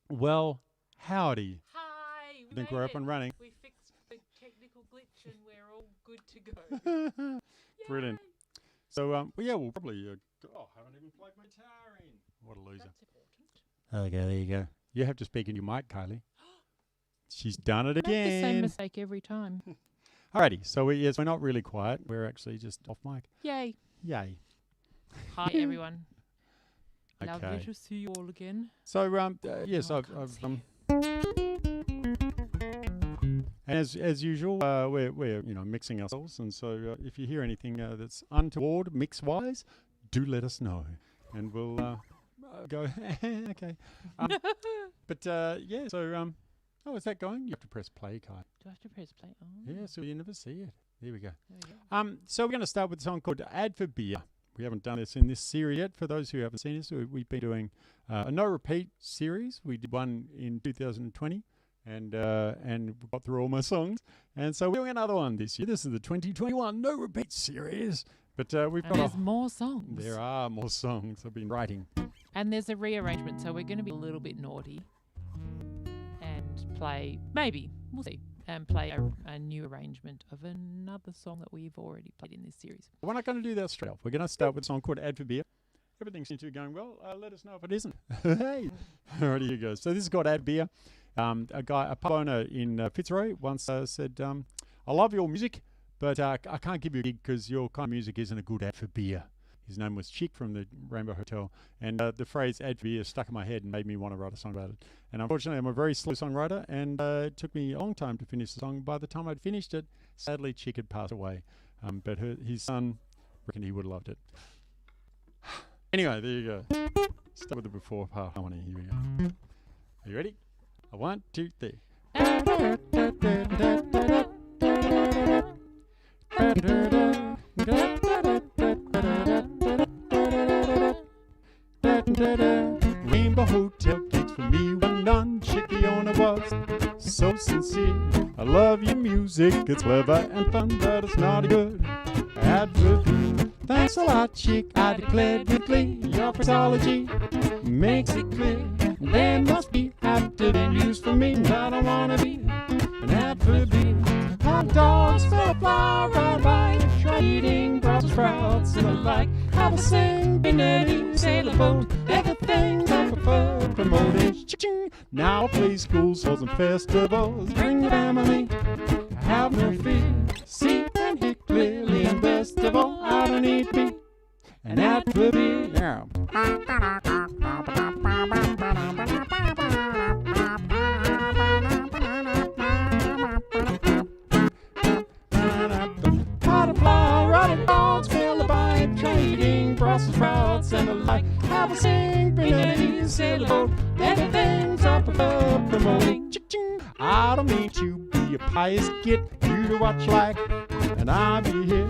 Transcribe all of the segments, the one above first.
Well, howdy. Hi. I think we're up and running. We fixed the technical glitch and we're all good to go. Brilliant. So, well, yeah, we'll probably... I haven't even plugged my guitar in. What a loser. That's important. Okay, there you go. You have to speak in your mic, Kylie. She's done it Make the same again. mistake every time. Alrighty, so we're not really quiet. We're actually just off mic. Yay. Yay. Hi, everyone. Okay. Lovely to see you all again. So, yes, Oh, I I've can't see and as usual, we're mixing ourselves, and so if you hear anything that's untoward mix-wise, do let us know, and we'll go. Okay. But yeah, so oh, is that going? You have to press play, Kai. Do I have to press play? Oh. Yeah, so you never see it. There we go. There we go. So we're going to start with a song called "Ad for Beer." We haven't done this in this series yet. For those who haven't seen this, we've been doing a no-repeat series. We did one in 2020, and we got through all my songs. And so we're doing another one this year. This is the 2021 no-repeat series. But we've got there's more songs. There are more songs I've been writing. And there's a rearrangement, so we're going to be a little bit naughty and play, maybe, we'll see, and play a new arrangement of another song that we've already played in this series. We're not going to do that straight off. We're going to start with a song called "Ad for Beer." Everything seems to be going well. Let us know if it isn't. Hey, alrighty, here goes. So this is called "Ad Beer." A pub owner in Fitzroy once said, "I love your music, but I can't give you a gig because your kind of music isn't a good ad for beer." His name was Chick from the Rainbow Hotel, and the phrase "ad for beer" stuck in my head and made me want to write a song about it. And unfortunately, I'm a very slow songwriter, and it took me a long time to finish the song. By the time I'd finished it, sadly, Chick had passed away. But his son reckoned he would have loved it. Anyway, there you go. Start with the before part harmony. Here we go. Are you ready? 1, 2, 3. Rainbow Hotel cakes for me when none. Chick the owner was so sincere. I love your music, it's clever and fun, but it's not good. Ad for beer. Thanks a lot, Chick, I declared with glee. Your phraseology makes it clear. There must be active venues for me, and I don't want to be an ad for beer. Hot dogs, fell fly, right by. Try eating Brussels sprouts and the like. Have a sing, Benetti, sail a boat. They're the things I prefer promoting. Now play schools, halls and festivals. Bring your family, have no fear. See and hear clearly, and best of all, I don't need to be an ad for beer. Yeah. Butterfly, riding dogs, fill the bike, trading Brussels sprouts and the like. Have a sing, Benetti, sail a boat. They're the things I prefer promoting. I don't need to be a pious git, you to watch like, and I'll be here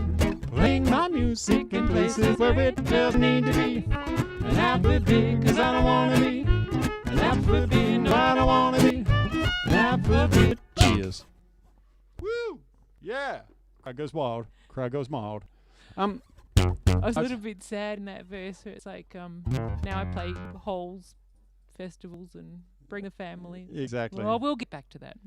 playing my music in places where it doesn't need to be an ad for beer, 'cause I don't want to be an ad for beer. No, I don't want to be an ad for beer. Cheers. Woo! Yeah. Crowd goes wild. Crowd goes mild. I was a little bit sad in that verse where it's like, now I play halls, festivals, and bring the family. Exactly. Well, we'll get back to that.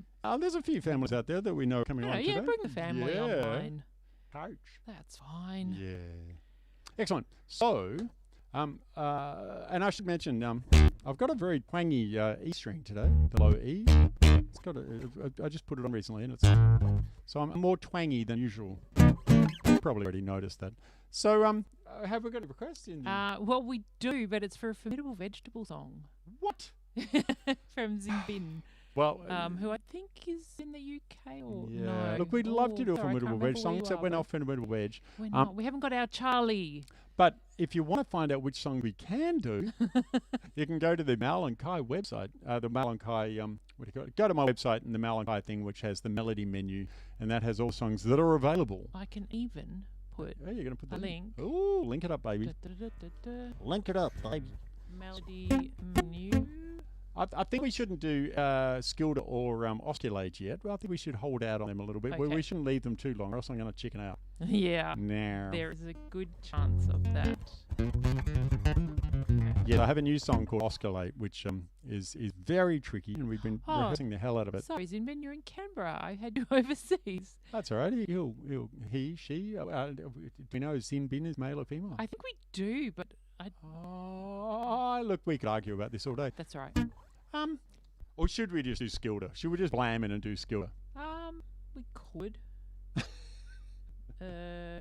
There's a few families out there that we know coming on today. Yeah, bring the family online. Coach. That's fine. Yeah. Excellent. So, and I should mention, I've got a very twangy E string today, the low E. It's got I just put it on recently, and so I'm more twangy than usual. You've probably already noticed that. So, have we got a request in? Well, we do, but it's for a Formidable Vegetable song. What? From Zimbin. Well, who I think is in the UK or yeah. no. Look, we'd love to do a sorry, Formidable Veg song, except we're not Formidable Veg. We're not. We haven't got our Charlie. But if you want to find out which song we can do, you can go to the Mal and Kai website. The Mal and Kai, go to my website and the Mal and Kai thing, which has the melody menu, and that has all songs that are available. I can even put you're going to put a link. Ooh, link it up, baby. Link it up, baby. Melody menu. I think we shouldn't do Skilled or Osculate yet. Well, I think we should hold out on them a little bit. Okay. We shouldn't leave them too long, or else I'm going to chicken out. Yeah. No. There is a good chance of that. Yeah, I have a new song called Osculate, which is very tricky, and we've been rehearsing the hell out of it. Sorry, Zinben, you're in Canberra. I had you overseas. That's all right. He, she. Do we know Zinbin is male or female? I think we do, but Look, we could argue about this all day. That's all right. Or should we just do Skilda? Should we just blam in and do Skilda? We could. Yeah.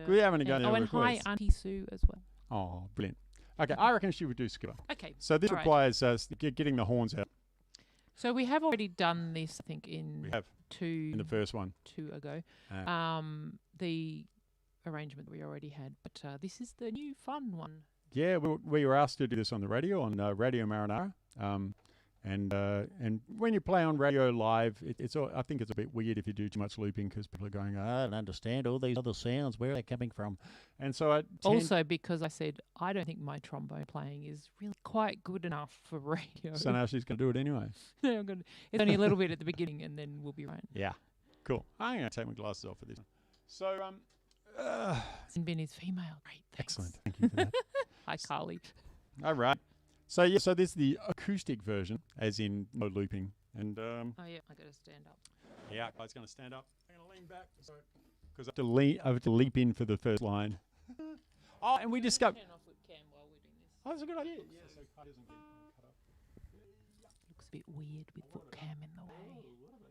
We haven't got any and requests. hi, Auntie Sue as well. Oh, brilliant. Okay, I reckon she would do Skilda. Okay. So this all right. requires us getting the horns out. So we have already done this, I think, in the first one. 2 ago. The arrangement we already had, but this is the new fun one. Yeah, we were asked to do this on the radio, on Radio Marinara. And when you play on radio live, I think it's a bit weird if you do too much looping because people are going, I don't understand all these other sounds. Where are they coming from? And so also because I said I don't think my trombone playing is really quite good enough for radio. So now she's going to do it anyway. No, it's only a little bit at the beginning, and then we'll be right. Yeah, cool. I'm going to take my glasses off for this one. So Zinbin is female. Great, thanks. Excellent. Thank you for that. Hi, Carly. All right. So this is the acoustic version, as in no looping. And oh yeah, I got to stand up. Yeah, I was going to stand up. I'm going to lean back, because I have to leap in for the first line. And we discovered. Turn off webcam while we're doing this. Oh, that's a good idea. Yeah, so Kai doesn't get cut off. Looks a bit weird with webcam in the way. What have I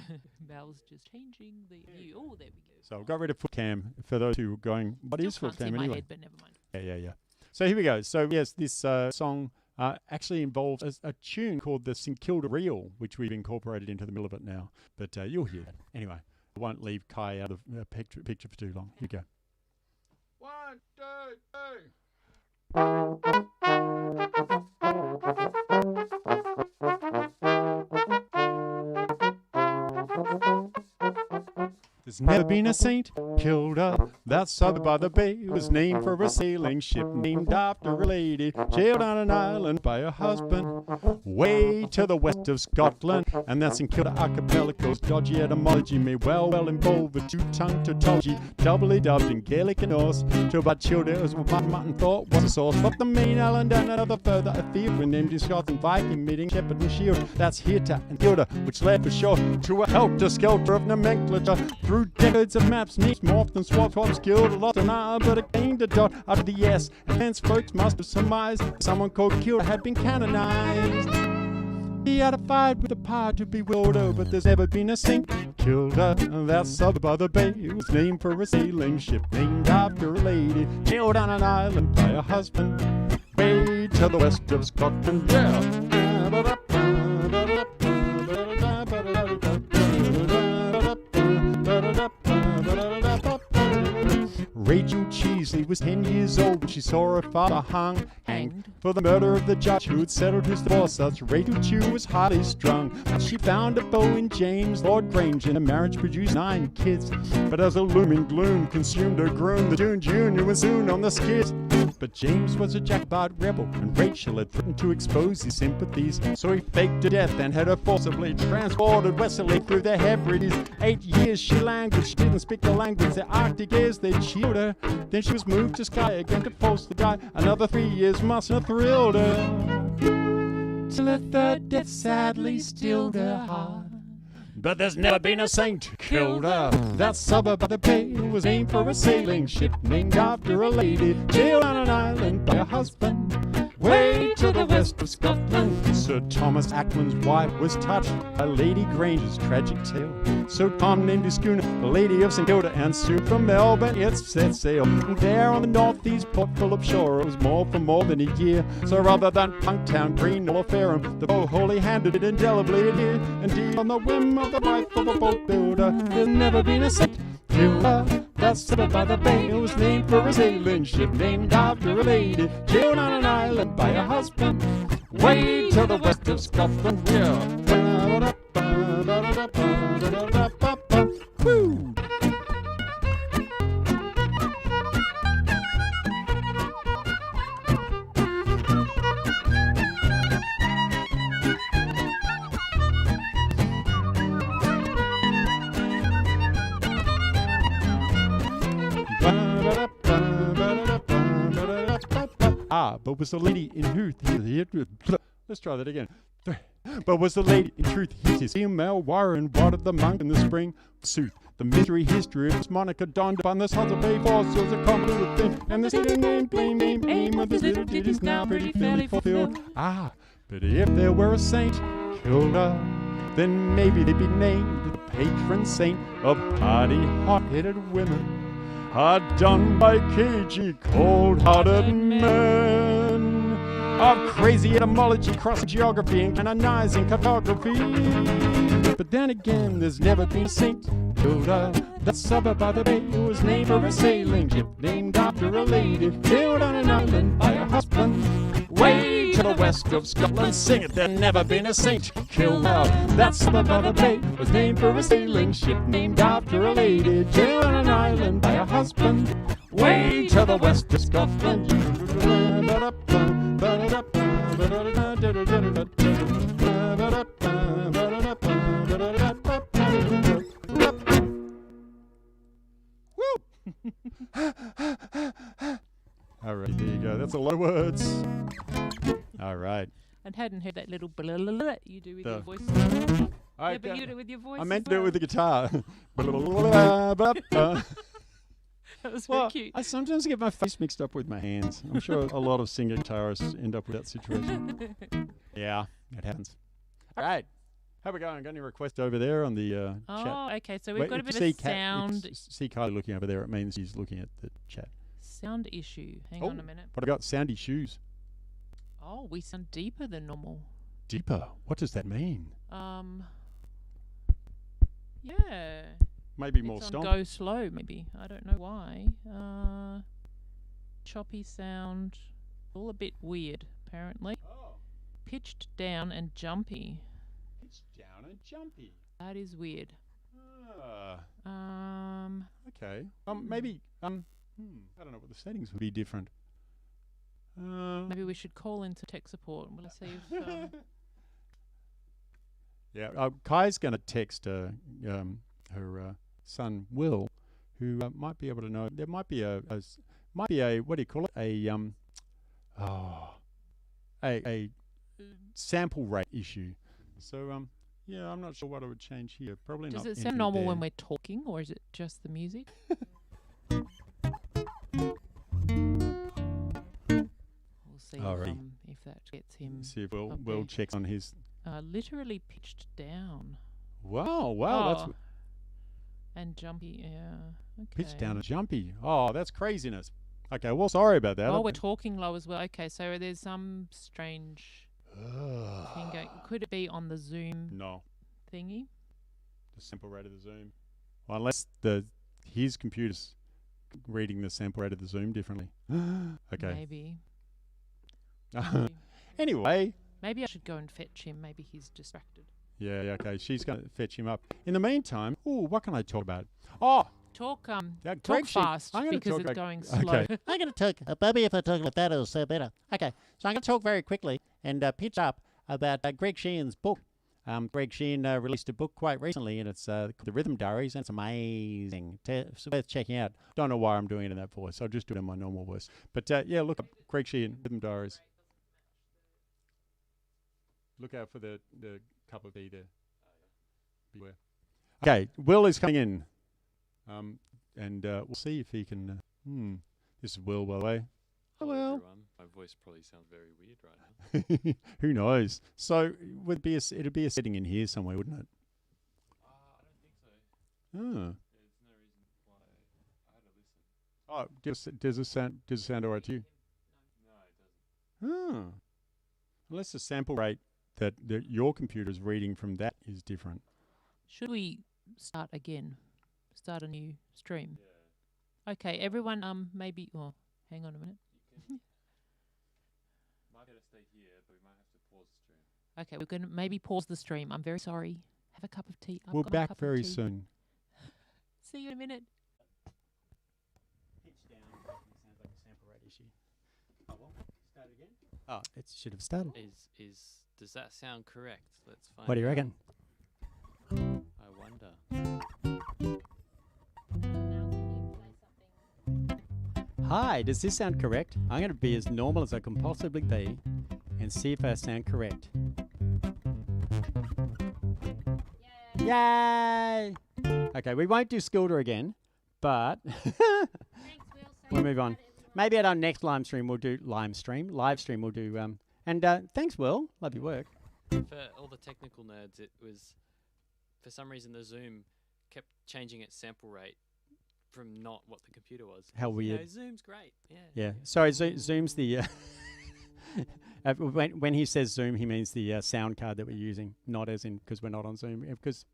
done? Mel's just changing the view. Oh, there we go. So I've got rid of foot cam for those who are going, what is foot cam anyway? Head, but never mind. Yeah. So here we go. So yes, this song actually involves a tune called the St Kilda Reel, which we've incorporated into the middle of it now. But you'll hear that. Anyway, I won't leave Kai out of the picture for too long. Here we go. 1, 2, 3. There's never been a St Kilda, that suburb by the bay was named for a sailing ship named after a lady jailed on an island by her husband way to the west of Scotland. And that St Kilda archipelago's dodgy etymology may well involve a two-tongued tautology, doubly dubbed in Gaelic and Norse. To about Kilda as what Martin thought was a source, but the main island and another further afield were named in Scotland Viking, meeting shepherd and shield. That's Hirta and Kilda, which led for sure to a helter-skelter of nomenclature. Through decades of maps, names morphed and swapped, obscured, lost an R, but it gained a dot out of the S. And hence folks must have surmised someone called Kilda had been canonized. He had a fight with the power to be willed over, but there's never been a St Kilda. That suburb by the bay was named for a sailing ship named after a lady jailed on an island by her husband way to the west of Scotland. Rachel Cheesley was 10 years old when she saw her father hanged for the murder of the judge who had settled his divorce. Thus Rachel Chew was highly strung, but she found a beau in James Lord Grange, and a marriage produced 9 kids. But as a looming gloom consumed her groom, the June Junior was soon on the skids. But James was a jackpot rebel, and Rachel had threatened to expose his sympathies. So he faked her death and had her forcibly transported westwardly through the Hebrides. 8 years she languished, she didn't speak the language. The Arctic airs, they chilled her. Then she was moved to Skye again to falsely die. Another 3 years must have thrilled her, till a third death sadly stilled her heart. But there's never been a St Kilda. That suburb by the bay was named for a sailing ship named after a lady jailed on an island by her husband way to the west of Scotland. Sir Thomas Ackland's wife was touched by Lady Grange's tragic tale. So Tom named his schooner the Lady of St Kilda, and soon from Melbourne it set sail. And there on the northeast Port Phillip shore it was moored for more than a year. So rather than Punktown, Green or Fareham, the bow wholly handed it indelibly adhere. Indeed, on the whim of the wife of a boat builder, there's never been a St Kilda. That suburb by the bay was named for a sailing ship named after a lady jailed on an island by her husband way to the west of Scotland. Woo! but was the lady in truth. Let's try that again. But was the lady in truth his female warren? Watered the monk in the spring? Sooth, the mystery history of Monica dawned upon the sons of Bay fossils, a common thing, and the state name, blame name, aim of this little ditty is now pretty fairly fulfilled. Ah, but if there were a saint killed her, then maybe they'd be named the patron saint of hardy, hot-headed women. Done by cagey, cold-hearted men of crazy etymology, crossing geography and canonizing cartography. But then again, there's never been a saint killed that suburb by the bay who was named for a sailing ship named after a lady killed on an island by her husband. Way to the west of Scotland, sing it, there's never been a saint killed that suburb by the bay was named for a sailing ship named after a lady killed on an island by her husband. Way to the west of Scotland. All right, there you go. That's a lot of words. All right. And hadn't heard that little blah, blah, blah you do with your voice. Yeah, but you do it with your voice. I meant to do well. it with the guitar. That was very cute. I sometimes get my face mixed up with my hands. I'm sure a lot of singer guitarists end up with that situation. Yeah, it happens. All right. How we going? Got any requests over there on the chat? Oh, okay. So we've got a bit of sound. See Kylie looking over there. It means he's looking at the chat. Sound issue. Hang on a minute. But I got soundy shoes. Oh, we sound deeper than normal. Deeper? What does that mean? Yeah. Maybe more it's stomp. Go slow, maybe. I don't know why. Choppy sound. All a bit weird, apparently. Oh. Pitched down and jumpy. Pitched down and jumpy. That is weird. Okay. Maybe. I don't know what the settings would be different. Maybe we should call into tech support and we'll see if. Yeah. Kai's going to text her son Will, who might be able to know. There might be a what do you call it? A sample rate issue. So yeah, I'm not sure what I would change here. Probably not. Does it sound normal when we're talking, or is it just the music? We'll see if that gets him. See if Will checks on his. Literally pitched down. Wow, that's. And jumpy, yeah. Okay. Pitched down and jumpy. Oh, that's craziness. Okay, well, sorry about that. Oh, we're talking low as well. Okay, so there's some strange thing going. Could it be on the Zoom thingy? The sample rate of the Zoom. Well, unless his computer's reading the sample rate of the Zoom differently. Okay. Maybe. Anyway. Maybe I should go and fetch him. Maybe he's distracted. Yeah, okay. She's going to fetch him up. In the meantime, what can I talk about? Oh! Talk fast because it's going slow. Okay. I'm going to talk, maybe if I talk like that, it'll sound better. Okay, so I'm going to talk very quickly and pitch up about Greg Sheehan's book. Greg Sheehan released a book quite recently, and it's called The Rhythm Diaries, and it's amazing. It's worth checking out. Don't know why I'm doing it in that voice. I'll just do it in my normal voice. But yeah, look up Greg Sheehan, Rhythm Diaries. Look out for the cup of tea there. Beware. Okay, Will is coming in. And we'll see if he can. This is Will, by the way. Hello, everyone. My voice probably sounds very weird right now. Who knows? So it'd be a setting in here somewhere, wouldn't it? I don't think so. Oh. There's no reason why I had to listen. Oh, does it sound alright to you? No, it doesn't. Oh. Unless the sample rate that your computer is reading from that is different. Should we start again? Start a new stream? Yeah. Okay, everyone, maybe. Oh, hang on a minute. Might have to stay here, but we might have to pause the stream. Okay, we're going to maybe pause the stream. I'm very sorry. Have a cup of tea. We'll be back very soon. See you in a minute. Pitch down, sounds like a sample rate issue. Oh, well, start again. Oh, it should have started. Does that sound correct? Let's find. What do you reckon? I wonder. Hi, does this sound correct? I'm going to be as normal as I can possibly be and see if I sound correct. Yay! Okay, we won't do Skilder again, but we'll move on. Maybe at our next live stream we'll do and thanks, Will. Love your work. For all the technical nerds, it was, for some reason, the Zoom kept changing its sample rate from not what the computer was. How weird. No, Zoom's great. Yeah. Yeah. Sorry, Zoom's the... when he says Zoom, he means the sound card that we're using, not as in because we're not on Zoom. Because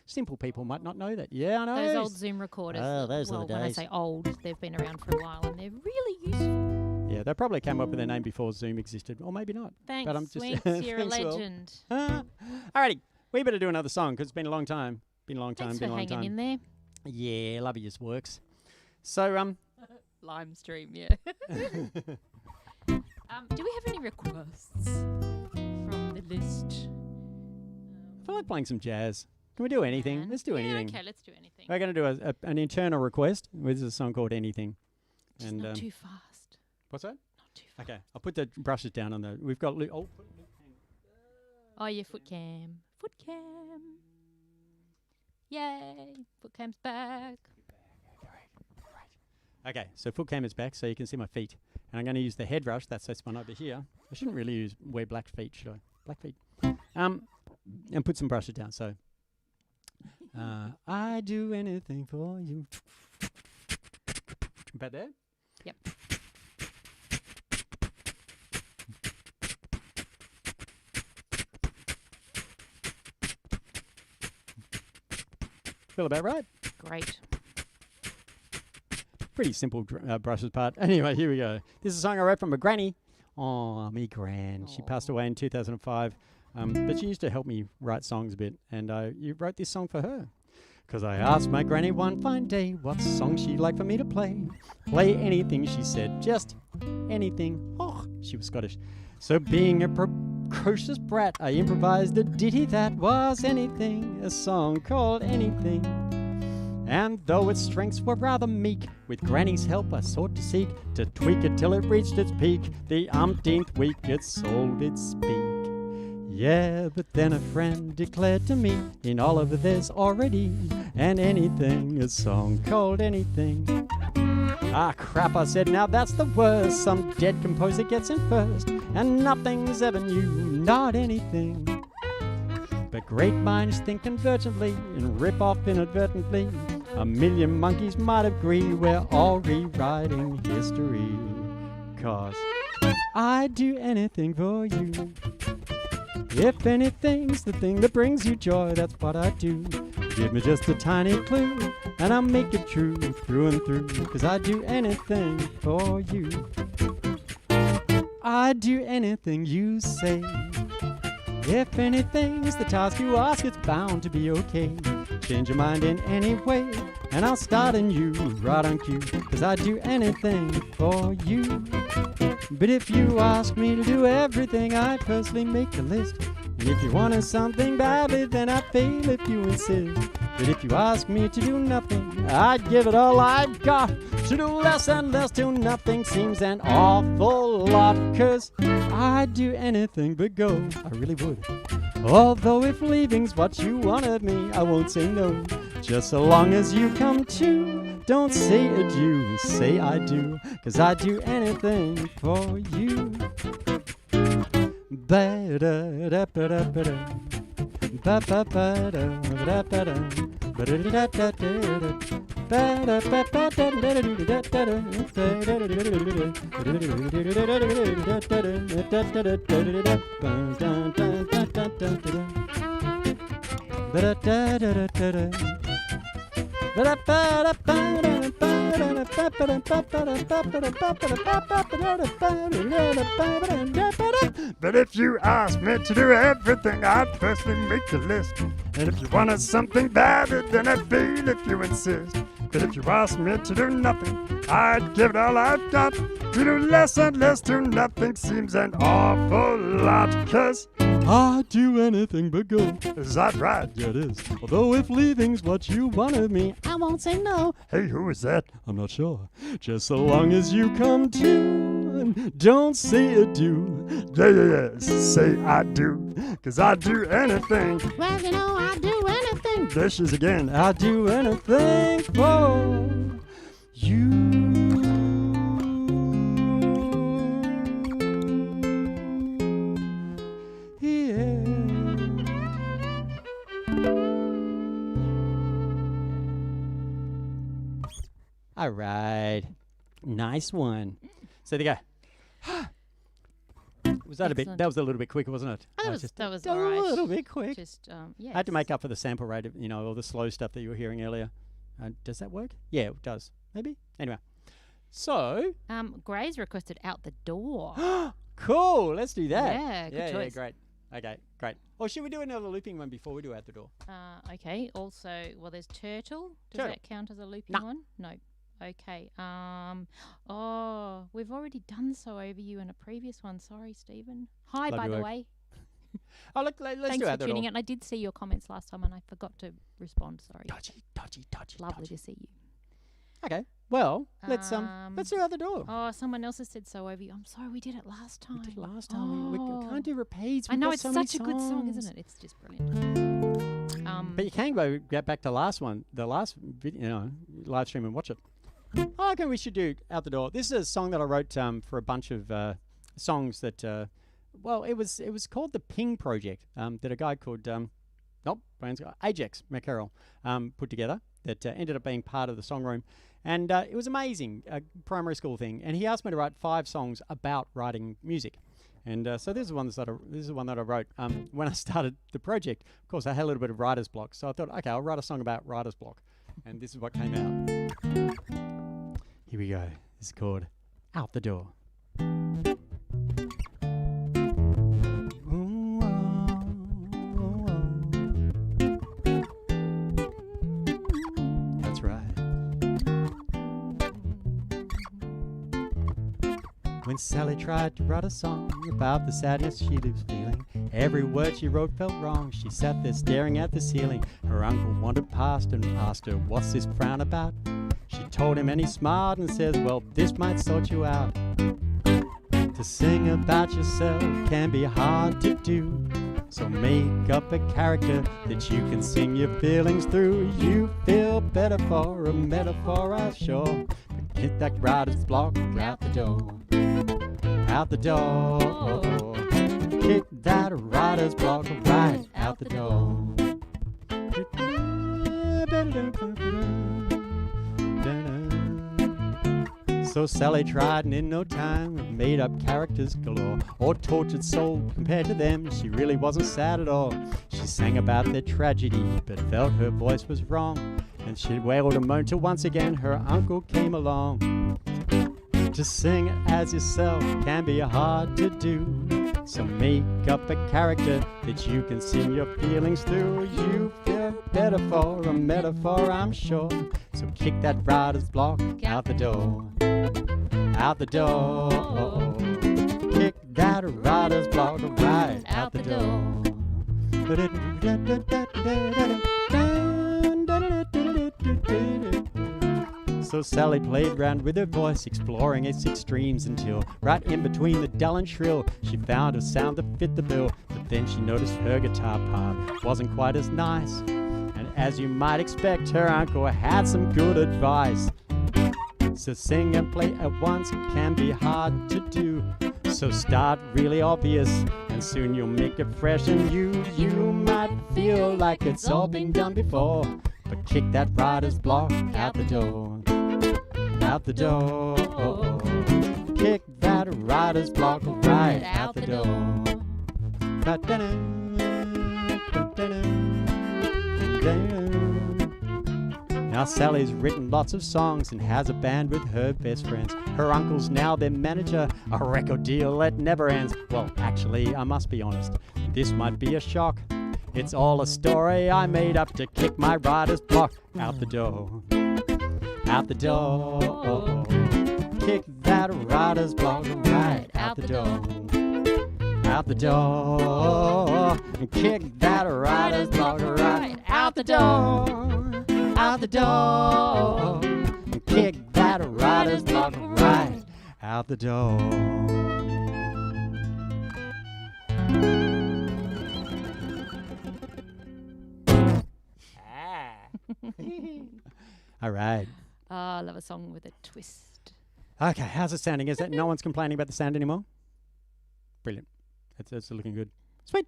simple people might not know that. Yeah, I know. Those old Zoom recorders. Oh, those are the when I days. say old, they've been around for a while and they're really useful. Yeah, they probably came up with their name before Zoom existed, or maybe not. Thanks, But I'm just Winks, you're a thanks, Will. legend. Alrighty, we better do another song because it's been a long time. Thanks for hanging in there. Yeah, love it, just works. So, Lime stream, yeah. Do we have any requests from the list? I feel like playing some jazz. Can we do anything? Man. Let's do anything. Okay, let's do anything. We're going to do an internal request. This is a song called Anything. Just And not too fast. what's that? Not too fast. Okay, I'll put the brushes down on the... We've got... Oh, yeah, foot cam. Foot cam. Yay. Foot cam's back. Okay, so foot cam is back, so you can see my feet. And I'm going to use the head brush that sits one over here. I shouldn't really wear black feet, should I? Black feet. And put some brushes down. So, I do anything for you. About there? Yep. Feel about right? Great. Pretty simple brushes part. Anyway, here we go. This is a song I wrote from my granny. Oh, me gran. She passed away in 2005. But she used to help me write songs a bit. And you wrote this song for her. Because I asked my granny one fine day what song she'd like for me to play. Play anything, she said. Just anything. Oh, she was Scottish. So being a precocious brat, I improvised a ditty that was anything. A song called Anything. And though its strengths were rather meek, with Granny's help I sought to seek to tweak it till it reached its peak. The umpteenth week its soul did speak. Yeah, but then a friend declared to me, in Oliver there's already an anything, a song called Anything. Ah, crap, I said, now that's the worst. Some dead composer gets in first, and nothing's ever new, not anything. But great minds think convergently and rip off inadvertently. A million monkeys might agree we're all rewriting history. 'Cause I do anything for you. If anything's the thing that brings you joy, that's what I do. Give me just a tiny clue, and I'll make it true through and through. 'Cause I do anything for you. I do anything you say. If anything's the task you ask, it's bound to be okay. Change your mind in any way, and I'll start anew right on cue. 'Cause I do anything for you. But if you ask me to do everything, I personally make the list. And if you wanted something badly, then I'd fail if you insist. But if you ask me to do nothing, I'd give it all I've got. To do less and less till nothing seems an awful lot. 'Cause I'd do anything but go, I really would. Although if leaving's what you want of me, I won't say no. Just so long as you come to, don't say adieu, say I do. 'Cause I'd do anything for you. Ba-da-da-ba-da-ba-da. Ba-ba-ba-da-ba-da-ba-da. Ba-da-da-da-da-da. But if you ask me to do everything, I'd personally make the list. And if you wanted something bad, then I'd fail if you insist. But if you ask me to do nothing, I'd give it all I've got. To do less and less to nothing seems an awful lot. 'Cause I'd do anything but go. Is that right? Yeah, it is. Although if leaving's what you want of me, I won't say no. hey, who is that? I'm not sure. Just so long as you come to and don't say I do. Yeah, say I do. 'Cause I'd do anything. Well, you know, I'd do anything. There she is again. I'd do anything for you. All right. Nice one. So there you go. Was that Excellent. that was a little bit quicker, wasn't it? That was all right. a little bit quick. Just yeah. I had to make up for the sample rate of, all the slow stuff that you were hearing earlier. Does that work? Yeah, it does. Maybe. Anyway. So. Gray's requested Out the Door. Cool. Let's do that. Yeah, good choice. Yeah, great. Okay, great. Or should we do another looping one before we do Out the Door? Okay. Also, well, there's Turtle. Does Turtle. that count as a looping Nah. one? No. Okay. Oh, we've already done So Over You in a previous one. Sorry, Stephen. Hi, Love by your the work. way. Oh, look, let's Thanks do for Out the Door. tuning in. I did see your comments last time and I forgot to respond. Sorry. Dodgy. Lovely to see you. Okay. Well, let's do Out the Door. Oh, someone else has said So Over You. I'm sorry, we did it last time. We did last time. We Oh. can't do repeats. I We've know, got it's so many such a good song, songs. isn't it? It's just brilliant. But you can get back to last one, the last video, live stream and watch it. I reckon we should do Out the Door. This is a song that I wrote for a bunch of songs that, it was called the Ping Project that a guy called Ajax McCarroll put together that ended up being part of the song room. And it was amazing, a primary school thing. And he asked me to write 5 songs about writing music. And so this is one that I wrote when I started the project. Of course, I had a little bit of writer's block. So I thought, okay, I'll write a song about writer's block. And this is what came out. Here we go. This is called Out the Door. That's right. When Sally tried to write a song about the sadness she was feeling, every word she wrote felt wrong. She sat there staring at the ceiling. Her uncle wandered past and asked her, "What's this frown about?" She told him and he smiled and says, "Well, this might sort you out. To sing about yourself can be hard to do. So make up a character that you can sing your feelings through. You feel better for a metaphor, I'm sure. But hit that writer's block out the door. Out the door. Kick that writer's block right out the door. So Sally tried and in no time made up characters galore. Or tortured soul compared to them, she really wasn't sad at all. She sang about their tragedy but felt her voice was wrong. And she wailed and moaned till once again her uncle came along. To sing as yourself can be hard to do. So make up a character that you can sing your feelings through. You feel better for a metaphor, I'm sure. So kick that writer's block out the door. Out the door. Kick that writer's block right out the door. So Sally played round with her voice, exploring its extremes until right in between the dull and shrill, she found a sound that fit the bill. But then she noticed her guitar part wasn't quite as nice. And as you might expect, her uncle had some good advice. So sing and play at once can be hard to do. So start really obvious, and soon you'll make it fresh and you might feel like it's all been done before. But kick that writer's block out the door. Out the door. Kick that writer's block right out the door. Now Sally's written lots of songs and has a band with her best friends. Her uncle's now their manager, a record deal that never ends. Well, actually, I must be honest, this might be a shock. It's all a story I made up to kick my writer's block out the door. Out the door. Kick that writer's block right out the door. out the door, and kick that writer's block right out the door, out the door, and kick that writer's block right out the door. All right. Oh, I love a song with a twist. Okay, how's it sounding? Is that no one's complaining about the sound anymore? Brilliant. It's looking good. Sweet.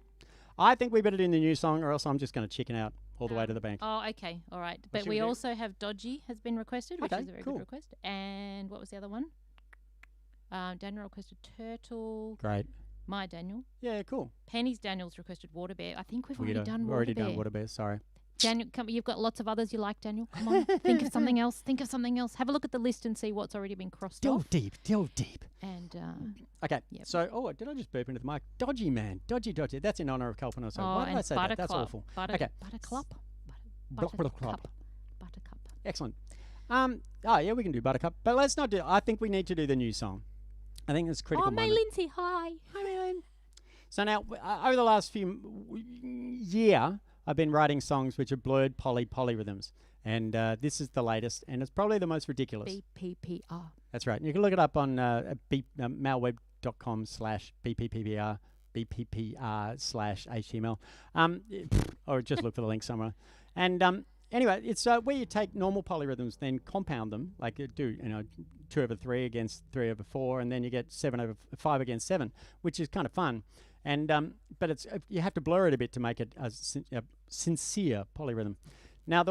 I think we better do the new song, or else I'm just going to chicken out all the way to the bank. Oh, okay. All right. But should we we do? also have Dodgy has been requested, which Okay, is a very cool. good request. And what was the other one? Daniel requested Turtle. Great. My Daniel. Yeah, cool. Penny's Daniel's requested Water Bear. I think we've already done We've Water already Bear. done Water Bear, sorry. Daniel, you've got lots of others you like, Daniel. Come on, think of something else. Think of something else. Have a look at the list and see what's already been crossed off. Delve deep. And Okay, Yep. so, did I just burp into the mic? Dodgy man. Dodgy. That's in honour of Kalpana. So why did I and say that? That's awful. Okay. Buttercup. Buttercup. Buttercup. Excellent. Yeah, we can do Buttercup. But let's not do... I think we need to do the new song. I think it's critical Oh, May moment. Lindsay, hi. Hi, Maylin. So now, over the last year, I've been writing songs which are blurred polyrhythms. And this is the latest, and it's probably the most ridiculous. BPPR. That's right. You can look it up on mailweb.com/BPPR, BPPR/HTML, or just look for the link somewhere. And anyway, it's where you take normal polyrhythms, then compound them, like you do, 2 over 3 against 3 over 4, and then you get 7 over 5 against 7, which is kind of fun. And but it's you have to blur it a bit to make it a sincere polyrhythm. Now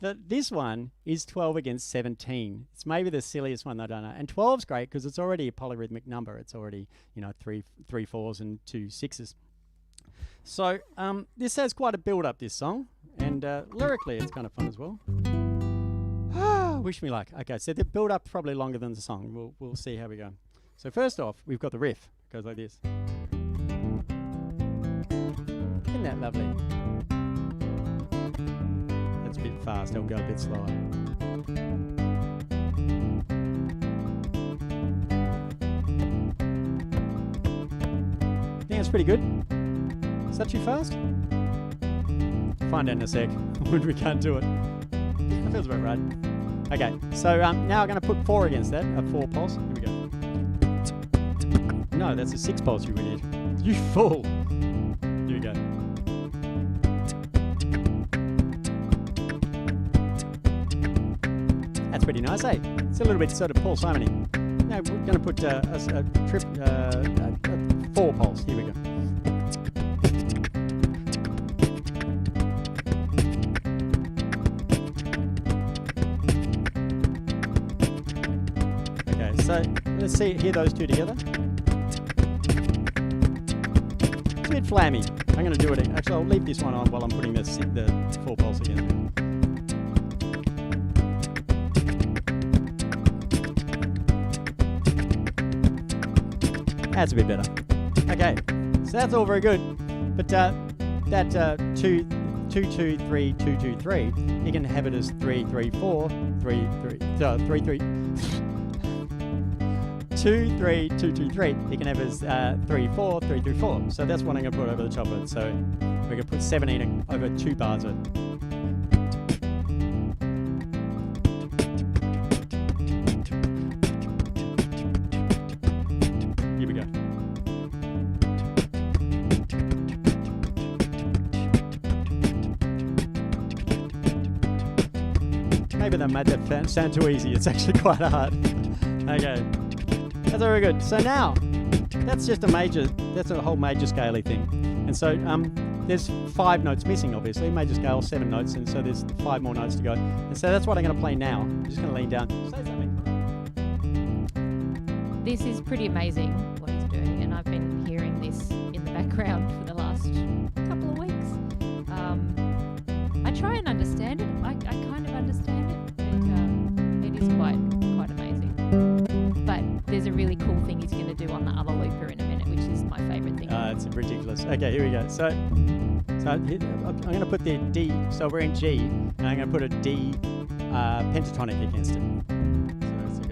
this one is 12 against 17. It's maybe the silliest one I don't know. And 12's great because it's already a polyrhythmic number. It's already, 3 4s and 2 6s. So this has quite a build-up, this song. And lyrically, it's kind of fun as well. Wish me luck. Okay, so the build-up's probably longer than the song. We'll see how we go. So first off, we've got the riff. It goes like this. Isn't that lovely? That's a bit fast. I'll go a bit slower. I think that's pretty good. Is that too fast? Find out in a sec when we can't do it. That feels about right. Okay, so now I'm going to put 4 against that, a 4 pulse. Here we go. No, that's a 6 pulse, you idiot. You fool. Here we go. That's pretty nice, eh? It's a little bit sort of Paul Simony. Now we're going to put a 4 pulse. Here we go. Okay, so let's hear those two together. It's a bit flammy. I'm going to do it. Actually, I'll leave this one on while I'm putting the 4 pulse again. That's a bit better. Okay, so that's all very good. But that 2 2 2 3 2 2 3, you can have it as 3 3 4 3 3 3 3 2 3 2 2 3. You can have it as 3 4 3 3 4. So that's what I'm going to put over the top of it. So we're going to put 17 over 2 bars of it. Here we go. Maybe they made that sound too easy. It's actually quite hard. Okay. That's very good. So now, that's just that's a whole major scale-y thing. And so there's 5 notes missing, obviously. Major scale, 7 notes, and so there's 5 more notes to go. And so that's what I'm going to play now. I'm just going to lean down. Say something. This is pretty amazing what he's doing, and I've been hearing this in the background for the last couple of weeks. I try and understand it. I kind of understand it, but it is quite amazing. But there's a really cool thing he's going to do on the other looper in a minute, which is my favourite thing. It's ridiculous. Okay, here we go. So I'm going to put the D. So we're in G, and I'm going to put a D pentatonic against it. So let's go.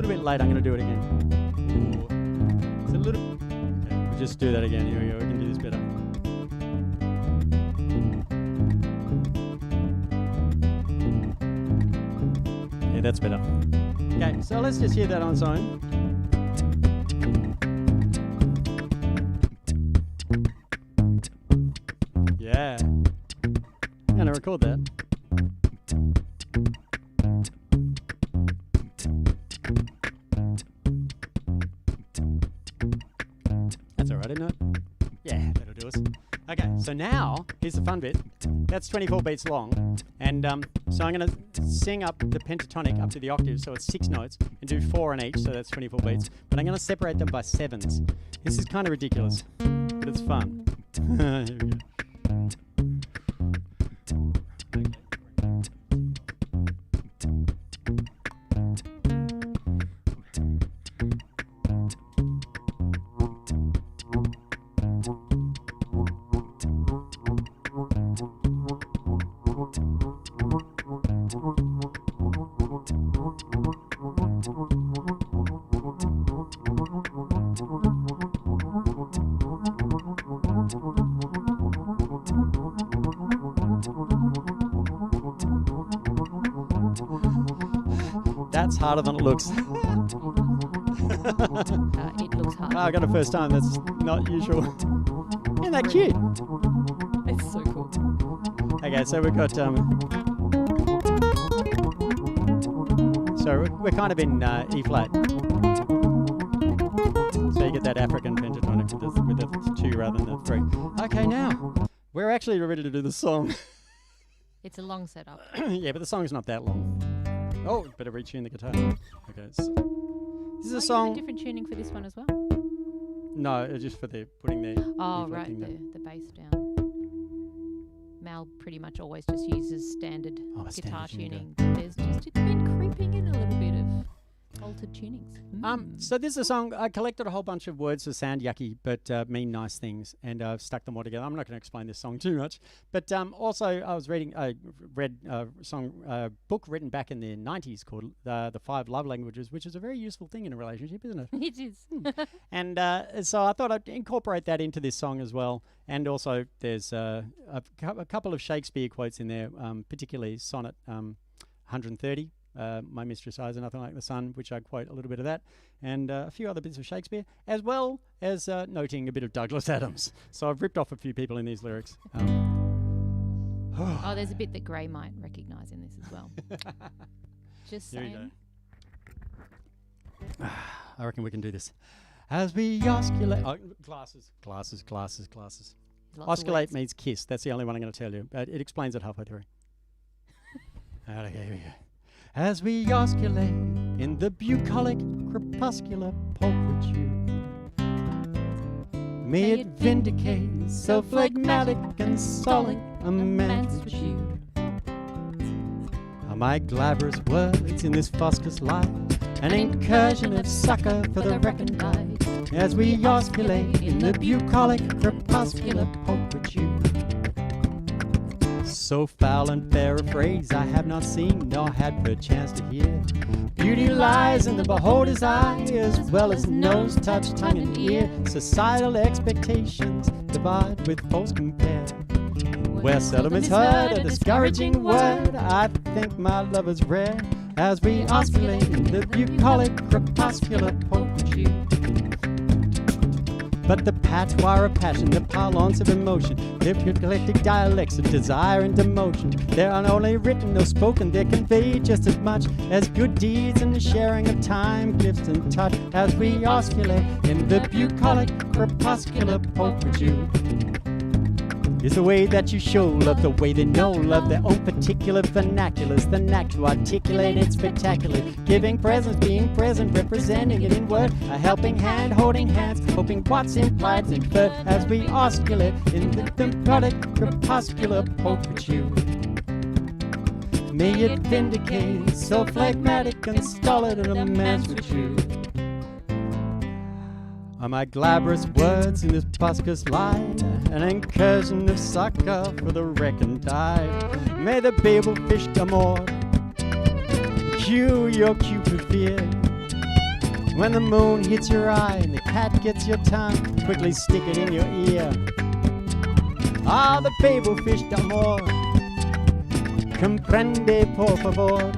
little bit late. I'm going to do it again. Ooh. It's a little... Okay, we'll just do that again. Here we go. We can do this better. Yeah, that's better. Okay, so let's just hear that on its own. Yeah. I'm going to record that. That's alright, isn't it? Yeah, that'll do us. Okay, so now, here's the fun bit. That's 24 beats long. And so I'm going to sing up the pentatonic up to the octave, so it's 6 notes, and do 4 on each, so that's 24 beats. But I'm going to separate them by 7s. This is kind of ridiculous, but it's fun. Here we go. That's harder than it looks. It looks hard. I got it first time. That's not usual. Isn't that cute? It's so cool. Okay, so we've got so we're kind of in E flat. So you get that African pentatonic with the 2 rather than the 3. Okay, now we're actually ready to do the song. It's a long setup. Yeah, but the song's not that long. Oh, better retune the guitar. Okay, so this is a You song. have a different tuning for this one as well? No, it's just for the putting the. Oh, E flat right, thing there. the bass down. Mal pretty much always just uses standard guitar standard tuning. There's just, it's been creeping in a little bit of altered tunings. So this is a song. I collected a whole bunch of words that sound yucky but mean nice things, and I've stuck them all together. I'm not going to explain this song too much, but also I read a song book written back in the 90s called The 5 Love Languages, which is a very useful thing in a relationship, isn't it? It is. And so I thought I'd incorporate that into this song as well. And also there's a couple of Shakespeare quotes in there, particularly Sonnet 130. My mistress eyes are nothing like the sun, which I quote a little bit of that, and a few other bits of Shakespeare, as well as noting a bit of Douglas Adams. So I've ripped off a few people in these lyrics. Oh, there's a bit that Gray might recognise in this as well. Just Here you saying. go. I reckon we can do this. As we osculate... Oh, glasses. Lots of Osculate words. means kiss. That's the only one I'm going to tell you. It explains it halfway through. Okay, here we go. As we osculate in the bucolic crepuscular pulchritude, may it vindicate so phlegmatic and solid a man's attitude. Are my glabrous words in this fuscous light an incursion of succor for the recondite, as we osculate in the bucolic crepuscular pulchritude. So foul and fair a phrase I have not seen nor had perchance to hear. Beauty lies in the beholder's eye, as well as nose, touch, tongue, and ear. Societal expectations divide with false compare. Where seldom is heard a discouraging word, I think my love is rare, as we osculate in the bucolic crepuscular pulchritude. But the patois of passion, the parlance of emotion, the eclectic dialects of desire and demotion, they're not only written or spoken, they're conveyed just as much as good deeds and the sharing of time, gifts and touch, as we osculate in the bucolic crepuscular pulchritude. Is the way that you show love, the way they know love, their own particular vernaculars, the knack to articulate it spectacularly, giving presence, being present, representing it in word, a helping hand, holding hands, hoping what's implied is inferred, as we osculate in the bucolic crepuscular pulchritude. May it vindicate so phlegmatic and stolid in a man's attitude. Are my glabrous words in this fuscous light an incursion of succor for the recondite? May the babel fish d'amour cue your cupid fear, When the moon hits your eye and the cat gets your tongue, quickly stick it in your ear. Ah, the fable fish d'amor, comprende por favor.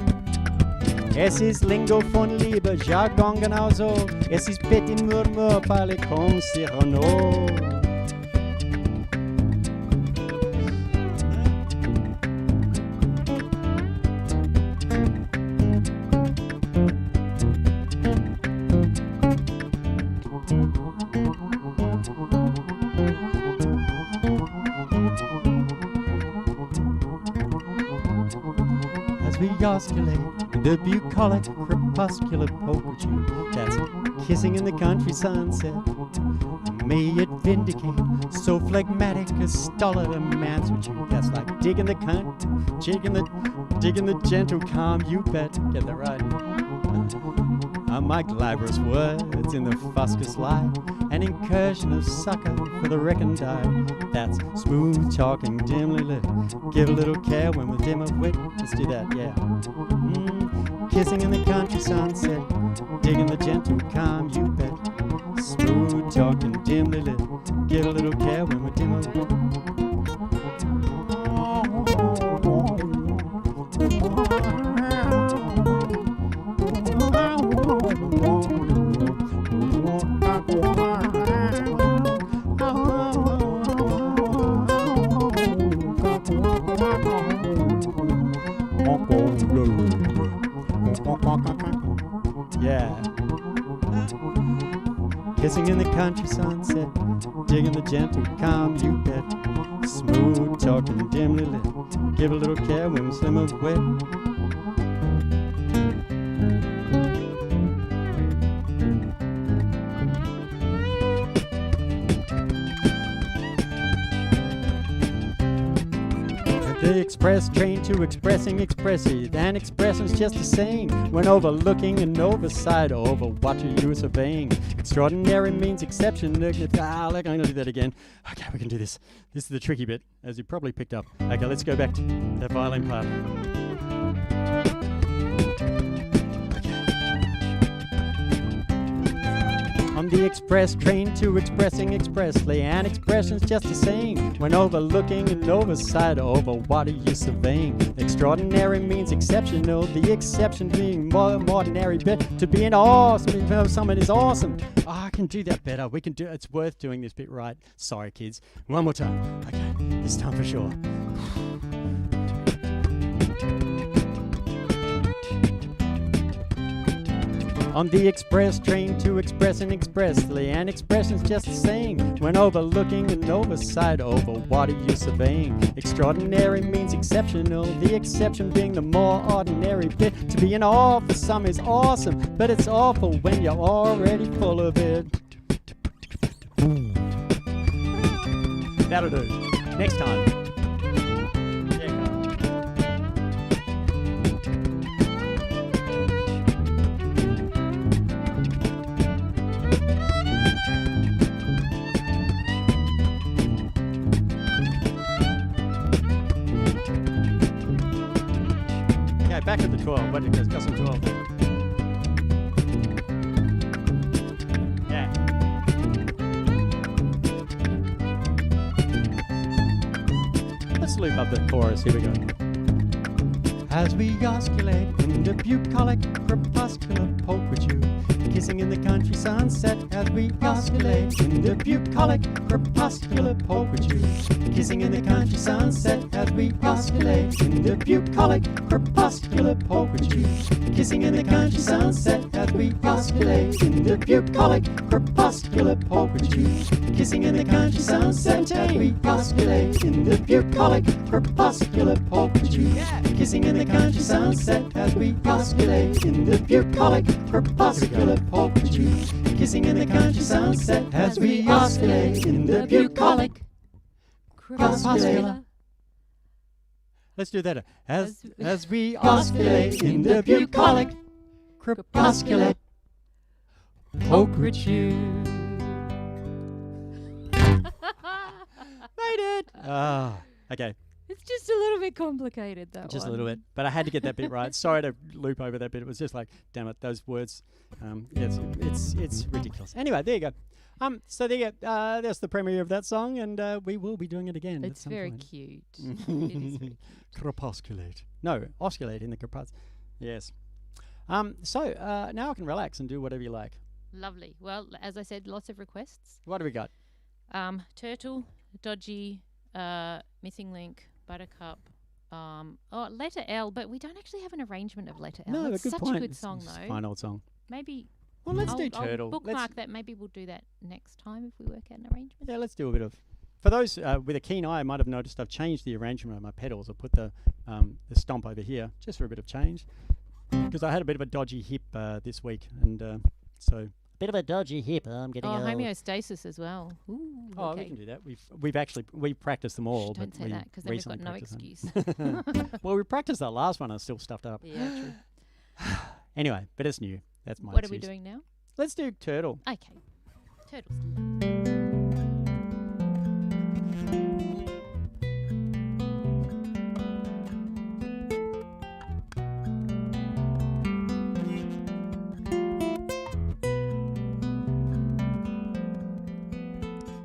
Es ist Lingo von Liebe, Jargon genauso. Es ist petit murmure, parler comme Cyrano. We osculate the bucolic crepuscular poetry that's kissing in the country sunset. May it vindicate so phlegmatic a stolid a man's with you. That's like digging the cunt, digging the gentle calm, you bet. Get that right. My glabrous words in the fuscus light, an incursion of sucker for the recondite. That's smooth talking, dimly lit. Give a little care when we're dim of wit. Let's do that, yeah. Kissing in the country sunset, digging the gentle calm, you bet. Smooth talking, dimly lit. Give a little care when we're dim of wit. Yeah. Kissing in the country sunset, digging the gentle calm, you bet. Smooth talking, dimly lit. Give a little care when we slim of wet. The express train to expressing expressive, and expressing's just the same. When overlooking an oversight over what you're surveying. Extraordinary means exception. I'm gonna do that again. Okay, we can do this. This is the tricky bit, as you probably picked up. Okay, let's go back to that violin part. On the express train to expressing expressly, and expression's just the same. When overlooking an oversight over what are you surveying? Extraordinary means exceptional, the exception being more ordinary bit. To be an awesome, if someone is awesome. Oh, I can do that better. We can do. It's worth doing this bit right. Sorry, kids. One more time. Okay, this time for sure. On the express train to expressing expressly, and expression's just the same. When overlooking an oversight over what are you surveying? Extraordinary means exceptional, the exception being the more ordinary bit. To be an awe for some is awesome, but it's awful when you're already full of it. That'll do. Next time. Back to the 12. What did it go? 12. Yeah. Let's loop up the chorus. Here we go. As we osculate in the bucolic crepuscular poke with you, kissing in the country sunset. As we osculate in the bucolic crepuscular poke with you, kissing in the country sunset. As we osculate in the bucolic crepuscular poke with you, kissing in the country sunset. As we osculate in the bucolic crepuscular poke with you, kissing in the country sunset. As we osculate in the bucolic crepuscular poke with you, kissing in the country sunset. As we osculate in the bucolic crepuscular poke with you, kissing in the country sunset. As we osculate in the bucolic crepuscular. Let's do that. As we osculate in the bucolic crepuscular poke with you. Made it! Ah, okay. It's just a little bit complicated, though. Just a little bit. But I had to get that bit right. Sorry to loop over that bit. It was just like, damn it, those words. It's ridiculous. Anyway, there you go. So there you go. That's the premiere of that song, and we will be doing it again. It's at some very point. cute. It is very cute. Crepusculate. No, osculate in the crepus. Yes. So now I can relax and do whatever you like. Lovely. Well, as I said, lots of requests. What do we got? Turtle, Dodgy, Missing Link, Buttercup. Letter L, but we don't actually have an arrangement of Letter L. No, it's a good such point. a good It's song, a though. fine old song. Maybe. Well, let's do I'll Turtle. bookmark that. Maybe we'll do that next time if we work out an arrangement. Yeah, let's do a bit of. For those with a keen eye, might have noticed I've changed the arrangement of my pedals. I put the stomp over here just for a bit of change, because I had a bit of a dodgy hip this week, and so. Bit of a dodgy hip. I'm getting old. Homeostasis as well. Ooh, Oh, okay. we can do that. We've practiced them all. Don't but say we that, because then we've got recently no practiced them. excuse. Well, we practiced that last one. I was still stuffed up. Yeah, true. Anyway, but it's new. That's my What are we excuse. doing now? Let's do Turtle. Okay. Turtles.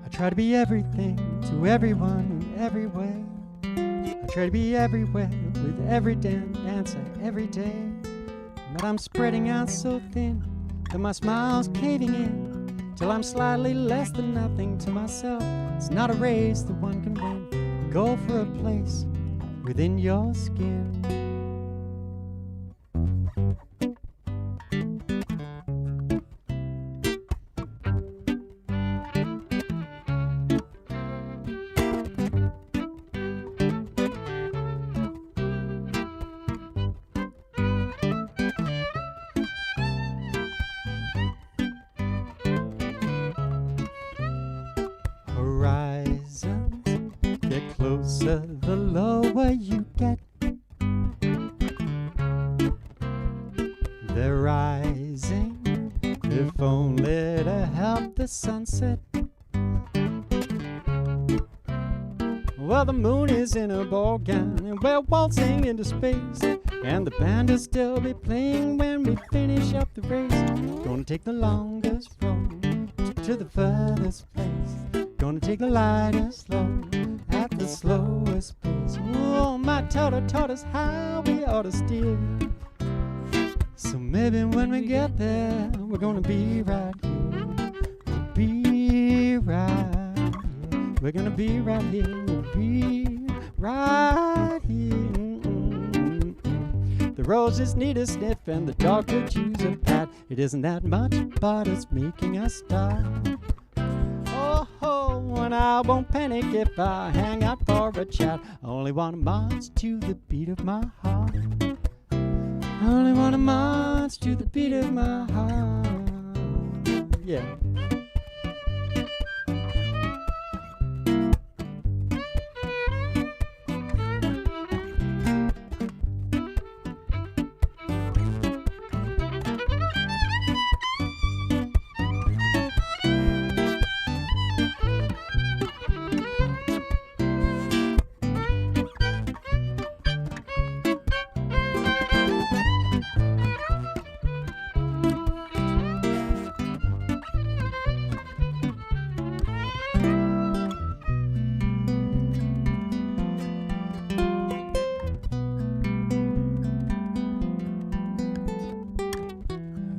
I try to be everything to everyone in every way. I try to be everywhere with every dancer every day. But I'm spreading out so thin that my smile's caving in, till I'm slightly less than nothing to myself. It's not a race that one can win. Go for a place within your skin. Horizons get closer the lower you get. They're rising, if only to help the sunset. Well, the moon is in a ball gown and we're waltzing into space, and the band will still be playing when we finish up the race. Gonna take the longest road to the furthest place. Gonna take the lightest load at the slowest pace. Oh, my Toto taught us how we ought to steer. So maybe when we get there, we're gonna be right here. We'll be right here. We're gonna be right here. We'll be right here. The roses need a sniff and the dog could use a pat. It isn't that much, but it's making us stop. Oh, and I won't panic if I hang out for a chat. I only want to march to the beat of my heart. I only want to march to the beat of my heart. Yeah.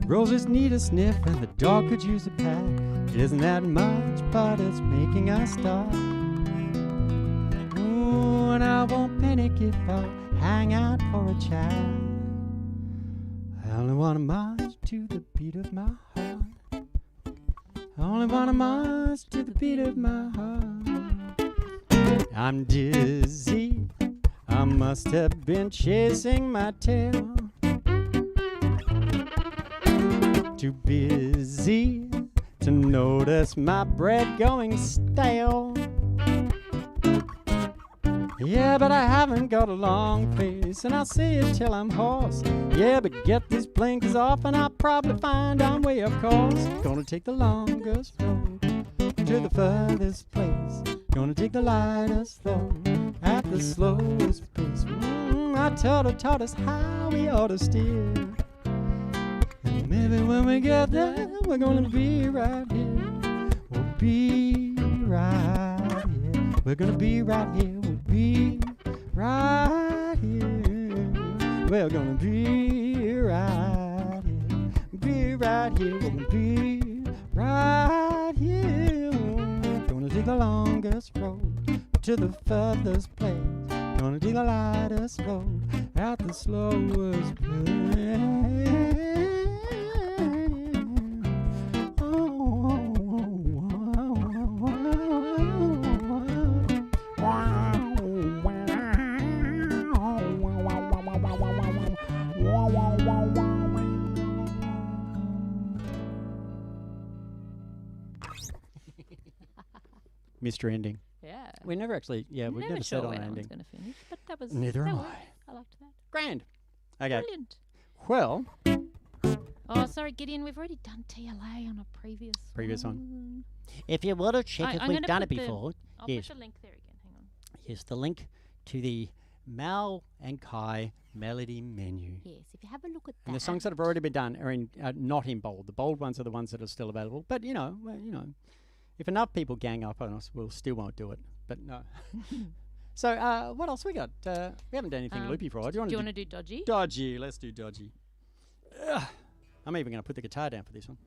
Roses need a sniff and the dog could use a pat. It isn't that much, but it's making us stop. Ooh, and I won't panic if I hang out for a chat. I only want to march to the beat of my heart. I only want to march to the beat of my heart. I'm dizzy, I must have been chasing my tail. Too busy to notice my bread going stale. Yeah, but I haven't got a long face, and I'll see it till I'm hoarse. Yeah, but get these blinkers off and I'll probably find I'm way off course. Gonna take the longest road to the furthest place. Gonna take the lightest load at the slowest pace. My turtle taught us how we ought to steer. And maybe when we get there, we're gonna be right here. We'll be right here. We're gonna be right here. We'll be right here. We're gonna be right here. Be right here. We're gonna be right here. Gonna take the longest road to the furthest place. Gonna take the lightest road at the slowest pace. Mr. Ending. Yeah. We never actually, we've never sure said on when that ending. one's going to finish, but that was. Neither that am was- I. I liked that. Grand. Okay. Brilliant. Well, Oh, sorry, Gideon. We've already done TLA on a previous one. If you want to check if I'm we've gonna done it put the- before, I'll yes. put the link there again. Hang on. Here's the link to the Mal and Kai melody menu. Yes, if you have a look at that. and the songs that have already been done are in not in bold. The bold ones are the ones that are still available. But if enough people gang up on us, we'll still won't do it. But no. So what else we got? We haven't done anything loopy for. Do you want to do Dodgy? Dodgy? Let's do Dodgy. Ugh. I'm even going to put the guitar down for this one.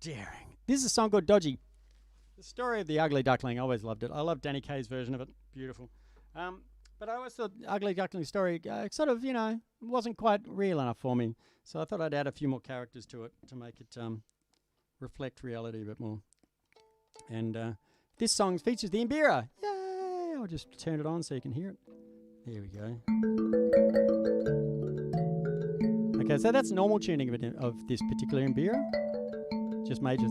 Daring. This is a song called Dodgy. The story of the ugly duckling. I always loved it. I love Danny Kaye's version of it. Beautiful. But I always thought the ugly duckling story sort of, wasn't quite real enough for me. So I thought I'd add a few more characters to it to make it reflect reality a bit more. And this song features the Imbira. Yay! I'll just turn it on so you can hear it. There we go. Okay, so that's normal tuning of this particular Imbira. Just major.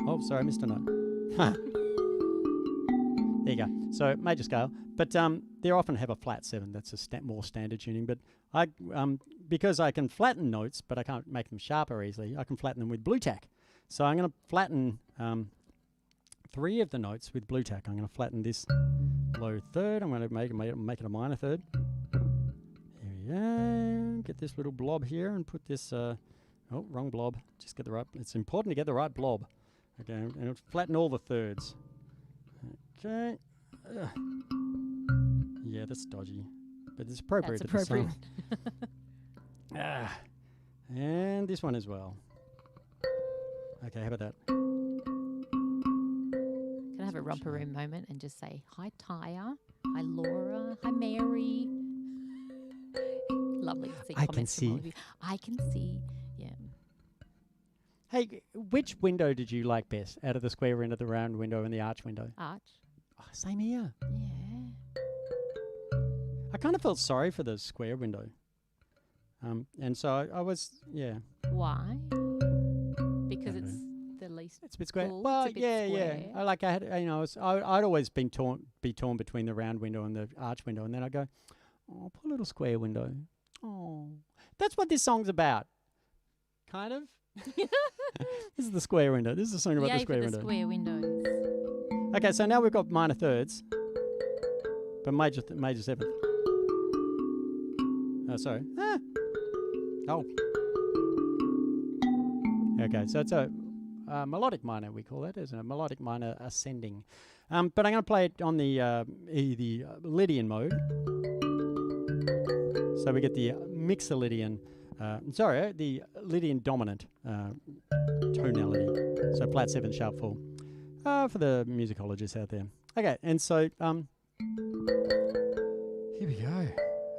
Oh, sorry, I missed a note. There you go. So major scale, but they often have a flat 7. That's a more standard tuning. But I, because I can flatten notes, but I can't make them sharper easily, I can flatten them with blue tack. So I'm going to flatten 3 of the notes with blue tack. I'm going to flatten this low third. I'm going to make it a minor third. There we go. Get this little blob here and put this. Oh, wrong blob. Just get the right. It's important to get the right blob. Okay, and flatten all the thirds. Okay. Yeah, that's dodgy, but it's appropriate. That's at the appropriate. song. And this one as well. Okay, how about that? Can I have a romper room moment and just say hi, Tyre, hi, Laura, hi, Mary. Lovely to see I comments can from all see. of you. I can see. Yeah. Hey, which window did you like best out of the square window, the round window, and the arch window? Arch. Oh, same here. Yeah. I kind of felt sorry for the square window. And so I was, Why? Because it's the least. It's a bit square. Cool. Well, It's a bit yeah. square. I'd always been torn between the round window and the arch window, and then I go, oh, poor little square window. Oh, that's what this song's about. Kind of. This is the square window. This is a song about the Yay square for the window. square windows. Okay, so now we've got minor thirds, but major 7th. Oh, sorry. Oh. Okay, so it's a melodic minor, we call that, isn't it? Melodic minor ascending. But I'm going to play it on the Lydian mode. So we get the Mixolydian, the Lydian dominant tonality. So flat 7, sharp 4. For the musicologists out there. Okay, and so here we go.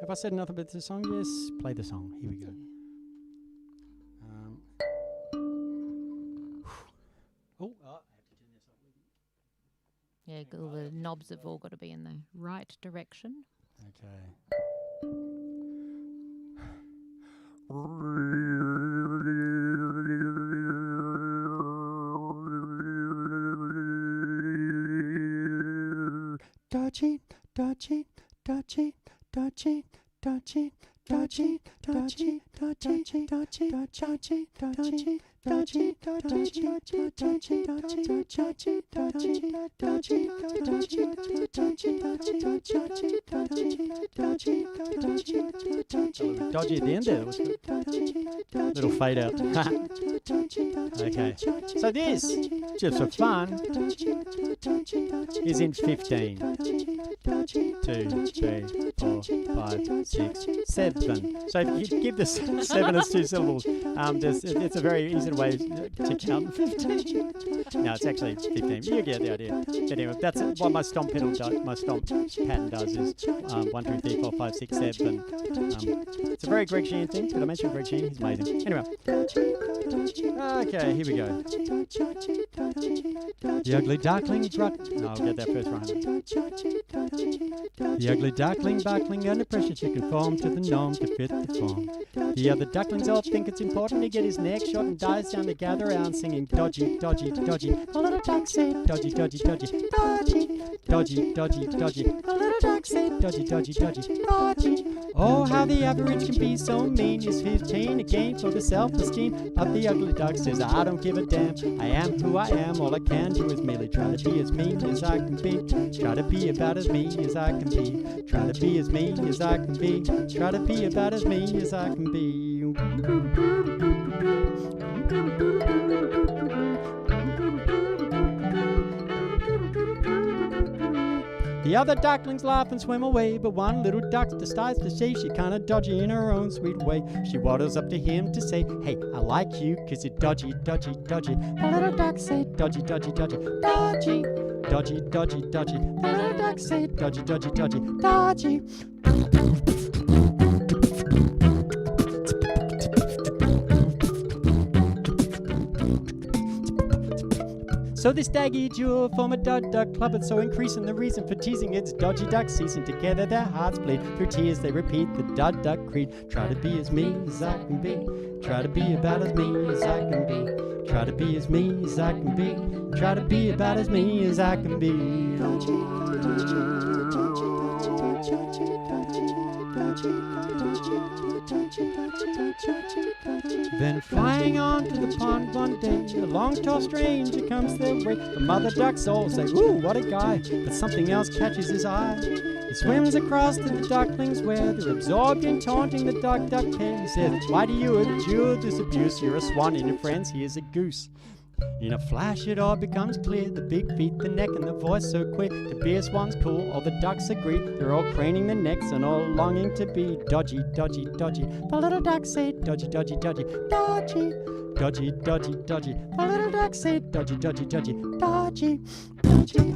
Have I said enough about this song? Yes, play the song. Here we go. I have to turn this up. Yeah, all the knobs have all got to be in the right direction. Okay. Dodgy, dodgy, dodgy, dodgy, dodgy, dodgy, dodgy, dodgy, dodgy, dodgy, dodgy, dodgy, Dodgy, dodgy, dodgy, dodgy, dodgy, dodgy, dodgy, dodgy, dodgy at the end there. That was good. Little fade out. Okay. So this, just for fun, is in 15. 2, 3, 4, 5, 6, 7. So if you give this 7 as 2 syllables, it's a very easy way to count 15. No, it's actually 15. You get the idea. But anyway, that's what my stomp pedal does. My stomp pattern does is 1, 2, 3, 4, 5, 6, 7. It's a very Greg Sheehan thing. Did I mention Greg Sheehan? He's amazing. Anyway. Okay, here we go. The ugly duckling no, I'll get that first rhyme. The ugly duckling buckling under pressure to conform to the norm to fit the form. The other ducklings all think it's important to get his neck short and dies down to gather around singing dodgy, dodgy, dodgy. The little duck said dodgy, dodgy, dodgy, dodgy, dodgy, dodgy, dodgy. The little duck said dodgy, dodgy, dodgy, dodgy. Oh, how the average can be so mean. Is 15 a game for the self-esteem of the ugly duck? Says I don't give a damn. I am who I am. All I can do is merely try to be as mean as I can be. Try to be about as mean as I can be. Try to be as mean as I can be. Try to be about as mean as I can be. The other ducklings laugh and swim away, but one little duck decides to say she kinda dodgy in her own sweet way. She waddles up to him to say, hey, I like you, 'cause you're dodgy, dodgy, dodgy. The little duck said, dodgy, dodgy, dodgy, dodgy, dodgy, dodgy, dodgy. The little duck said, dodgy, dodgy, dodgy, dodgy. So this daggy duel form a duck club, and so increasing the reason for teasing its dodgy duck season. Together their hearts bleed, through tears they repeat the duck creed. Try to be as mean as I can be. Try to be about as mean as I can be. Try to be as mean as I can be. Try to be about as mean as I can be. Then flying on to the pond one day, a long tall stranger comes their way. The mother ducks all say, ooh, what a guy, but something else catches his eye. He swims across to the ducklings where they're absorbed in taunting the duck pair. He says, why do you endure this abuse? You're a swan and your friends, here's a goose. In a flash it all becomes clear, the big feet, the neck and the voice so queer. To be a swan's cool, all the ducks agree. They're all craning their necks and all longing to be dodgy, dodgy, dodgy. The little duck said dodgy, dodgy, dodgy, dodgy, dodgy, dodgy, dodgy. The little duck said dodgy, dodgy, dodgy, dodgy, dodgy, dodgy,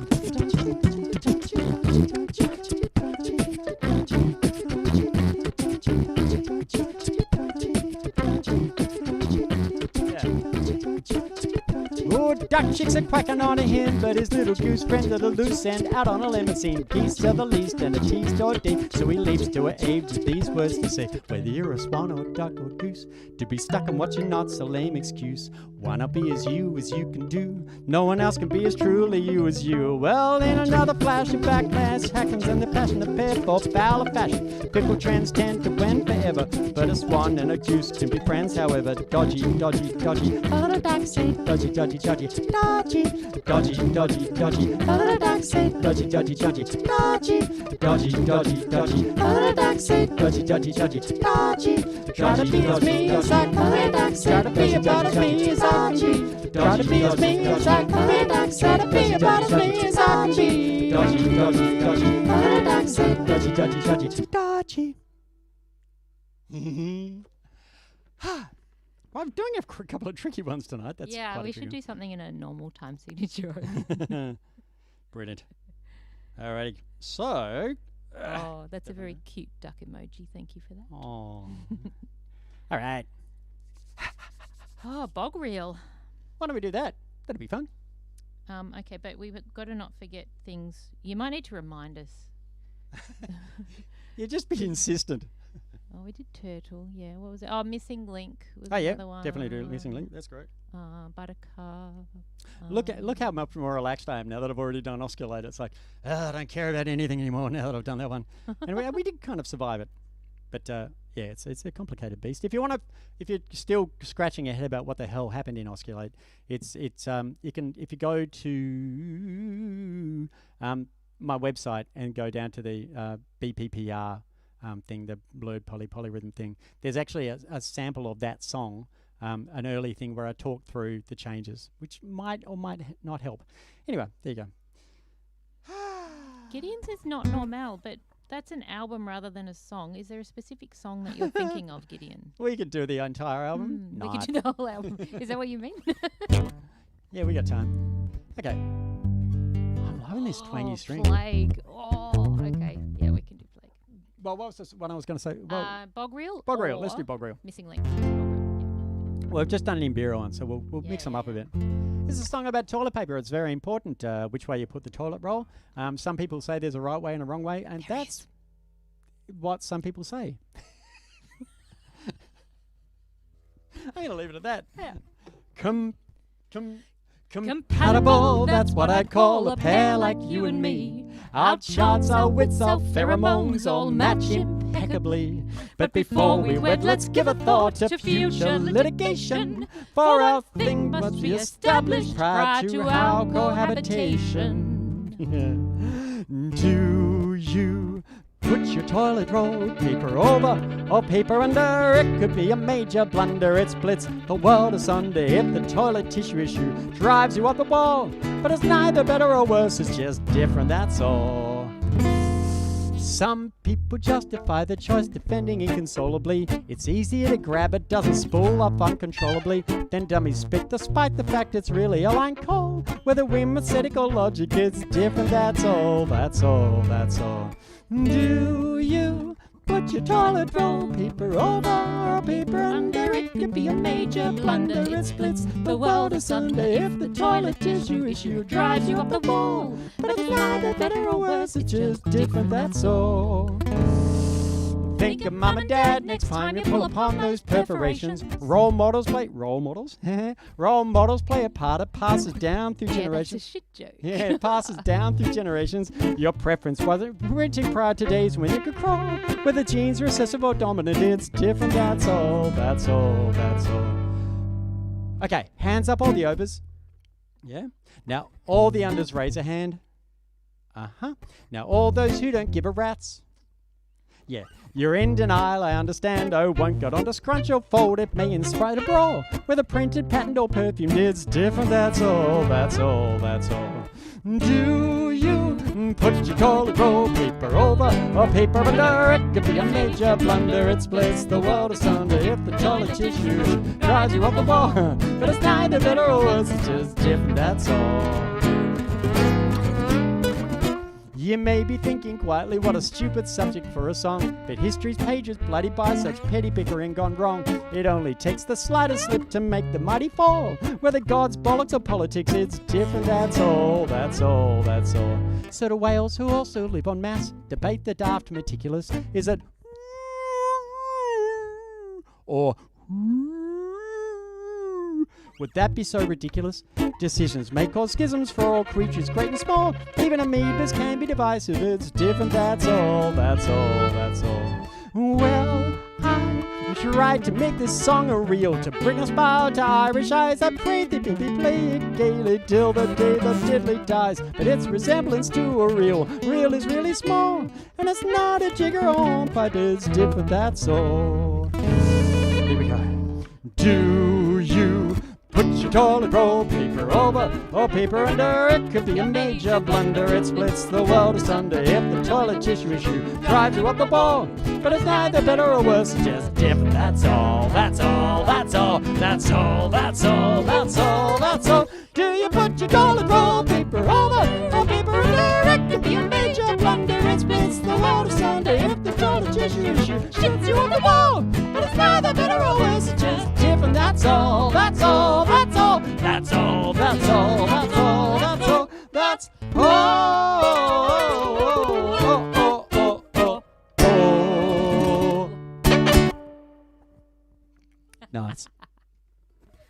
Oh, duck chicks are quacking on a hen, but his little goose friend at a loose end out on a lemon scene. Geese to the least and a cheese Dodgy. So he leaps to her aid with these words to say, whether you're a swan or a duck or goose, to be stuck on what you're not, so lame excuse. Why not be as you can do? No one else can be as truly you as you. Well, in another flash of backlash happens and the passion of pair for foul of fashion. Fickle trends tend to win forever, but a swan and a goose can be friends, however. Dodgy, dodgy, dodgy. A little duck said dodgy, dodgy, dodgy, dodgy, dodgy, dodgy, dodgy. A little duck said dodgy, dodgy, dodgy, dodgy, dodgy, dodgy, dodgy. A little duck said dodgy, dodgy, dodgy, dodgy. Try to be as me as I can. A little duck said to be about as me as I can be. Try to be as me as I can. A little duck said to be about as me as I can be. Dodgy, dodgy, dodgy. A little duck said dodgy, dodgy, dodgy, dodgy. Well, I'm doing a couple of tricky ones tonight. That's yeah, we should do something in a normal time signature. Brilliant. Alrighty. So. Oh, that's a very cute duck emoji. Thank you for that. Oh. All right. Oh, Bog Reel. Why don't we do that? That'd be fun. Okay, but we've got to not forget things. You might need to remind us. You just be insistent. Oh, we did turtle. Yeah, what was it? Oh, missing link was yeah, another one. Definitely do missing link. That's great. Buttercup. Look how much more relaxed I am now that I've already done Osculate. It's like, I don't care about anything anymore now that I've done that one. And we did kind of survive it. But yeah, it's a complicated beast. If you're still scratching your head about what the hell happened in Osculate, it's you can, if you go to my website and go down to the BPPR thing, the blurred polyrhythm thing, there's actually a sample of that song, an early thing where I talk through the changes, which might or might not help. Anyway, there you go. Gideon's is not normal, but that's an album rather than a song. Is there a specific song that you're thinking of, Gideon? We could do the entire album. We could do the whole album. Is that what you mean? Yeah, we got time. Okay. I'm loving this twangy string. Plague. Oh, okay. Yeah, we can do Plague. Well, what was this one I was going to say? Well, Bog Reel? Bog Reel. Let's do Bog Reel. Missing Link. Bog Reel, yeah. Well, we've just done an Imbiro one, so we'll mix them up a bit. This is a song about toilet paper. It's very important which way you put the toilet roll. Some people say there's a right way and a wrong way, and that's what some people say. I'm going to leave it at that. Yeah. Compatible, that's what I call a pair like you and me. Our charts, our wits, our pheromones all match impeccably. But before we wed, let's give a thought to future litigation. For our thing must be established prior to our cohabitation. Do you put your toilet roll paper over or paper under? It could be a major blunder. It splits the world asunder if the toilet tissue issue drives you up the wall. But it's neither better or worse, it's just different, that's all. Some people justify the choice defending inconsolably. It's easier to grab, it doesn't spool up uncontrollably. Then dummies spit despite the fact it's really a line call. Whether whimsical or logic, it's different, that's all, that's all, that's all. Do you put your toilet roll paper over or paper under? It could be a major blunder. It splits the world asunder if the toilet tissue issue drives you up the wall. But it's neither better or worse, it's just different, that's all. Think of mom and dad next time you pull upon those perforations. Role models play Role models play a part. It passes down through generations. That's a shit joke. Yeah, it passes down through generations. Your preference wasn't printing prior to days when you could crawl. Whether genes recessive or dominant, it's different, that's all, that's all, that's all. Okay, hands up all the overs. Yeah. Now all the unders raise a hand. Now all those who don't give a rat's. Yeah, you're in denial, I understand. Oh, won't get on to scrunch or fold. It may inspire a brawl. Whether printed, patent, or perfumed, it's different, that's all, that's all, that's all. Do you put your toilet roll paper over or paper under? It could be a major blunder. It splits the world asunder if the toilet tissue drives you up the wall. But it's neither better or worse, it's just different, that's all. You may be thinking quietly, what a stupid subject for a song. But history's pages bloodied by such petty bickering gone wrong. It only takes the slightest slip to make the mighty fall. Whether God's bollocks or politics, it's different, that's all, that's all, that's all. So to whales who also live on mass, debate the daft meticulous. Is it or would that be so ridiculous? Decisions may cause schisms for all creatures, great and small. Even amoebas can be divisive. It's different, that's all, that's all, that's all. Well, I tried to make this song a reel to bring a smile to Irish eyes. I prayed that they'd be playing gaily till the day the diddly dies. But its resemblance to a reel is really small. And it's not a jig or a hornpipe, it's different, that's all. Here we go. Do you put your toilet roll paper over or paper under? It could be a major blunder. It splits the world asunder if the toilet tissue issue drives you up the ball. But it's neither better or worse, it's just different, that's all, that's all, that's all, that's all, that's all, that's all, that's all. Do you put your toilet roll paper over or paper under? It could be a major blunder. It splits the world asunder if the toilet tissue issue shoots you up the wall. But it's neither better or worse, it's just different, that's all, that's all, that's all, that's all, that's all, that's all, that's all, that's all. Nice.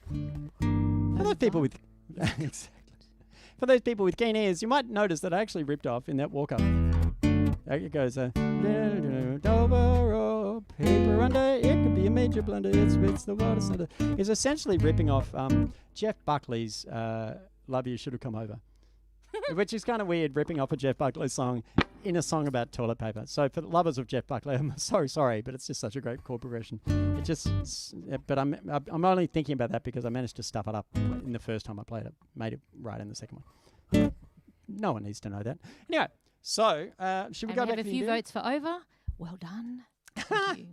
For those people with for those people with keen ears, you might notice that I actually ripped off in that walk up. It goes over paper under. It could be a major blunder. It's the water center. Is essentially ripping off Jeff Buckley's "Love You Should Have Come Over," which is kind of weird, ripping off a Jeff Buckley song in a song about toilet paper. So for the lovers of Jeff Buckley, I'm sorry, but it's just such a great chord progression. It just, but I'm only thinking about that because I managed to stuff it up in the first time I played it, made it right in the second one. No one needs to know that. Anyway, so should we go And we back have to a the few indie? votes for over. Well done. Thank you.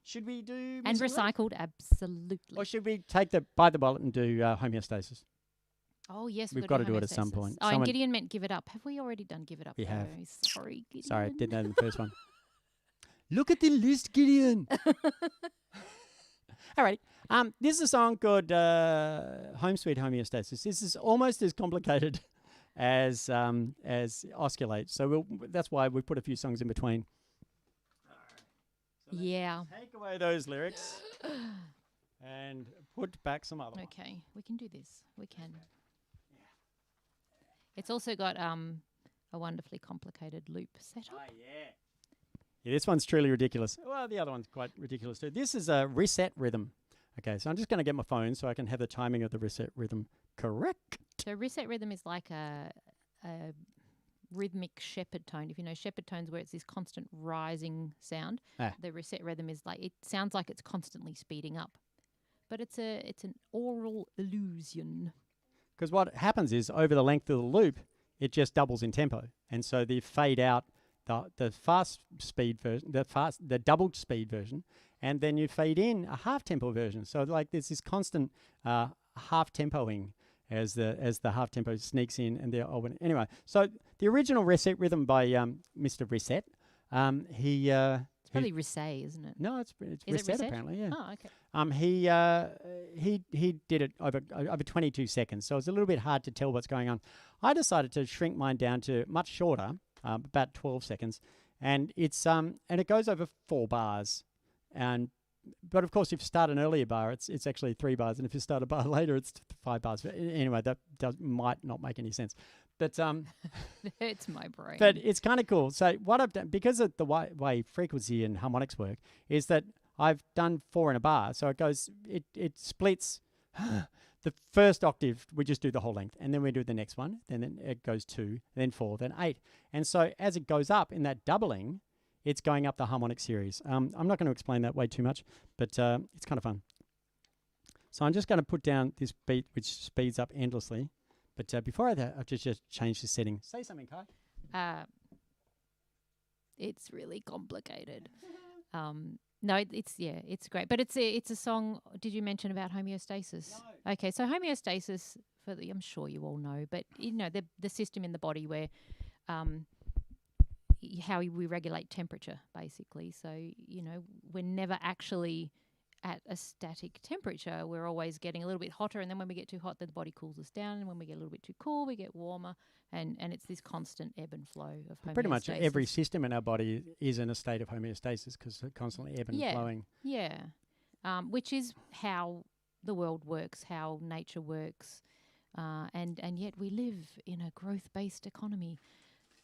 Should we do And music lyrics? recycled, absolutely. Or should we take the bite the bullet and do homeostasis? Oh, yes. We've got to do it at some homeostasis. point. Oh, and Someone- Gideon meant give it up. Have we already done give it up? We have. though? Sorry, Gideon. Sorry, I did that in the first one. Look at the list, Gideon. Alrighty. This is a song called Home Sweet Homeostasis. This is almost as complicated as Osculate. So that's why we put a few songs in between. Yeah. Take away those lyrics and put back some other ones. Okay, we can do this. We can. It's also got a wonderfully complicated loop setup. Oh, yeah, this one's truly ridiculous. Well, the other one's quite ridiculous too. This is a Risset rhythm. Okay, so I'm just going to get my phone so I can have the timing of the Risset rhythm correct. So Risset rhythm is like a rhythmic shepherd tone. If you know shepherd tones where it's this constant rising sound, the Risset rhythm is like, it sounds like it's constantly speeding up. But it's an aural illusion. Because what happens is over the length of the loop, it just doubles in tempo. And so they fade out the fast speed version, the doubled speed version, and then you fade in a half tempo version. So like there's this constant half tempoing as the half tempo sneaks in, and anyway. So the original Risset rhythm by Mr. Risset, It's probably Risset, isn't it? no, it's Is it Risset Risset? apparently, yeah. Oh, okay. He did it over 22 seconds, so it's a little bit hard to tell what's going on. I decided to shrink mine down to much shorter, about 12 seconds, and it's and it goes over 4 bars, but of course if you start an earlier bar, it's actually 3 bars, and if you start a bar later, it's 5 bars. But anyway, that might not make any sense. But It hurts my brain. but it's kind of cool. So what I've done, because of the way frequency and harmonics work, is that I've done 4 in a bar. So it splits the first octave. We just do the whole length, and then we do the next one. Then it goes 2, then 4, then 8. And so as it goes up in that doubling, it's going up the harmonic series. I'm not going to explain that way too much, but it's kind of fun. So I'm just going to put down this beat, which speeds up endlessly. But before that, I've just changed the setting. Say something, Kai. It's really complicated. No, it's great, but it's a song. Did you mention about homeostasis? No. Okay, so homeostasis, I'm sure you all know, but you know the system in the body where how we regulate temperature, basically. So you know we're never actually at a static temperature. We're always getting a little bit hotter, and then when we get too hot, then the body cools us down, and when we get a little bit too cool, we get warmer, and it's this constant ebb and flow of homeostasis. Pretty much every system in our body is in a state of homeostasis because it's constantly ebb and flowing. Yeah, which is how the world works, how nature works, and yet we live in a growth-based economy.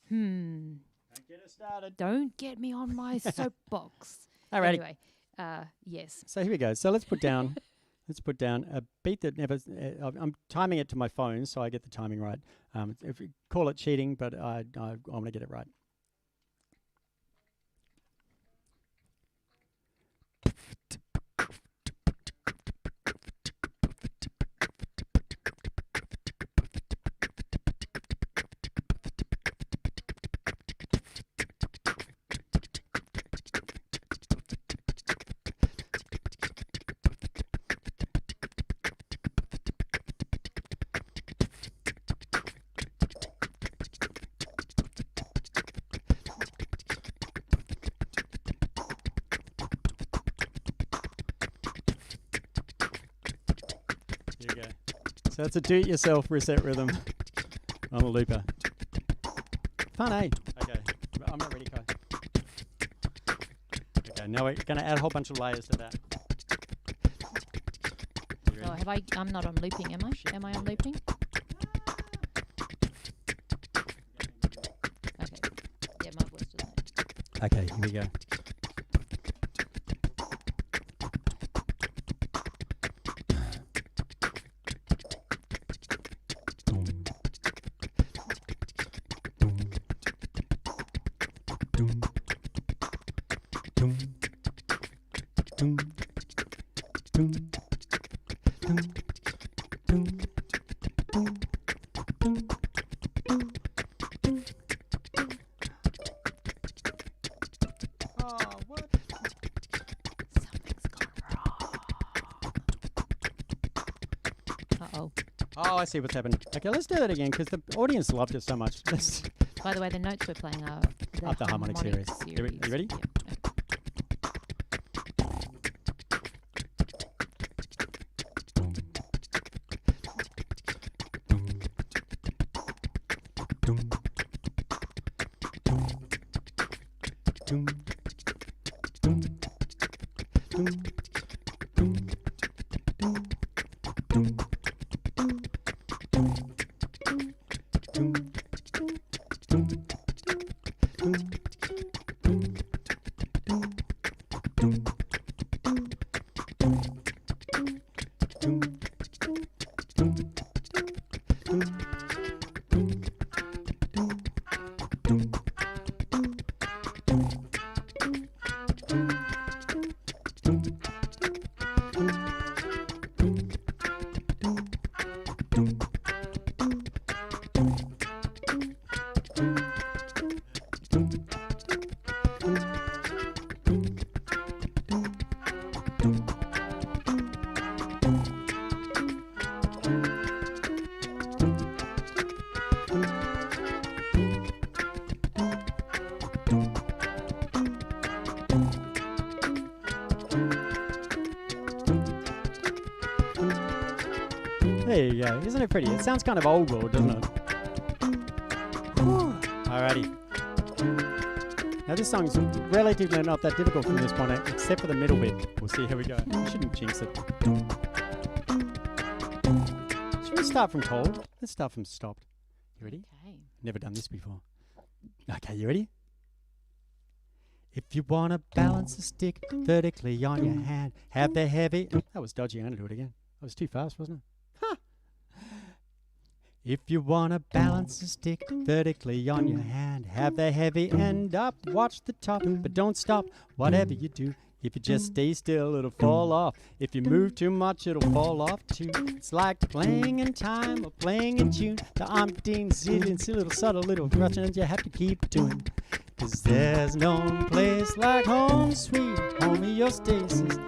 Don't get us started. Don't get me on my soapbox. Alrighty. Anyway. Yes. So here we go. So let's put down a beat that never. I'm timing it to my phone so I get the timing right. If we call it cheating, but I want to get it right. There you go. So it's a do-it-yourself Risset rhythm on a looper. Fun, eh? Okay, I'm not ready, Kai. Okay, now we're going to add a whole bunch of layers to that. So I'm not on looping, am I? Am I on looping? Okay. Yeah, my voice doesn't. Okay, here we go. Doom. Doom. Doom. Doom. Doom. Doom. Oh, what? Something's gone wrong. Uh-oh. Oh, I see what's happening. Okay, let's do that again because the audience loved it so much. Let's By the way, the notes we're playing are up the harmonic series. You ready? Yeah. Doom. Doom. Doom. Doom. Doom. Doom. Doom. There you go. Isn't it pretty? It sounds kind of old world, doesn't it? Alrighty. Now this song's relatively not that difficult from this point out, except for the middle bit. We'll see how we go. We shouldn't jinx it. Should we start from cold? Let's start from stopped. You ready? Okay. Never done this before. Okay, you ready? If you want to balance a stick vertically on your hand, have the heavy... that was dodgy. I'm going to do it again. That was too fast, wasn't it? Huh. If you want to balance a stick vertically on your hand, have the heavy end up, watch the top, but don't stop, whatever you do. If you just stay still, it'll fall off. If you move too much, it'll fall off too. It's like playing in time or playing in tune. The umpteen zillions, little subtle little rushing you have to keep doing. 'Cause there's no place like home, sweet homeostasis,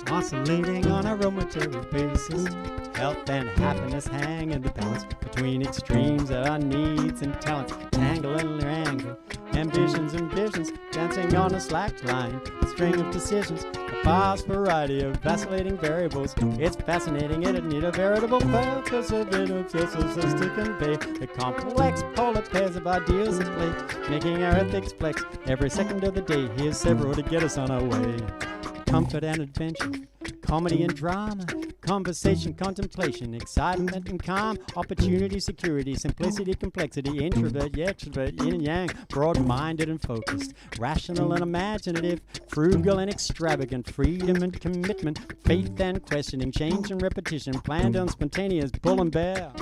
oscillating on a momentary basis. Health and happiness hang in the balance between extremes of our needs and talents. Tangle and angle, ambitions and visions, dancing on a slack line, a string of decisions, a vast variety of vacillating variables. It's fascinating, it'd need a veritable purpose of it, obsessive to convey the complex polar pairs of ideals at play, making our ethics flex every second of the day. Here's several to get us on our way. Comfort and adventure, comedy and drama, conversation, contemplation, excitement and calm, opportunity, security, simplicity, complexity, introvert, extrovert, yin and yang, broad-minded and focused, rational and imaginative, frugal and extravagant, freedom and commitment, faith and questioning, change and repetition, planned and spontaneous, bull and bear.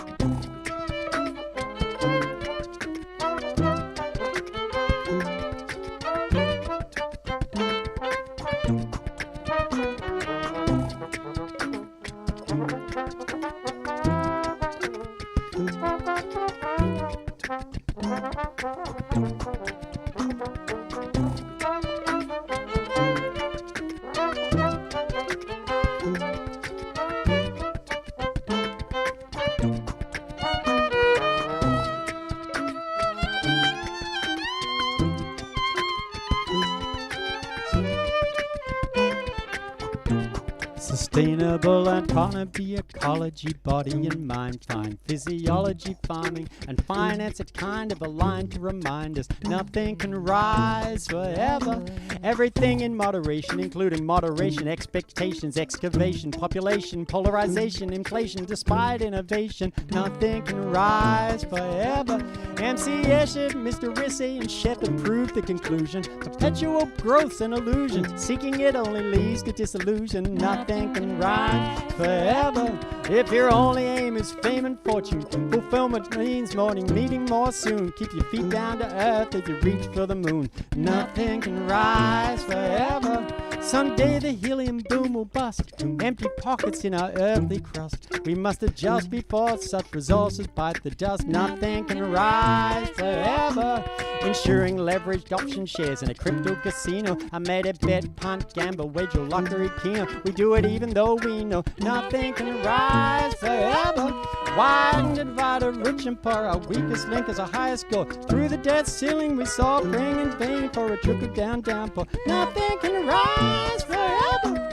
Sustainable autonomy, ecology, body and mind, fine physiology, farming and finance, it's kind of a line to remind us nothing can rise forever. Everything in moderation, including moderation, expectations, excavation, population, polarization, inflation, despite innovation, nothing can rise forever. MC Escher, Mr. Risset and Shepard proved the conclusion. Perpetual growth's an illusion. Seeking it only leads to disillusion. Nothing can rise forever. If your only aim is fame and fortune, fulfillment means morning, meeting more soon. Keep your feet down to earth as you reach for the moon. Nothing can rise forever. Someday the helium boom will bust, empty pockets in our earthly crust. We must adjust before such resources bite the dust. Nothing can rise forever. Ensuring leveraged option shares in a crypto casino. I made a bet, punt, gamble, wager, lottery, keno. We do it even though we know nothing can rise forever. Widen the divide of rich and poor. Our weakest link is our highest goal. Through the debt ceiling we saw, praying in vain for a trickle down downpour. Nothing can rise forever.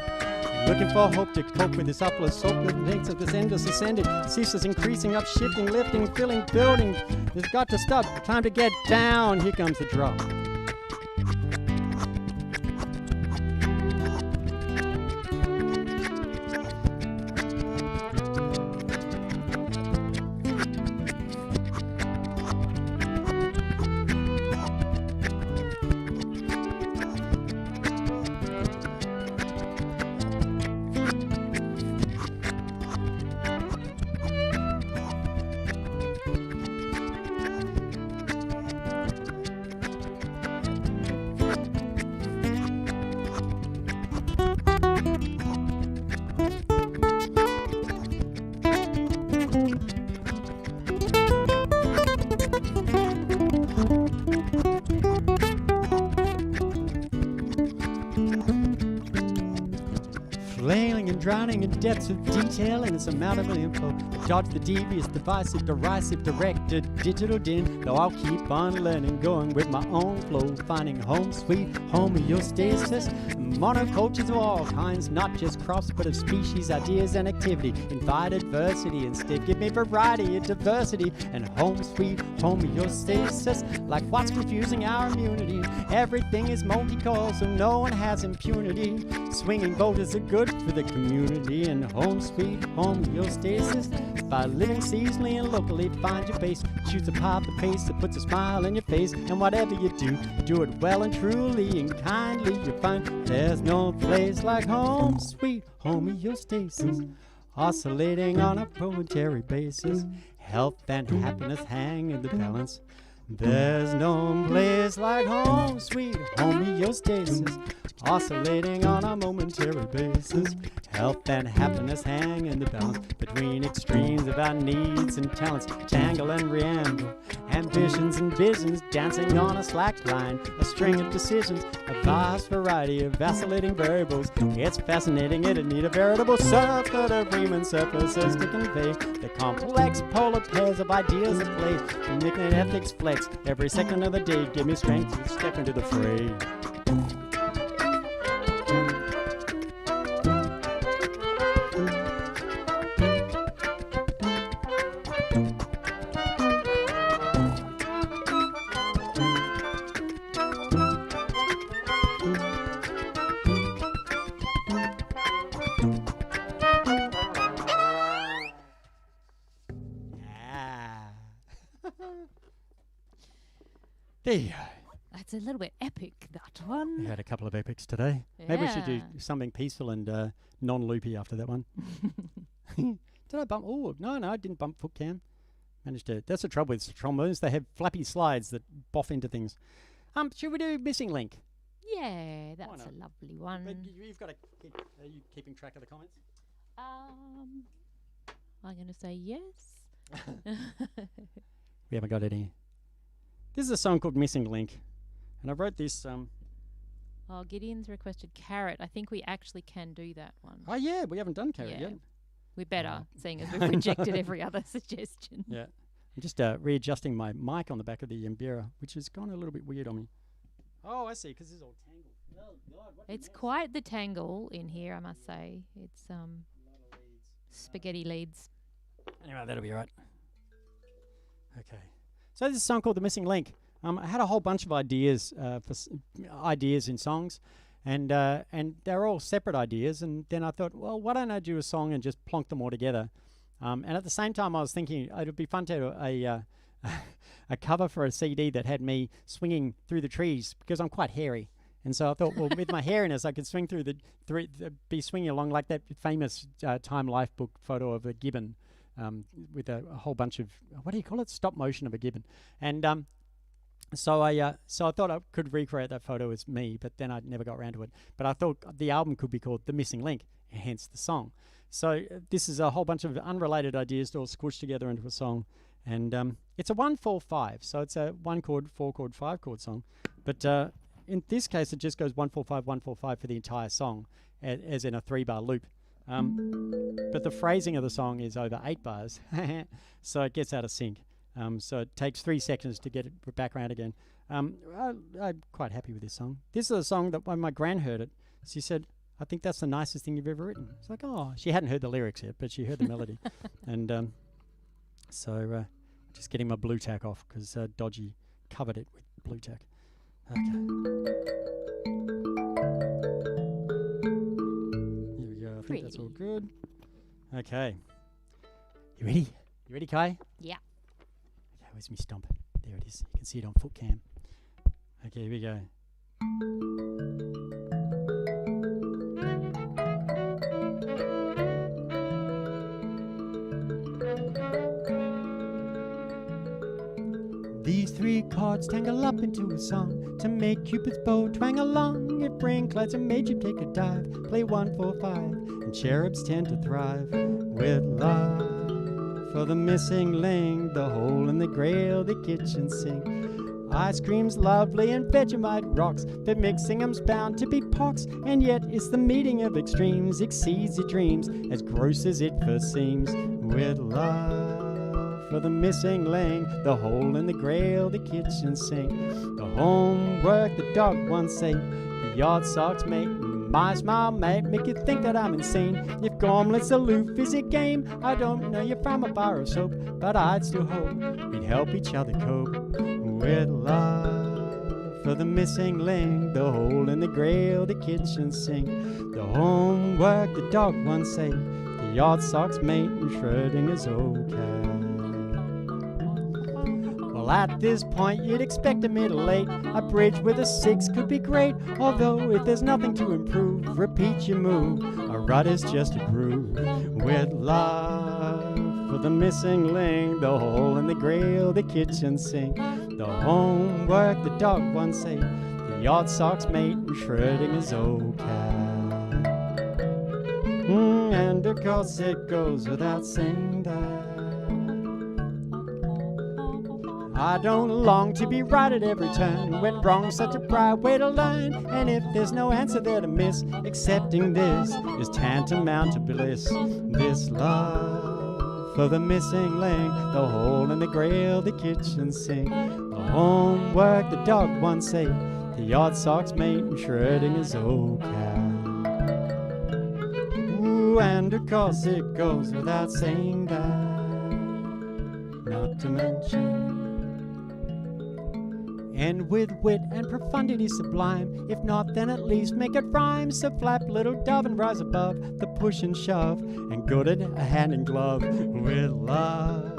Looking for hope to cope with this upless soap that links of this endless ascending, ceaseless increasing, up shifting, lifting, filling, building. There's got to stop. Time to get down. Here comes the drop. Flailing and drowning in depths of detail and its amount of info. Dodge the devious, divisive, derisive, directed, digital din. Though I'll keep on learning, going with my own flow, finding home sweet homeostasis. Monocultures of all kinds, not just crops, but of species, ideas, and activity. Invite adversity instead, give me variety and diversity, and home sweet homeostasis. Like what's confusing our immunity? Everything is multi-call, so no one has impunity. Swinging voters are good for the community, and home sweet homeostasis. By living seasonally and locally, find your base. Shoots apart the pace that puts a smile on your face. And whatever you do, do it well and truly and kindly. You'll find there's no place like home sweet homeostasis. Oscillating on a momentary basis. Health and happiness hang in the balance. There's no place like home sweet homeostasis. Oscillating on a momentary basis. Health and happiness hang in the balance between extremes of our needs and talents. Tangle and reamble, ambitions and visions, dancing on a slack line, a string of decisions, a vast variety of vacillating variables. It's fascinating, it'd need a veritable circuit of Riemann surfaces to convey the complex polar pairs of ideas at play. Nickname ethics flex every second of the day. Give me strength to step into the fray. There you go. That's a little bit epic, that one. We had a couple of epics today. Yeah. Maybe we should do something peaceful and non-loopy after that one. Did I bump? Oh, no, I didn't bump foot cam. Managed to. That's the trouble with trombones. They have flappy slides that boff into things. Should we do Missing Link? Yeah, that's a lovely one. But you've got to keep. Are you keeping track of the comments? I'm going to say yes. We haven't got any. This is a song called Missing Link. And I wrote this. Oh, Gideon's requested Carrot. I think we actually can do that one. Oh, yeah, we haven't done Carrot yet. We better, seeing as we've rejected every other suggestion. Yeah. I'm just readjusting my mic on the back of the Mbira, which has gone a little bit weird on me. Oh, I see, because this is all tangled. Oh, God, what It's quite the tangle in here, I must say. It's spaghetti leads. Anyway, that'll be right. Okay. So this is a song called The Missing Link. I had a whole bunch of ideas ideas in songs, and they're all separate ideas. And then I thought, well, why don't I do a song and just plonk them all together? And at the same time, I was thinking it would be fun to do a cover for a CD that had me swinging through the trees because I'm quite hairy. And so I thought, well, with my hairiness, I could swing through be swinging along like that famous Time Life book photo of a gibbon. With a whole bunch of, what do you call it? Stop motion of a gibbon. And So I thought I could recreate that photo as me, but then I never got around to it. But I thought the album could be called The Missing Link, hence the song. So this is a whole bunch of unrelated ideas all squished together into a song. And it's a 1-4-5, so it's a 1 chord, 4 chord, 5 chord song. But in this case, it just goes 1-4-5, 1-4-5 for the entire song, as in a 3-bar loop. But the phrasing of the song is over 8 bars, so it gets out of sync. So it takes 3 seconds to get it back around again. I'm quite happy with this song. This is a song that when my gran heard it, she said, "I think that's the nicest thing you've ever written." It's like, oh, she hadn't heard the lyrics yet, but she heard the melody. And so just getting my blue tack off because Dodgy covered it with blue tack. Okay. Here we go. I think that's all good. Okay. You ready? You ready, Kai? Yeah. Okay, where's me stomp? There it is. You can see it on foot cam. Okay, here we go. These 3 chords tangle up into a song to make Cupid's bow twang along. If brain clouds are made, you take a dive. Play 1-4-5, and cherubs tend to thrive with love for the missing link, the hole in the grail, the kitchen sink. Ice cream's lovely and Vegemite rocks, but mixing 'em's bound to be pox. And yet it's the meeting of extremes, exceeds your dreams, as gross as it first seems. With love for the missing link, the hole in the grail, the kitchen sink. The homework the dog once ate, the yard socks mate, my smile mate, make you think that I'm insane. If Gormlet's aloof is a game, I don't know you from a bar of soap, but I'd still hope we'd help each other cope. With love for the missing link, the hole in the grail, the kitchen sink. The homework the dog once ate, the yard socks mate, and Schrodinger's okay. Well, at this point, you'd expect a middle 8. A bridge with a 6 could be great. Although, if there's nothing to improve, repeat your move. A rut is just a groove. With love for the missing link, the hole in the grail, the kitchen sink. The homework the dog once ate, the yard socks mate, and Schrodinger's okay. And of course it goes without saying that I don't long to be right at every turn. When wrong's such a proud way to learn. And if there's no answer there to miss, accepting this is tantamount to bliss. This love for the missing link, the hole in the grail, the kitchen sink. The homework the dog once ate, the yard socks mate, and Schrodinger's okay. Ooh, and of course it goes without saying that, not to mention. And with wit and profundity sublime, if not then at least make it rhyme. So flap little dove and rise above the push and shove, and good at a hand and glove. With love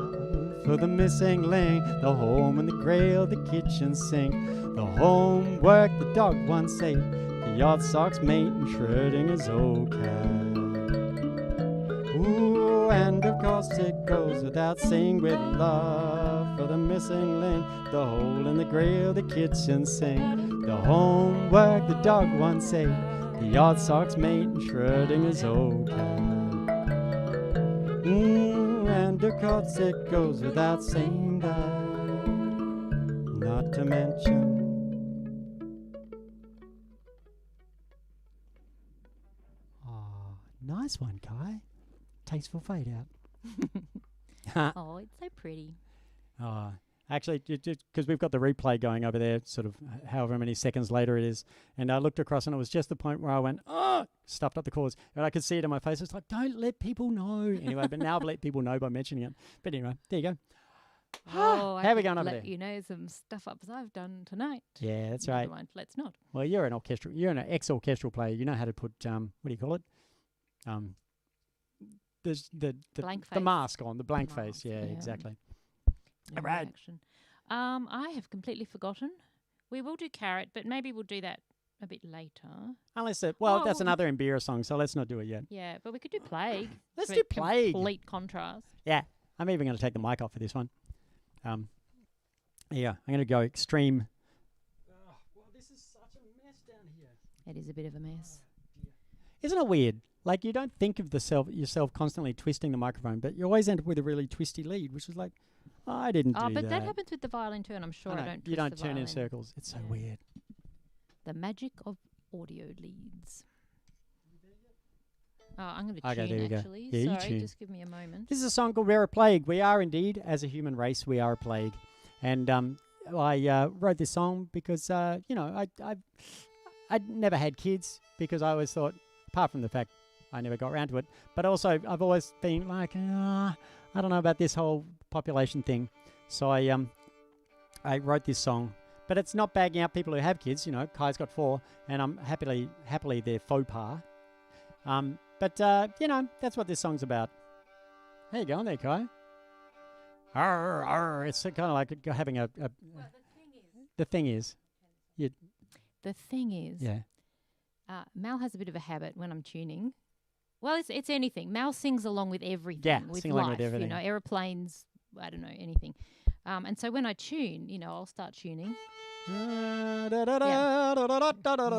for the missing link, the home and the grail, the kitchen sink. The homework the dog once ate, the yard socks mate, and Schrodinger's okay. Ooh, and of course it goes without saying, with love for the missing link, the hole in the grail, the kitchen sink. The homework the dog once ate, the yard socks mate, and Schrodinger's okay. And of course it goes without saying that, not to mention. Oh, nice one, Kai. Tasteful fade out. Oh, it's so pretty. Oh, actually, because we've got the replay going over there, sort of however many seconds later it is, and I looked across and it was just the point where I went, oh, stuffed up the chords, and I could see it in my face. It's like, don't let people know. Anyway, but now I've let people know by mentioning it. But anyway, there you go. Oh, How are we going over let there? you know some stuff ups I've done tonight. Yeah, that's Never right. mind, let's not. Well, you're an ex-orchestral player. You know how to put what do you call it? The Blank the face. mask on, the blank face. Mask, Yeah, yeah. exactly. No Right. reaction. I have completely forgotten. We will do Carrot, but maybe we'll do that a bit later. Unless that's Oh, another Imbira song, so let's not do it yet. Yeah, but we could do Plague. Let's for do Plague. Complete contrast. Yeah, I'm even going to take the mic off for this one. Yeah, I'm going to go extreme. Oh, well, this is such a mess down here. It is a bit of a mess. Isn't it weird? Like, you don't think of yourself constantly twisting the microphone, but you always end up with a really twisty lead, which is like, oh, I didn't do that. Oh, but that happens with the violin too, and I'm sure I don't twist you don't the turn in violin. circles. It's so weird. The magic of audio leads. Oh, I'm going to Okay, there you tune, go. actually. Yeah, you Sorry, tune. just give me a moment. This is a song called We're a Plague. We are indeed, as a human race, we are a plague. And I wrote this song because, you know, I'd never had kids because I always thought, apart from the fact I never got around to it, but also I've always been like, I don't know about this whole population thing. So I wrote this song. But it's not bagging out people who have kids. You know, Kai's got 4, and I'm happily their faux pas. But you know, that's what this song's about. How you going there, Kai? Arr, arr. It's kind of like having a the thing is. The thing is, Yeah. Mal has a bit of a habit when I'm tuning. Well, it's anything. Mal sings along with everything. Yeah, with sing life, along with everything. You know, aeroplanes. I don't know anything. And so when I tune, you know, I'll start tuning.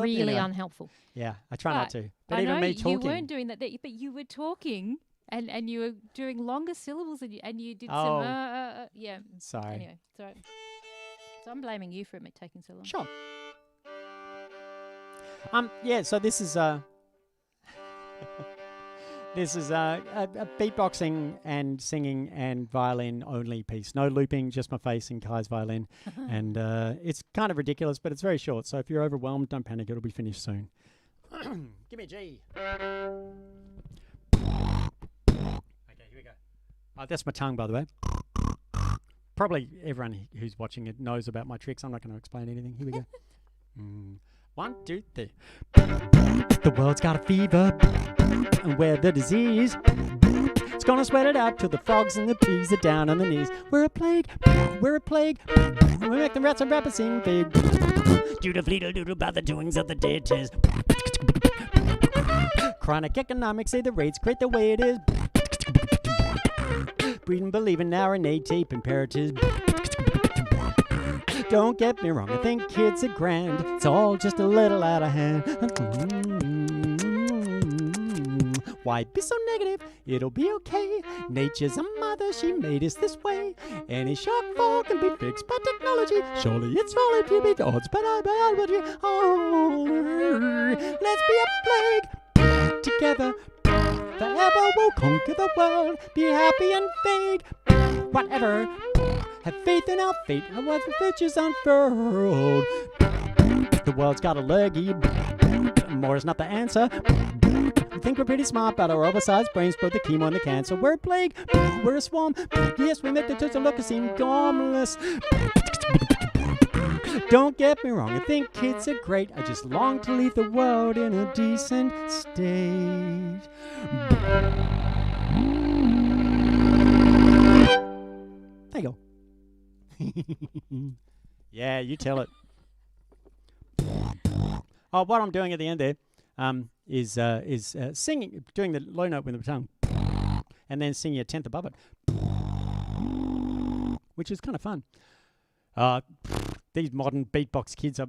Really unhelpful. Yeah, I try not to. But I even know me talking. you weren't doing that, but you were talking, and you were doing longer syllables, and you did Oh. some. Yeah. Sorry. Anyway, so I'm blaming you for it taking so long. Sure. Yeah, so this is this is a beatboxing and singing and violin only piece. No looping, just my face and Kai's violin. And it's kind of ridiculous, but it's very short. So if you're overwhelmed, don't panic. It'll be finished soon. Give me a G. Okay, here we go. That's my tongue, by the way. Probably everyone who's watching it knows about my tricks. I'm not going to explain anything. Here we go. 1, 2, 3. The world's got a fever, and we're the disease. It's gonna sweat it out till the frogs and the peas are down on their knees. We're a plague, we're a plague. We make the rats and rappers sing big. Doodle-fleedle-doodle about the doings of the deities. Chronic economics say the rates create the way it is. Breeding, believing, now innate tape imperatives. Don't get me wrong, I think kids are grand. It's all just a little out of hand. Why be so negative? It'll be okay. Nature's a mother, she made us this way. Any shock fall can be fixed by technology. Surely it's falling to be the odds, but I biology. Oh, let's be a plague together. Forever we'll conquer the world. Be happy and vague. Whatever. Have faith in our fate, and watch the futures unfurled. The world's got a lurgy. More is not the answer. We think we're pretty smart, but our oversized brains put the chemo and the cancer. We're a plague, we're a swarm. Yes, we make the church look and seem harmless. Don't get me wrong, I think kids are great. I just long to leave the world in a decent state. There you go. Yeah, you tell it. Oh, what I'm doing at the end there is singing, doing the low note with the tongue, and then singing a tenth above it, which is kind of fun. These modern beatbox kids,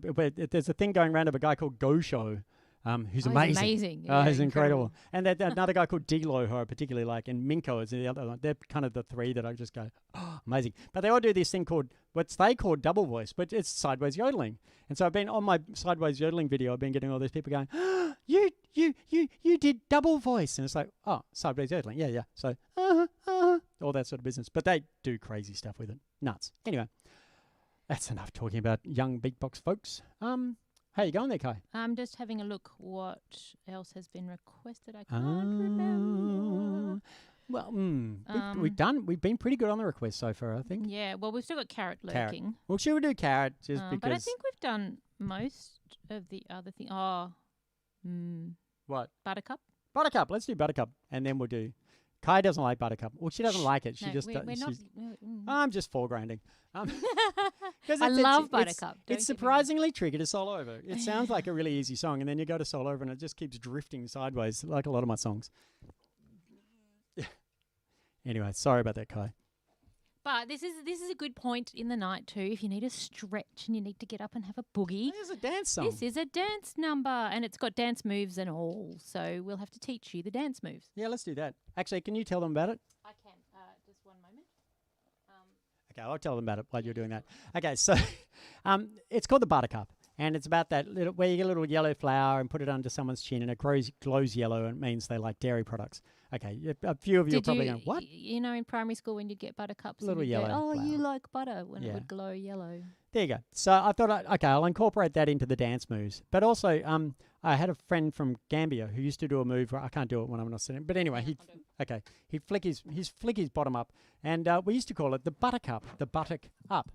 there's a thing going around of a guy called Go Show, who's amazing. He's amazing. Yeah, he's incredible. And another guy called D-Lo, who I particularly like, and Minko is the other one. They're kind of the 3 that I just go, oh, amazing. But they all do this thing called, what they call double voice, but it's sideways yodeling. And so I've been on my sideways yodeling video, I've been getting all these people going, oh, you did double voice. And it's like, oh, sideways yodeling. Yeah. So, all that sort of business. But they do crazy stuff with it. Nuts. Anyway, that's enough talking about young beatbox folks. How you going there, Kai? I'm just having a look what else has been requested. I can't remember. Well, we've been pretty good on the request so far, I think. Yeah, well, we've still got carrot Carrot. lurking. Well, should we do carrot just because? But I think we've done most of the other thing. What? Buttercup. Buttercup. Let's do Buttercup, and then we'll do. Kai doesn't like Buttercup. Well, she doesn't like it. She No, just. we're not. I'm just foregrounding. I love Buttercup. It's surprisingly tricky to solo over. It sounds like a really easy song, and then you go to solo over, and it just keeps drifting sideways, like a lot of my songs. Anyway, sorry about that, Kai. But this is a good point in the night too. If you need a stretch and you need to get up and have a boogie. This is a dance song. This is a dance number, and it's got dance moves and all. So we'll have to teach you the dance moves. Yeah, let's do that. Actually, can you tell them about it? I can. Just one moment. Okay, I'll tell them about it while you're doing that. Okay, so it's called the Buttercup, and it's about that little where you get a little yellow flower and put it under someone's chin, and it glows yellow, and it means they like dairy products. Okay, a few of you are probably going, what? You know, in primary school when you'd get buttercups, Little and you'd yellow go, oh, you flower. like butter, when it would glow yellow. There you go. So I thought, I'll incorporate that into the dance moves. But also, I had a friend from Gambia who used to do a move where I can't do it when I'm not sitting. But anyway, he'd flick his bottom up, and we used to call it the Buttercup, the buttock up.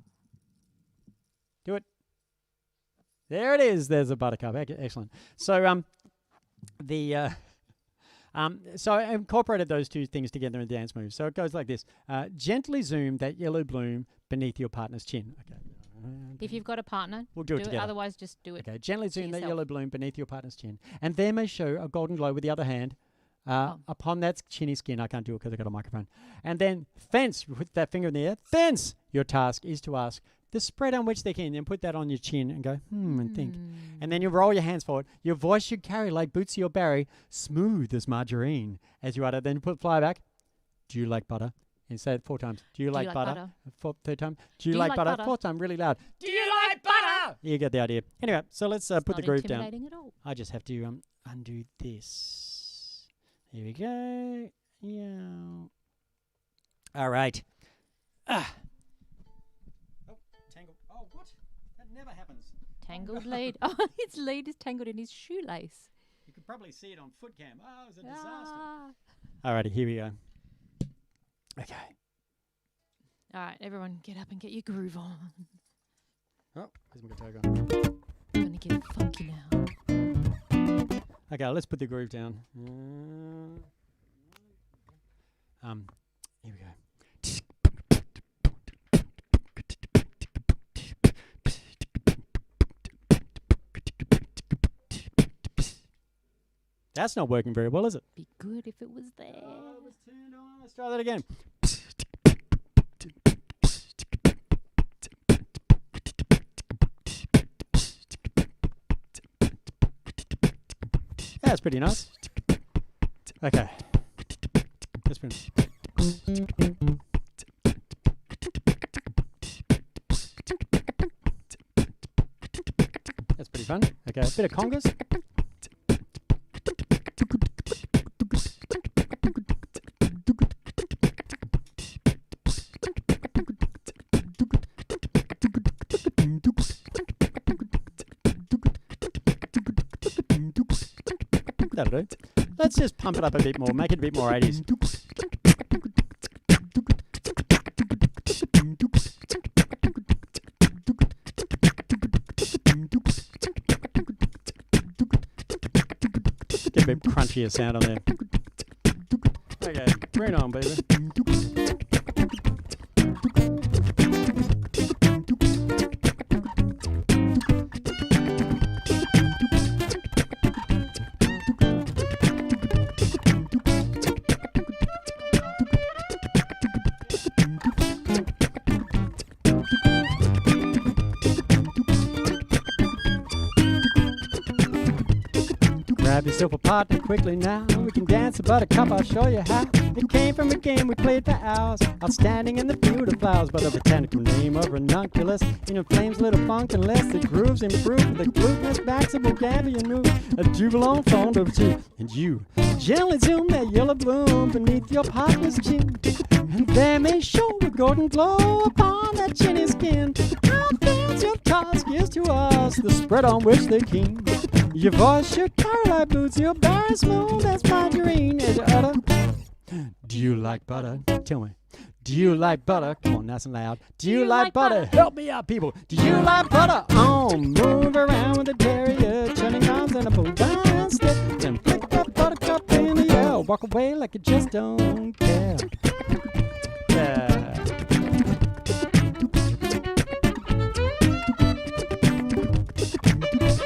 Do it. There it is. There's a Buttercup. Excellent. So so I incorporated those two things together in the dance move. So it goes like this. Gently zoom that yellow bloom beneath your partner's chin. Okay. If you've got a partner, we'll do it together. Otherwise, just do it. Okay. Gently zoom that yourself. yellow bloom beneath your partner's chin. And there may show a golden glow with the other hand upon that chinny skin. I can't do it because I've got a microphone. And then fence, with that finger in the air, fence. Your task is to ask the spread on which they can, and put that on your chin and go, and think. And then you roll your hands forward. Your voice should carry like Bootsy or Barry, smooth as margarine. As you utter, then fly back. Do you like butter? And say it 4 times. Do you like butter? Third time. Do you like butter? 4th time, really loud. Do you like butter? You get the idea. Anyway, so let's put the groove down. Not intimidating at all. I just have to undo this. Here we go. Yeah. All right. Tangled. Oh, what? That never happens. Tangled lead. Oh, his lead is tangled in his shoelace. You could probably see it on foot cam. Oh, it was a disaster. Alrighty, here we go. Okay. All right, everyone, get up and get your groove on. Oh, where's my guitar gone? I'm gonna get funky now. Okay, let's put the groove down. Here we go. That's not working very well, is it? Be good if it was there. Oh, it was turned on. Let's try that again. That's pretty nice. Okay. That's pretty. That's pretty fun. Okay, a bit of congas. That'll do. Let's just pump it up a bit more, make it a bit more 80s. Get a bit crunchier sound on there. Okay, bring it on, baby. Grab yourself a partner quickly now. We can dance a buttercup, I'll show you how. It came from a game we played for hours, outstanding in the field of flowers, by the botanical name of ranunculus. In flames little funk unless the grooves improve. The glutinous backs of Bulgaria move a jubilant fond of two. And you gently zoom that yellow bloom beneath your partner's chin, and there may show a golden glow upon that chinny skin. How fancy your task is to us, the spread on which they keen. Your voice should carry like boots, your berry smooth as margarine. As you utter, do you like butter? Tell me. Do you like butter? Come on, nice and loud. Do you like butter? Help me out, people. Do you like butter? Move around with the terrier, turning arms and a pull down step. Then flick that buttercup in the air. Walk away like you just don't care. Yeah.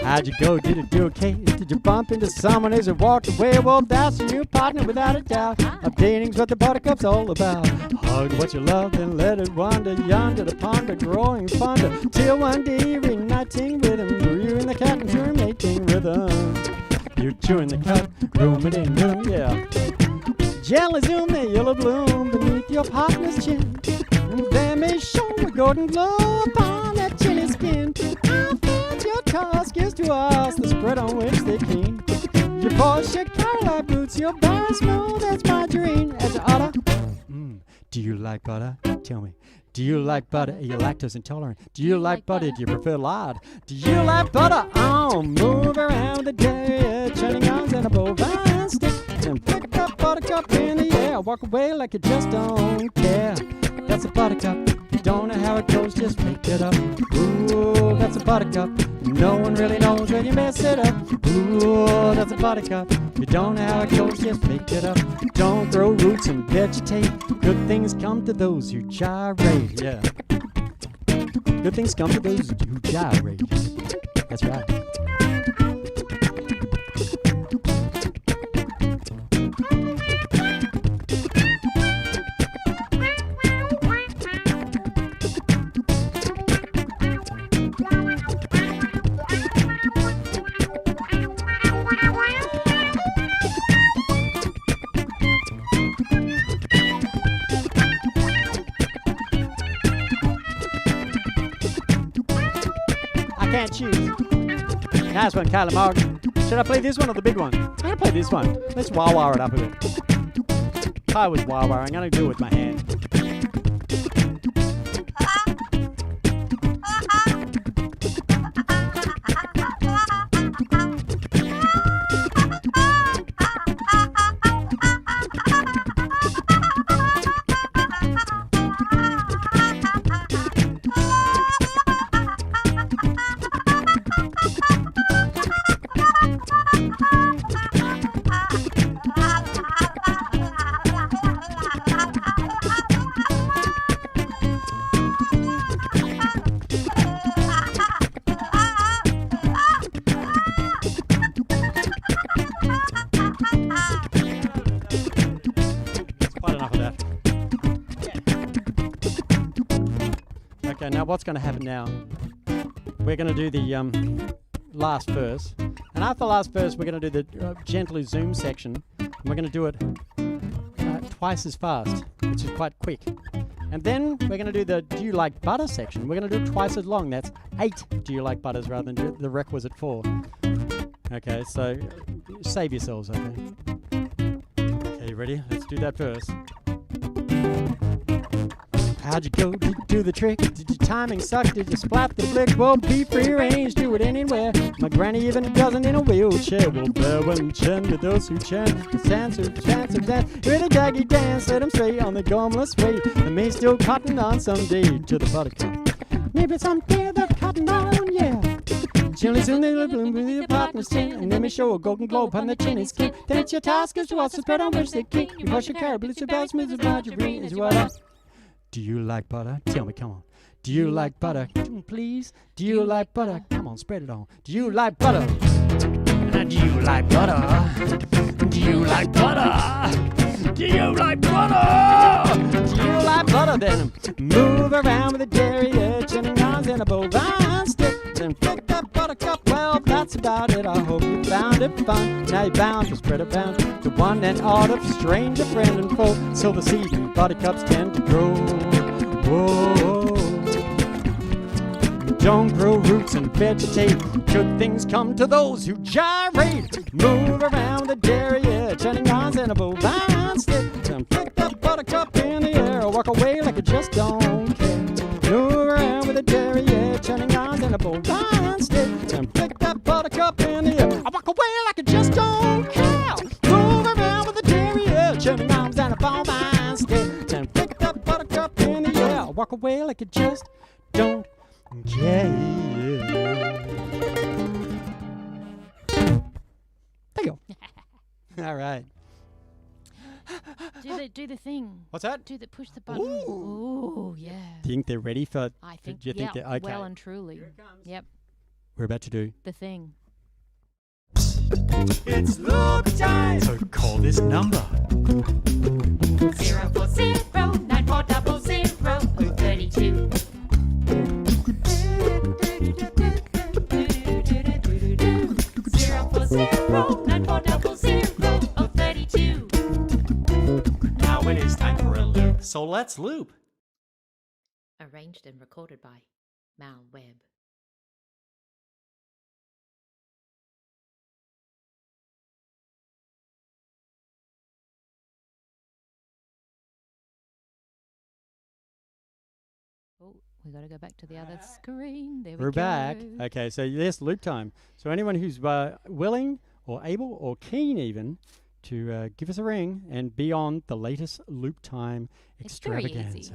How'd you go? Did it do okay? Did you bump bump into someone as you walk away. Well, that's your new partner without a doubt. Updating's what the Buttercup's all about. Hug what you love and let it wander yonder to ponder, growing fonder. Till one day you're igniting rhythm, you're in the cat and you're making rhythm. You're chewing the cut, grooming in rhythm, yeah. Gently zoom the yellow bloom beneath your partner's chin. They may show a golden glow upon that chinny skin. I'll fit your task is to us the spread on which they clean. Your Porsche Cadillac boots, your bar smooth as margarine. As you oughta. Do you like butter? Tell me. Do you like butter? Are you lactose intolerant? Do you like butter? Do you prefer lard? Do you like butter? Oh, move around the day, turning arms and a bovine stick. And pick up Buttercup in the air. Walk away like you just don't care. That's a Buttercup. You don't know how it goes, just make it up. Ooh, that's a Buttercup. No one really knows when you mess it up. Ooh, that's a Buttercup. You don't know how it goes, just make it up. Don't grow roots and vegetate. Good things come to those who gyrate. Yeah. Good things come to those who gyrate. That's right. Can't choose. Nice one, Kyla Morgan. Should I play this one or the big one? I'm gonna play this one. Let's wah-wah it up a bit. Kai was wah-wah. I'm gonna do it with my hand. Okay, now what's going to happen now? We're going to do the last verse. And after the last verse, we're going to do the gently zoom section. And we're going to do it twice as fast, which is quite quick. And then we're going to do the Do You Like Butter section. We're going to do it twice as long. That's 8 Do You Like Butters rather than the requisite 4. Okay, so save yourselves, okay? Okay, you ready? Let's do that verse. How'd you go? Did you do the trick? Did your timing suck? Did you splat the flick? Well, be free range, do it anywhere. My granny even doesn't in a wheelchair. Well, farewell and chant to those who chant. The chance of dance. With a doggy dance, let them stray on the gormless way. The may still cotton on someday to the Buttercup. Maybe someday they're cotton on, yeah. Chilly soon they will bloom with your partner's chin. And let me show a golden glow upon the chinny skin. Then it's your task is to watch the spread on which they kick. You wash your carrot, blitz your bells, smooth as margarine is what I... Do you like butter? Tell me, come on. Do you like butter? Please. Do you like butter? Come on, spread it on. Do you like butter? Do you like butter? Do you like butter? Do you like butter? Do you like butter? Then move around with a dairy edge and arms and a bovine stick. Then pick that Buttercup. Well, that's about it. I hope you found it fun. Now you're bound to spread it round to one and all of stranger, friend, and foe. So the seed Buttercups tend to grow. Whoa. Don't grow roots and vegetate. Good things come to those who gyrate. Move around the dairy edge, turning arms and a bovine stick. And pick that Buttercup in the air, or walk away like you just don't care. Move around with a dairy edge, turning arms and a bovine stick. And pick that Buttercup in the air, I walk away like you just don't care. Move around with a dairy edge, turning arms and a bovine stick. And pick that Buttercup in the air, I walk away like you just don't care. There you go. All right. Do the thing. What's that? Push the button. Ooh, yeah. Think they're ready for? I think. Do you think they're okay? Well and truly. Yep. We're about to do the thing. It's loop time. So call this number. 040-9400-032. 040-9400-032. Now it is time for a loop. So let's loop. Arranged and recorded by Mal Webb. Oh, we got to go back to the other screen. There we go. We're back. Okay, so yes, loop time. So anyone who's willing or able or keen even to give us a ring and be on the latest loop time It's very extravaganza. easy.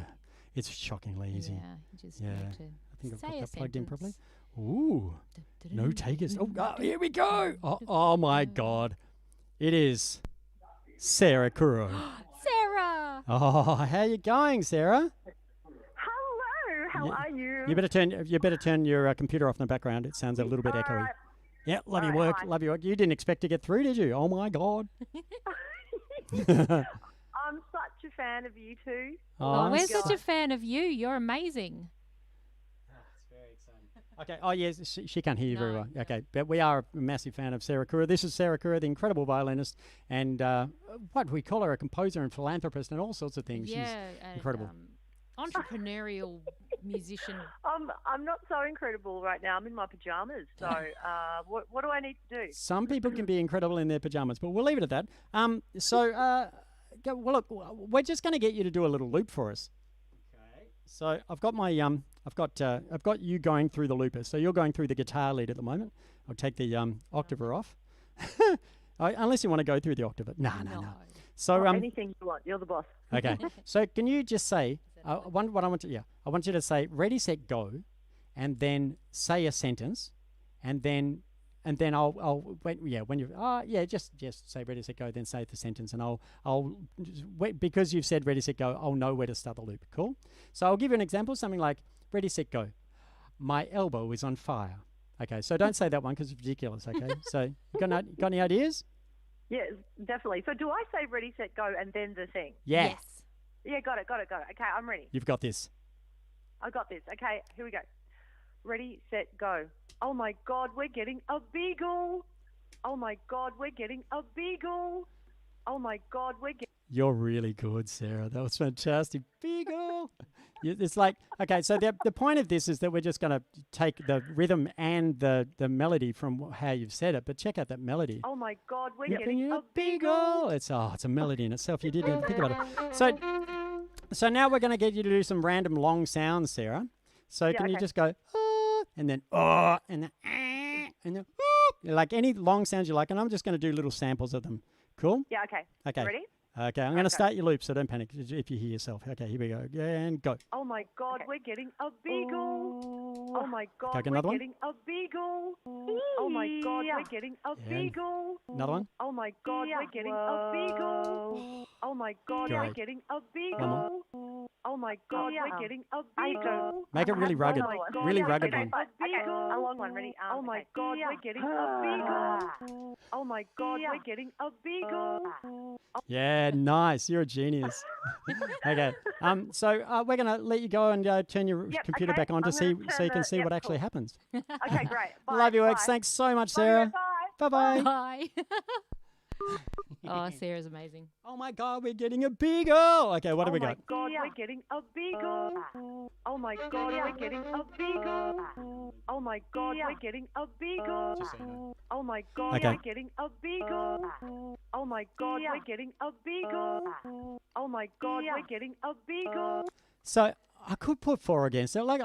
It's shockingly easy. Yeah, you just Yeah. need to I think I've say got a that plugged in properly. sentence. Ooh, no takers. Oh, here we go. Oh my God. It is Sarah Curro. Sarah! Oh, how you going, Sarah? Hello, how are you? You better turn your computer off in the background. It sounds a little bit echoey. Alright. Yeah, love your Alright, work. hi. Love your work. You didn't expect to get through, did you? Oh my God. I'm such a fan of you two. Oh, we're that's such a fan of you. You're amazing. Okay. Oh, yes. She can't hear you very No, well. no. Okay. But we are a massive fan of Sarah Curro. This is Sarah Curro, the incredible violinist, and what we call her a composer and philanthropist and all sorts of things. Yeah, She's and, incredible. Entrepreneurial musician. I'm not so incredible right now. I'm in my pajamas. So what do I need to do? Some people can be incredible in their pajamas, but we'll leave it at that. Well, look, we're just going to get you to do a little loop for us. Okay. So I've got my I've got you going through the looper. So you're going through the guitar lead at the moment. I'll take the octaver off. Unless you want to go through the octave. No. So Anything you want. You're the boss. okay. So can you just say I want you to say ready, set, go, and then say a sentence, and then I'll when you just say ready, set, go, then say the sentence, and I'll because you've said ready, set, go, I'll know where to start the loop. Cool. So I'll give you an example, something like ready, set, go. My elbow is on fire. Okay. So don't say that one because it's ridiculous. Okay. So you got any ideas? Yes, definitely. So do I say ready, set, go, and then the thing? Yeah. Yes. Yeah, got it. Okay, I'm ready. You've got this. I got this. Okay, here we go. Ready, set, go. Oh my God, we're getting a beagle. Oh my God, we're getting a beagle. Oh my God, we're getting... You're really good, Sarah. That was fantastic. Beagle. It's like, okay, so the point of this is that we're just going to take the rhythm and the melody from how you've said it, but check out that melody. Oh my God, we're Yeah, getting a beagle. beagle. It's a melody in itself. You didn't even think about it. So now we're going to get you to do some random long sounds, Sarah. So can you okay. just go, and then, and then, and then, like any long sounds you like, and I'm just going to do little samples of them. Cool? Yeah, okay. Okay. Ready? Okay, I'm going to Okay. start your loop, so don't panic if you hear yourself. Okay, here we go. And go. Oh my God, we're getting a beagle. Oh my God, Okay, we're another one? getting a beagle. Oh my God, we're getting a And beagle. another one. Oh my God, we're getting a beagle. Oh my God, we're Great. getting a One more. beagle. Oh my God, we're getting a beagle. Make it really rugged. Oh my God, Really we're rugged getting one. a beagle. a long one. Ready? Oh my okay. God, we're getting a beagle. Oh my God, we're getting a beagle. Yeah, nice. You're a genius. Okay. So we're going to let you go and turn your Yep, computer okay. back on to I'm see gonna so you turn can the- see yep, what actually cool. happens. Okay, great. Bye. Love you, Bye. X. Thanks so much, Bye, Sarah. Bye. Bye-bye. Bye. Oh, Sarah's amazing. Oh my God, we're getting a beagle. Okay, what do we got? Oh my God, we're getting a beagle. Oh my God, we're getting a beagle. Oh my God, we're getting a beagle. Just so you know. Oh my God, Okay. we're getting a beagle. Oh my God, we're getting a beagle. Oh my God, we're getting a beagle. So I could put 4 against it. Like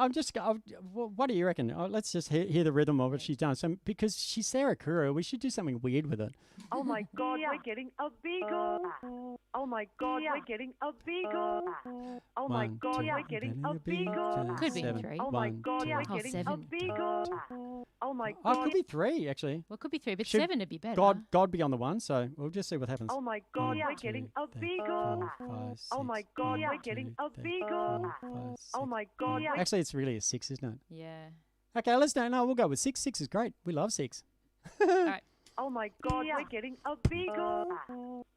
what do you reckon? Let's just hear the rhythm of what she's done. So because she's Sarah Curro, we should do something weird with it. Oh my God, we're getting a beagle. Oh my God, we're getting a beagle. Oh my One, God, two, we're getting a beagle. beagle. Could be Seven. 3. Oh my One, God, two, we're Oh, getting a 7. beagle. Oh my Oh, it God. could be 3 actually. Well, it could be 3, but Should 7 would be better. God be on the one. So we'll just see what happens. Oh my God, One, we're two, getting a three, beagle. 4, 5, 6, Oh my God, 1, we're getting 2, a 3, beagle. 4, 5, Oh 6, my God, 1. we're Actually, it's really a 6, isn't it? Yeah. Okay, let's no, we'll go with 6. 6 is great. We love 6. All right. Oh my God, we're getting a beagle.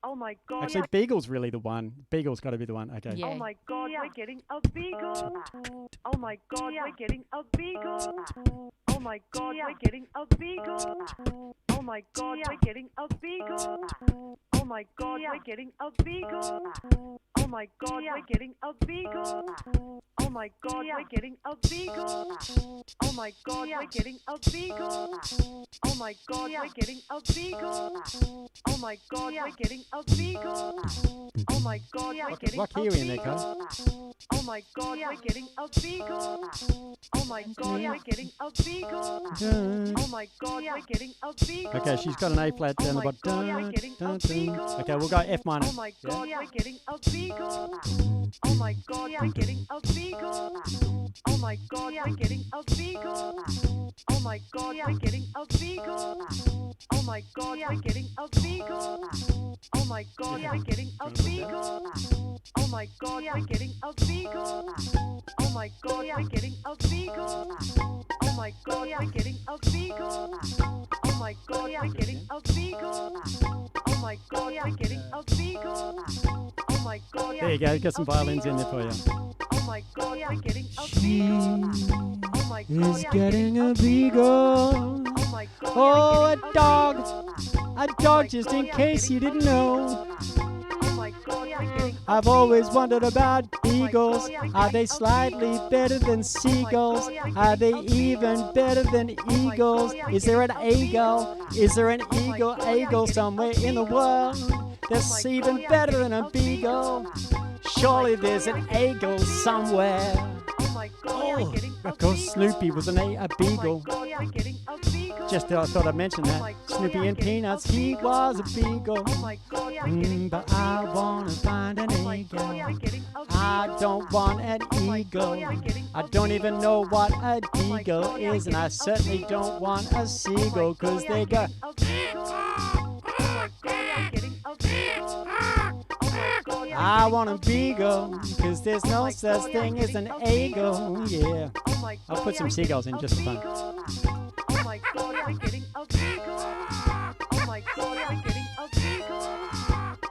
Oh my God. Actually, Beagle's really the one. Beagle's got to be the one. Okay. Yeah. Oh my God, we're getting a beagle. Oh my God, we're getting a beagle. Oh my God, we're getting a beagle. Oh my God, we're getting a beagle. Oh my God, we're getting a beagle. Oh my God, we're getting a beagle. Oh my God, we're getting a beagle. Oh my God, we're getting a beagle. Oh my God, we're getting a beagle. Oh my God, we're getting a beagle. Oh my God, we're getting What a key are we in there, Carl? beagle. Oh my God, we're getting a beagle. Oh my God, we're getting a beagle. Oh my God, we're getting a beagle. Okay, she's got an A flat down the my bottom. God, we're getting a beagle. Okay, we'll go F minor. Oh my God, we're getting a beagle. Oh my God, we're getting a beagle. Oh my God, we're getting a beagle. Oh my God, we're getting a beagle. Oh my God, we're getting a beagle. Oh my God, we're getting a beagle. Oh my God, we're getting a beagle. Oh my God, we're getting a beagle. Oh my God, we're getting a beagle. Oh my God, we're getting a beagle. Oh my God, we're getting a beagle. Oh my God, There you go. Got some violins in there for you. Oh my God, we're getting a She beagle. Oh my God, is we're getting a beagle. Oh my God, Oh, we're a getting dog. beagle. A dog, just in case you didn't know. Oh my God, we're getting a I've always wondered about beagles. Are they slightly better than seagulls? Are they even better than eagles? Is there an eagle? Is there an eagle somewhere in the world that's even better than a beagle? Surely there's an eagle somewhere. Oh my God, we're getting a Of course, beagle. Snoopy was a beagle. Oh my God, we're getting a beagle. Just I thought I'd mention that. Snoopy and Peanuts, he was a beagle. Oh my God, we're getting But I wanna find an Oh my God, eagle. we're getting a I beagle. don't want an eagle. I don't even know what a deagle is, and I certainly don't want a seagull, cause they got. I want a beagle, cause there's no such thing as an eagle. Yeah. I'll put some seagulls in just for fun. Oh my God, we're getting a beagle. Oh my God, we're getting a beagle.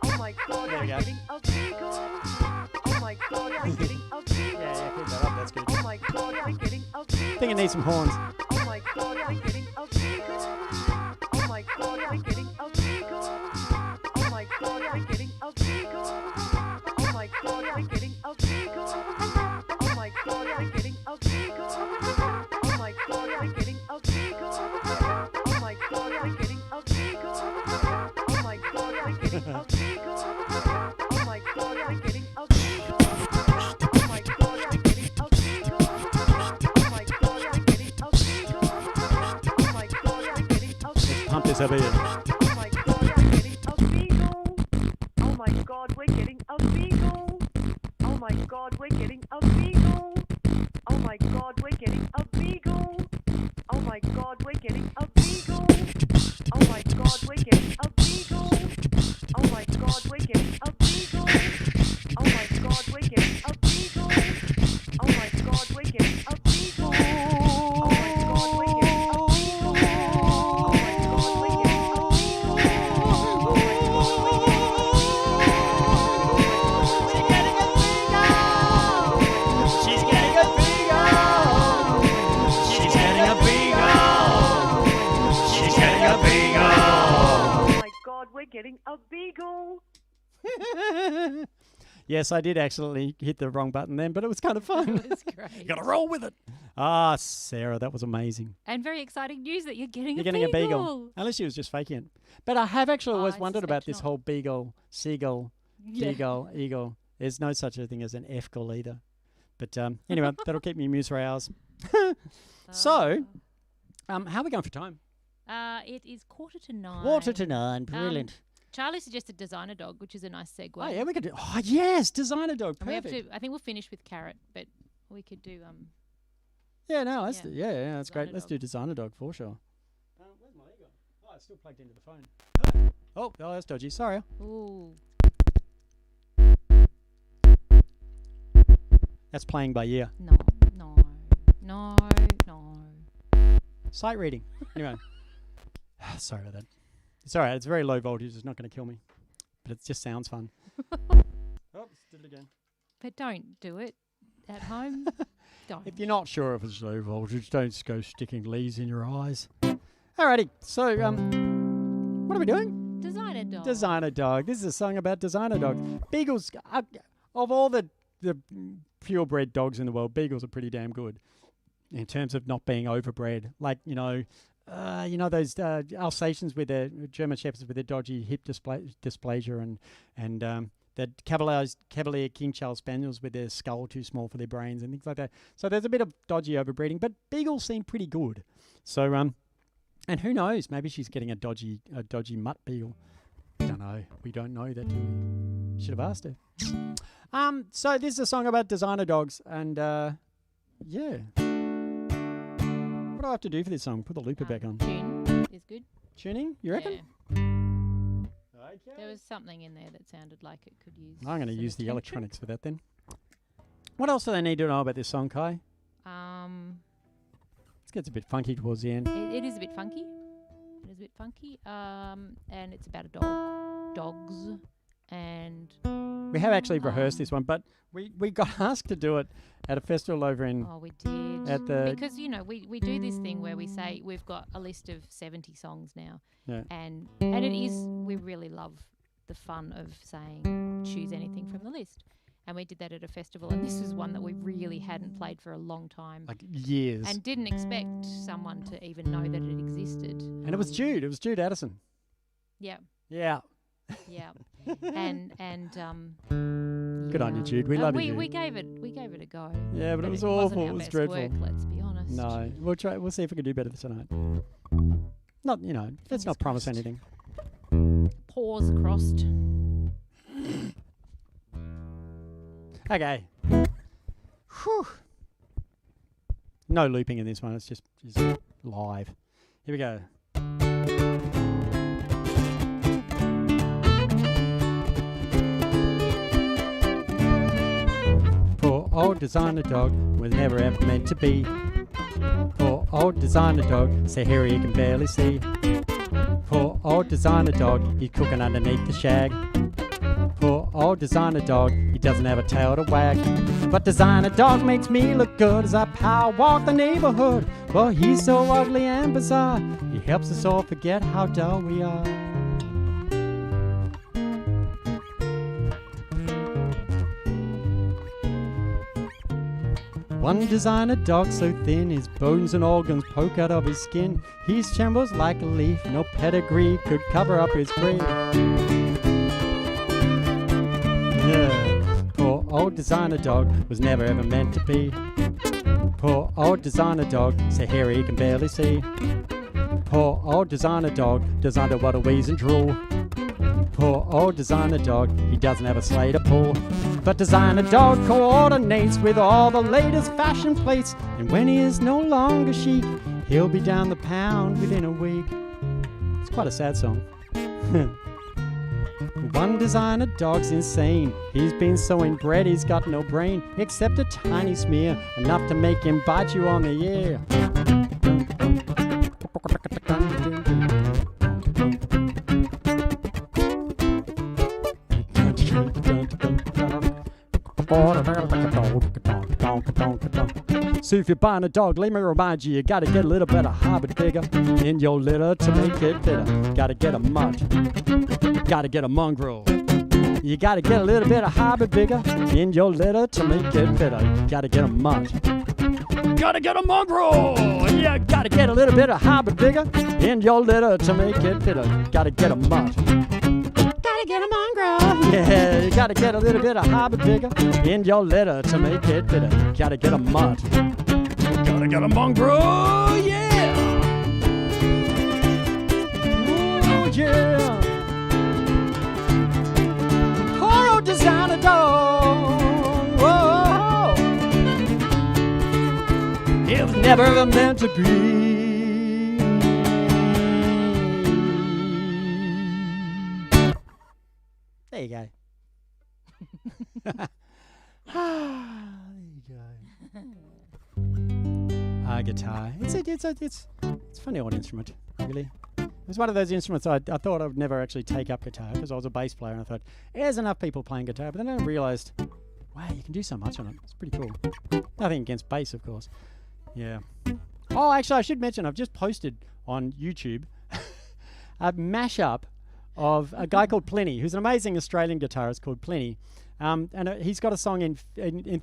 Oh my God, There we go. we're getting a beagle. Oh my God, we're getting a beagle. Yeah, keep that up, that's good. Oh my God, we're getting a beagle. I think it needs some horns. Oh my God, we're getting a beagle. Oh my God, we're getting a beagle. Oh my God, we're getting a beagle. Oh my God, we're getting a beagle. Oh my God, we're getting a beagle. Oh my God, we're getting a beagle. Oh my God, we're getting a beagle. Oh my God, we're getting a beagle. Oh my God, we're getting a beagle. Oh my God, we're getting a beagle. Oh my God, we're getting a beagle. Oh my God, we're getting a beagle. Pump this over here. Oh my God, we're getting a beagle. Oh my God, we're getting a beagle. Oh my God, we're getting a beagle. Oh my God, we're getting a beagle. Oh my God, we're getting a beagle. Oh my God, we're getting a beagle. Oh my God, we're getting a beagle. Oh my God, we're getting a beagle. Oh my God, we're getting a beagle. Oh my God, we're getting a beagle. Oh my God, we're getting a beagle. Oh my God, we're getting a She's getting a beagle. She's getting a beagle. She's getting a beagle. Oh my God, we're getting a beagle. Yes, I did actually hit the wrong button then, but it was kind of fun. That's great. Gotta roll with it. Ah, Sarah, that was amazing. And very exciting news that you're getting You're a getting beagle. a beagle. Unless she was just faking it. But I have actually always I wondered about suspect this not. whole beagle, seagull, Yeah. beagle, eagle. There's no such a thing as an F-gull either. But anyway, that'll keep me amused for hours. So, how are we going for time? It is 9:45. 8:45, brilliant. Charlie suggested designer dog, which is a nice segue. Oh, yeah, we could do. Oh, yes, designer dog. And we have Perfect. to. I think we'll finish with carrot, but we could do Yeah, no, that's Yeah. yeah, that's great. Designer Let's dog. do designer dog for sure. Where's my ego? Oh, it's still plugged into the phone. Oh, that's dodgy. Sorry. Ooh. That's playing by ear. No. Sight reading. Anyway. Sorry about that. It's all right. It's very low voltage. It's not going to kill me. But it just sounds fun. Oh, did it again. But don't do it at home. Don't. If you're not sure if it's low voltage, don't go sticking leads in your eyes. Alrighty. So, what are we doing? Designer dog. Designer dog. This is a song about designer dogs. Beagles, of all the purebred dogs in the world, beagles are pretty damn good in terms of not being overbred. Like, those Alsatians with their German Shepherds with their dodgy hip dysplasia and the Cavalier King Charles Spaniels with their skull too small for their brains and things like that. So there's a bit of dodgy overbreeding, but beagles seem pretty good. So, and who knows? Maybe she's getting a dodgy mutt beagle. Don't know. We don't know that, do we? Should have asked her. So this is a song about designer dogs, and yeah. What do I have to do for this song? Put the looper back on. Tune is good. Tuning? You reckon? Yeah. Okay. There was something in there that sounded like it could use. I'm going to some use the attention. electronics for that then. What else do they need to know about this song, Kai? This gets a bit funky towards the end. It is a bit funky. It is a bit funky. And it's about a dog. Dogs. And We have actually rehearsed this one, but we got asked to do it at a festival over in... oh, we did. At the- because, we do this thing where we say we've got a list of 70 songs now. Yeah. And it is, we really love the fun of saying choose anything from the list. And we did that at a festival, and this was one that we really hadn't played for a long time. Like years. And didn't expect someone to even know that it existed. And it was Jude. It was Jude Addison. Yeah, Yeah. yeah. and Good on you, Jude. We love you, We Jude. gave it a go. Yeah, but it was wasn't awful. our It was best dreadful. work, let's be honest. No. We'll try. We'll see if we can do better tonight. Not, let's not promise crossed. anything. Pause crossed. Okay. Whew. No looping in this one. It's just live. Here we go. Poor old designer dog was never ever meant to be. Poor old designer dog, so hairy he can barely see. Poor old designer dog, he's cooking underneath the shag. Poor old designer dog, he doesn't have a tail to wag. But designer dog makes me look good as I power walk the neighborhood. Well, he's so ugly and bizarre, he helps us all forget how dull we are. One designer dog so thin, his bones and organs poke out of his skin. He trembles like a leaf, no pedigree could cover up his grave. Yeah. Poor old designer dog was never ever meant to be. Poor old designer dog, so hairy he can barely see. Poor old designer dog does underwater wheeze and drool. Poor old designer dog, he doesn't have a sleigh to pull. But designer dog coordinates with all the latest fashion plates. And when he is no longer chic, he'll be down the pound within a week. It's quite a sad song. One designer dog's insane. He's been so inbred he's got no brain, except a tiny smear, enough to make him bite you on the ear. So if you're buying a dog, let me remind you, you gotta get a little bit of hybrid bigger in your litter to make it fitter. Gotta get a mutt, gotta get a mongrel. You gotta get a little bit of hybrid bigger in your litter to make it fitter. Gotta get a mutt, gotta get a mongrel. You gotta get a little bit of hybrid bigger in your litter to make it fitter. Gotta get a mutt, gotta get a mongrel. Yeah, you gotta get a little bit of hybrid bigger in your litter to make it fitter. Gotta get a mutt, gotta get a mongrel. Yeah, oh yeah. Poor old designer dog. Whoa. It was never ever meant to be. There you go. There you go. Guitar. It's a funny old instrument, really. It was one of those instruments I thought I would never actually take up guitar because I was a bass player and I thought, there's enough people playing guitar. But then I realised, wow, you can do so much on it. It's pretty cool. Nothing against bass, of course. Yeah. Oh, actually, I should mention, I've just posted on YouTube a mashup of a guy called Pliny, who's an amazing Australian guitarist called Pliny. And he's got a song in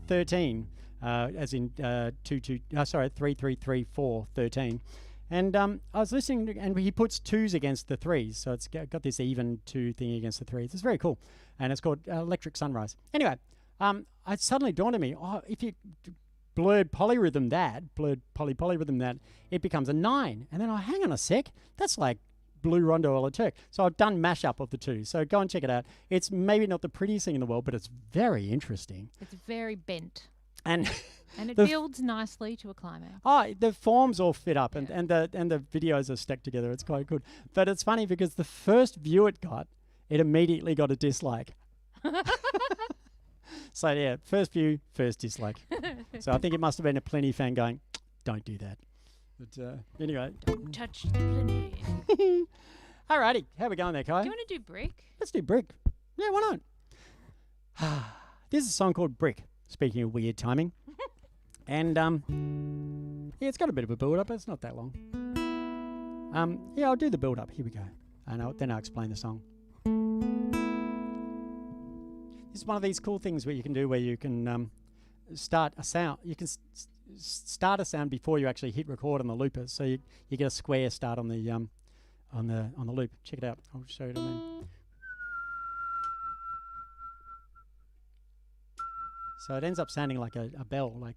13, as in 3-3-3-4, 13. And I was listening, and he puts 2s against the 3s, so it's got this even 2 thing against the 3s. It's very cool, and it's called Electric Sunrise. Anyway, it suddenly dawned on me, if you blurred polyrhythm that, it becomes a 9. And then hang on a sec, that's like Blue Rondo or La Turk. So I've done mashup of the 2. So go and check it out. It's maybe not the prettiest thing in the world, but it's very interesting. It's very bent. And it builds nicely to a climax. Oh, the forms all fit up, and the videos are stacked together. It's quite good. But it's funny because the first view it immediately got a dislike. So yeah, first view, first dislike. So I think it must have been a Pliny fan going, don't do that. But anyway. Don't touch the Pliny. Alrighty, how are we going there, Kai? Do you want to do Brick? Let's do Brick. Yeah, why not? This is a song called Brick. Speaking of weird timing. And, yeah, it's got a bit of a build-up. It's not that long. Yeah, I'll do the build-up. Here we go. And then I'll explain the song. This is one of these cool things where you can do where you can start a sound. You can start a sound before you actually hit record on the loopers. So you get a square start on the loop. Check it out. I'll show you what I mean. So it ends up sounding like a bell, like,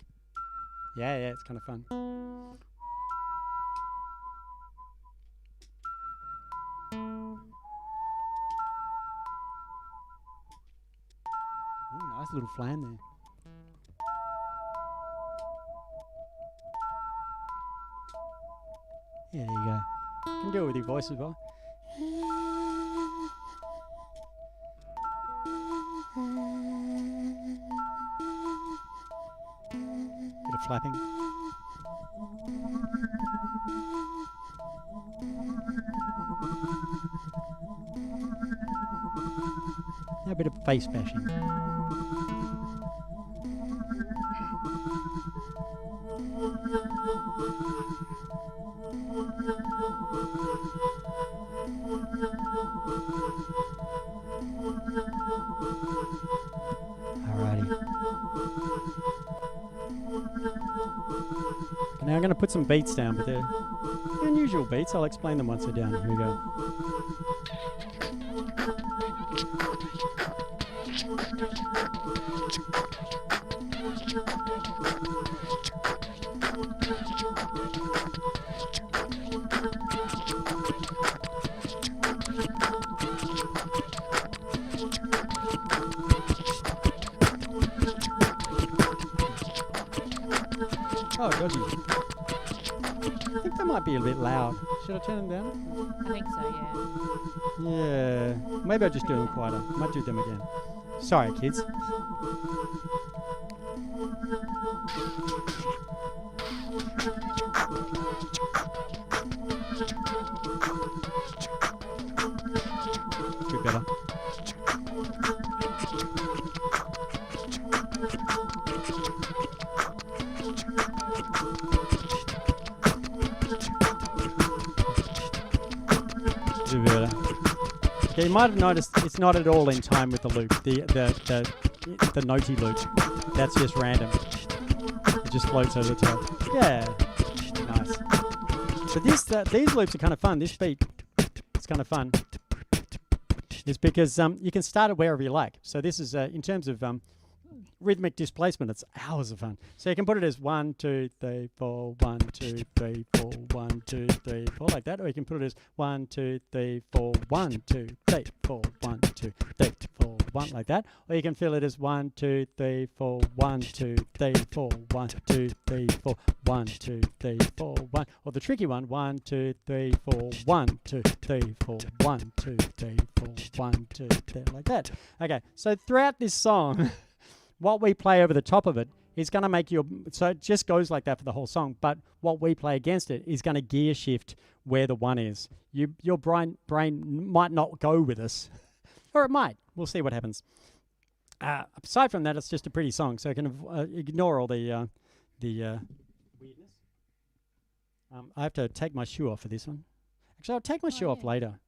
yeah, it's kind of fun. Ooh, nice little flan there. Yeah, there you go. You can do it with your voice as well. Bit of flapping. A bit of face bashing. Alrighty. Now I'm going to put some beats down, but they're unusual beats. I'll explain them once they're down. Here we go. Oh, Dodgy. I think that might be a bit loud. Should I turn them down? I think so, yeah. Yeah. Maybe I'll just do them quieter. Might do them again. Sorry, kids. Bit better. Okay, you might have noticed it's not at all in time with the loop, the notey loop. That's just random. It just floats over the top. Yeah, nice. But these loops are kind of fun. This beat, it's kind of fun. It's because you can start it wherever you like. So this is in terms of rhythmic displacement, it's hours of fun. So you can put it as 1, 2, 3, 4, 1, 2, 3, 4, 1, 2, 3, 4, like that. Or you can put it as 1, 2, 3, 4, 1, 2, 3, 4, 1, 2, 3, 4, 1, like that. Or you can fill it as 1, 2, 3, 4, 1, 2, 3, 4, 1, 2, 3, 4, 1, 2, 3, 4, 1. Or the tricky one, 1, 2, 3, 4, 1, 2, 3, 4, 1, 2, 3, 4, 1, 2, 3, like that. Okay, so throughout this song, what we play over the top of it is going to make your, so it just goes like that for the whole song. But what we play against it is going to gear shift where the 1 is. Your brain might not go with us, or it might. We'll see what happens. Aside from that, it's just a pretty song, so I can ignore all the weirdness. I have to take my shoe off for this one. Actually, I'll take my shoe off later.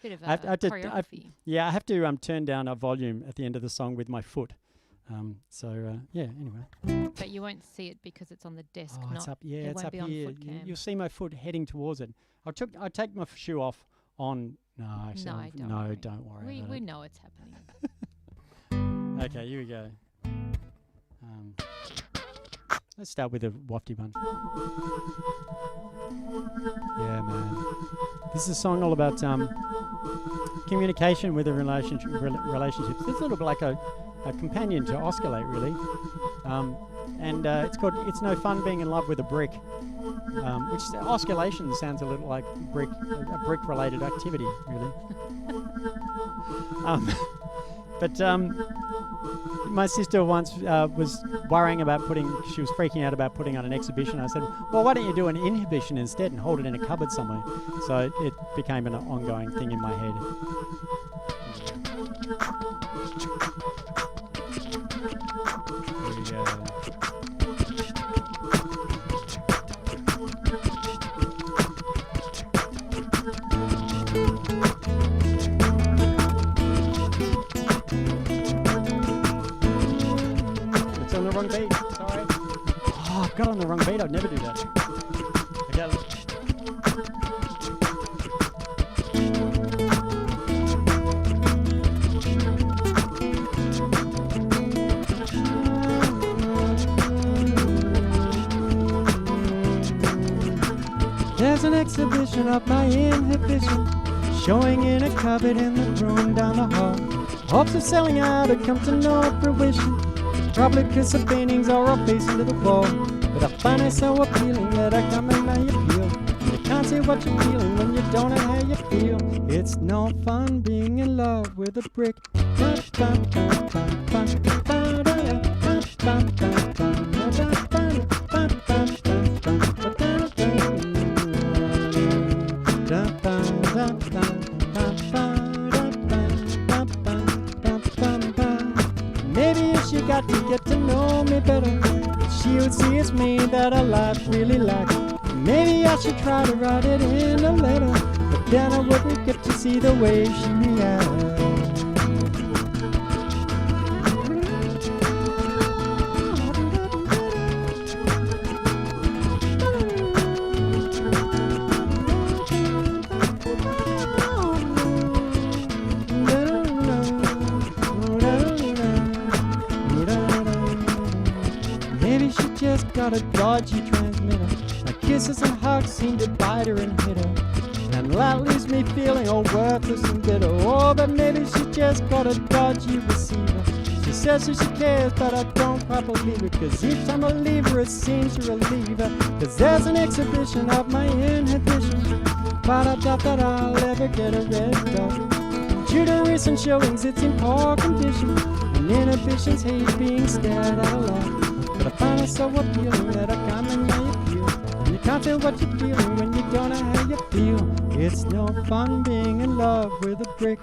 Bit of I have to- choreography. Yeah, I have to turn down a volume at the end of the song with my foot. Yeah, anyway. But you won't see it because it's on the desk. Oh, not, it's up. Yeah, it it's won't up be on here. foot cam. You'll see my foot heading towards it. I'll take my shoe off on. No, actually, don't worry. We know it's happening. Okay, here we go. Let's start with a wafty one. Yeah, man. This is a song all about communication with a relationships. It's a little bit like a companion to Osculate, really. And it's called "It's No Fun Being in Love with a Brick," which Osculation sounds a little like a brick-related activity, really. But my sister once was worrying about she was freaking out about putting on an exhibition. I said, well, why don't you do an inhibition instead and hold it in a cupboard somewhere? So it became an ongoing thing in my head. Here we go. Wrong beat, sorry. Oh, I've got on the wrong beat, I'd never do that. Okay. There's an exhibition of my inhibition, showing in a cupboard in the room down the hall. Hopes of selling out had come to no fruition. Probably because the paintings are all facing to the wall. But I find it so appealing that I come and now you feel. And you can't say what you're feeling when you don't know how you feel. It's no fun being in love with a brick. She got to get to know me better. She would see it's me that her life really like. Maybe I should try to write it in a letter, but then I wouldn't get to see the way she reacts. Got a dodgy transmitter. My kisses and hugs seem to bite her and hit her, and that leaves me feeling all worthless and bitter. Oh, but maybe she just got a dodgy receiver. She says that she cares, but I don't quite believe it, cause each time I leave her it seems to relieve her. Cause there's an exhibition of my inhibition, but I doubt that I'll ever get a red dot. Due to recent showings it's in poor condition, and inhibitions hate being stared at a lot. But I find it so appealing that I come and now you feel. And you can't tell what you're feeling when you don't know how you feel. It's no fun being in love with a brick.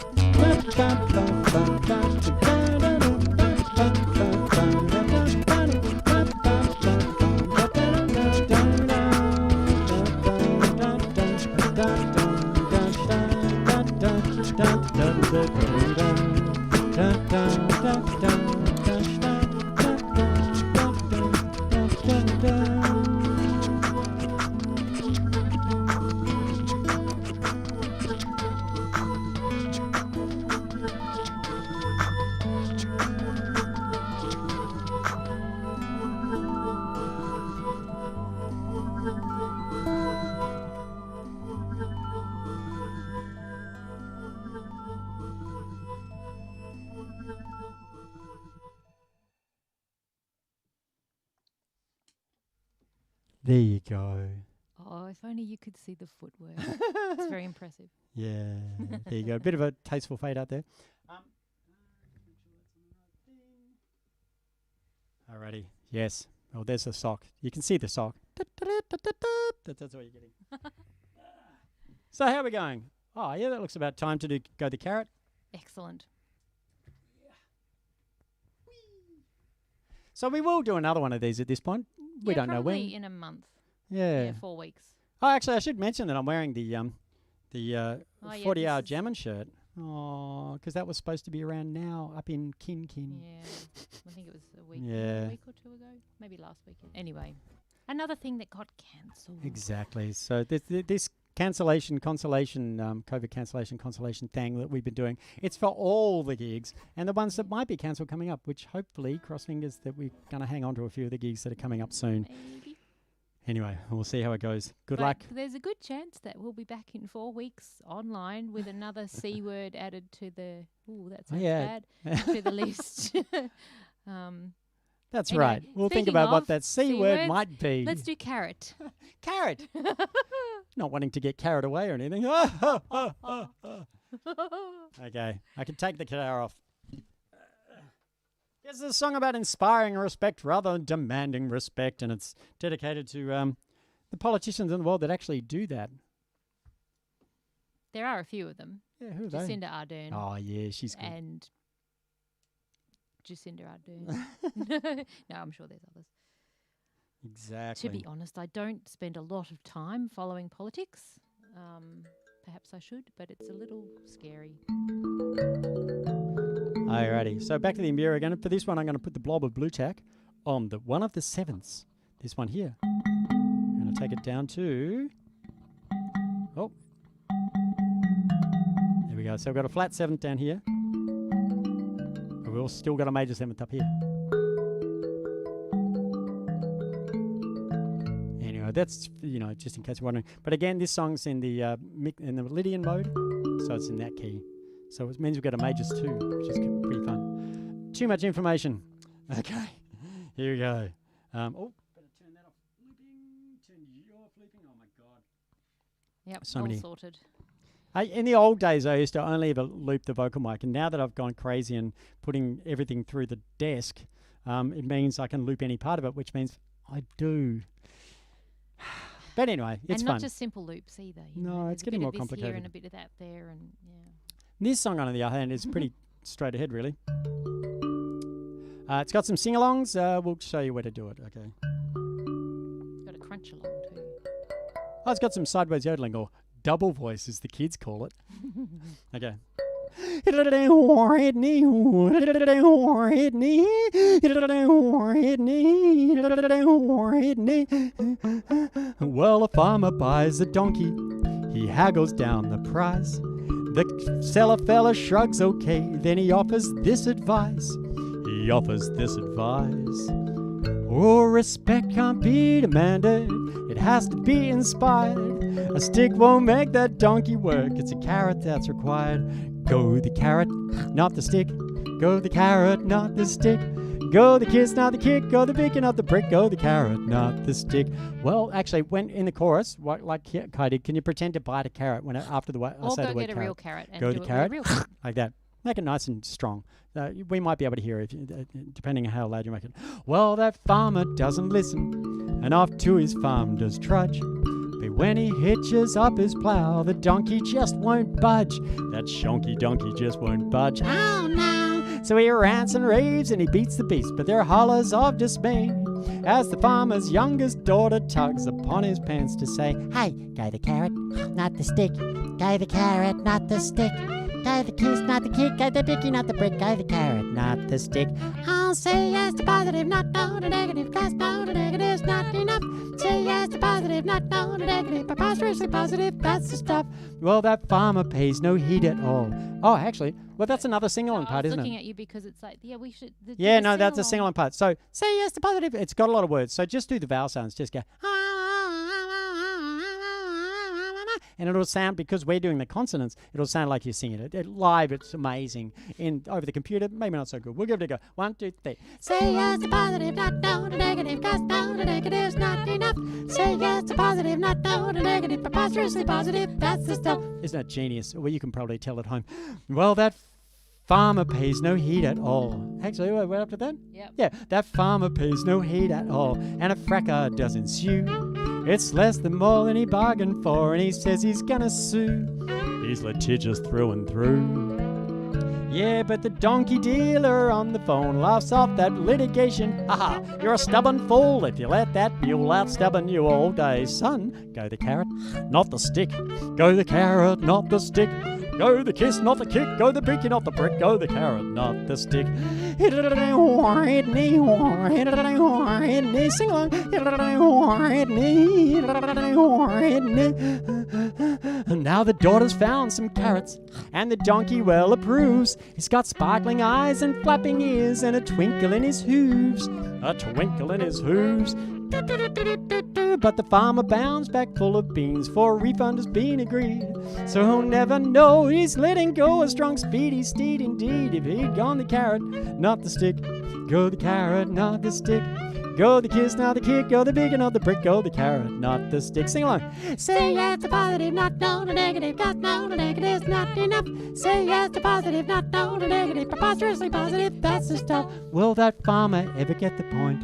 There you go. Oh, if only you could see the footwork. It's very impressive. Yeah, there you go. A bit of a tasteful fade out there. Alrighty. Yes. Oh, there's the sock. You can see the sock. That's what you're getting. So how are we going? Oh, yeah, that looks about time to go the carrot. Excellent. So we will do another one of these at this point. We don't know when. Probably in a month. Yeah. Yeah, 4 weeks. Oh, actually, I should mention that I'm wearing the 40-hour this is- jammin' shirt. Oh, because that was supposed to be around now up in Kin. Yeah, I think it was a week or two ago, maybe last weekend. Anyway, another thing that got cancelled. Exactly. So this cancellation, consolation, COVID cancellation, consolation thing that we've been doing, it's for all the gigs and the ones that might be cancelled coming up, which hopefully, cross fingers, that we're going to hang on to a few of the gigs that are coming up soon. Maybe. Anyway, we'll see how it goes. Good But luck. There's a good chance that we'll be back in 4 weeks online with another C word added to the. Ooh, that sounds bad. To the list. That's Anyway, right. We'll think speaking about what of that C C word words, might be. Let's do carrot. Carrot. Not wanting to get carried away or anything. Okay, I can take the carrot off. This is a song about inspiring respect rather than demanding respect, and it's dedicated to the politicians in the world that actually do that. There are a few of them. Yeah, who are they? Jacinda Ardern. Oh, yeah, she's good. And Jacinda Ardern. No, I'm sure there's others. Exactly. To be honest, I don't spend a lot of time following politics. Perhaps I should, but it's a little scary. Alrighty, so back to the Imbira again. For this one, I'm going to put the blob of blue tack on the one of the sevenths. This one here. I'm going to take it down to... Oh. There we go. So we've got a flat seventh down here. But we've still got a major seventh up here. Anyway, that's, just in case you're wondering. But again, this song's in the Lydian mode, so it's in that key. So it means we've got a majors too, which is pretty fun. Too much information. Okay, here we go. Better turn that off. Turn you off looping. Oh my God. Yep, So all many. sorted. In the old days, I used to only ever loop the vocal mic, and now that I've gone crazy and putting everything through the desk, it means I can loop any part of it, which means I do. But anyway, it's and fun. not just simple loops either. No, There's it's a getting bit more of this complicated. here and a bit of that there, and yeah. This song, on the other hand, is pretty straight ahead, really. It's got some sing-alongs. We'll show you where to do it, okay? Got a crunch along too. Oh, it's got some sideways yodeling, or double voice, as the kids call it. Okay. Well, a farmer buys a donkey. He haggles down the price. The seller fella shrugs okay, then he offers this advice. Oh, respect can't be demanded, it has to be inspired. A stick won't make that donkey work, it's a carrot that's required. Go the carrot, not the stick. Go the carrot, not the stick. Go the kiss, not the kick. Go the beacon, not the brick. Go the carrot, not the stick. Well, actually, when in the chorus, like Kai did, can you pretend to bite a carrot when after the way I Or say go the word get a carrot? real carrot and Go do the it carrot, with a real like that. Make it nice and strong. We might be able to hear it, depending on how loud you make it. Well, that farmer doesn't listen, and off to his farm does trudge. But when he hitches up his plow, the donkey just won't budge. That shonky donkey just won't budge. Oh no! So he rants and raves and he beats the beast, but there are hollers of dismay as the farmer's youngest daughter tugs upon his pants to say, "Hey, go the carrot, not the stick. Go the carrot, not the stick. Go the kiss, not the kick. Go the bicky, not the brick. Go the carrot, not the stick. I'll say yes to positive, not no to negative, cause no to negative's not enough. Say yes to positive, not no to negative, preposterously positive, that's the stuff." Well, that farmer pays no heed at all. Oh, actually, well, that's another sing-along part, I was isn't looking it? at you because it's like, yeah, we should. Yeah, no, that's a sing-along part. So, say yes to positive. It's got a lot of words. So just do the vowel sounds. Just go. And it'll sound, because we're doing the consonants, it'll sound like you're singing it. Live, it's amazing. Over the computer, maybe not so good. We'll give it a go. 1, 2, 3. Say yes to positive, not no to negative, cause no to negative's not enough. Say yes to positive, not no to negative, preposterously positive, that's the stuff. Isn't that genius? Well, you can probably tell at home. Well, that farmer pays no heed at all. Actually, we're up to that? Yep. Yeah, that farmer pays no heed at all, and a fracas does ensue. It's less than more than he bargained for, and he says he's gonna sue. He's litigious through and through. Yeah, but the donkey dealer on the phone laughs off that litigation. Haha, you're a stubborn fool if you let that mule out stubborn you all day. Son, go the carrot, not the stick. Go the carrot, not the stick. Go the kiss, not the kick. Go the brick, not the brick. Go the carrot, not the stick. Sing along. Now the daughter's found some carrots, and the donkey well approves. He's got sparkling eyes and flapping ears and a twinkle in his hooves. A twinkle in his hooves. But the farmer bounds back full of beans, for a refund has been agreed. So he'll never know he's letting go a strong speedy steed indeed. If he'd gone the carrot, not the stick. Go the carrot, not the stick. Go the kiss, not the kick. Go the big and not the brick. Go the carrot, not the stick. Sing along. Say yes to positive, not no to negative. Cause no to negative's not enough. Say yes to positive, not no to negative. Preposterously positive, that's the stuff. Will that farmer ever get the point?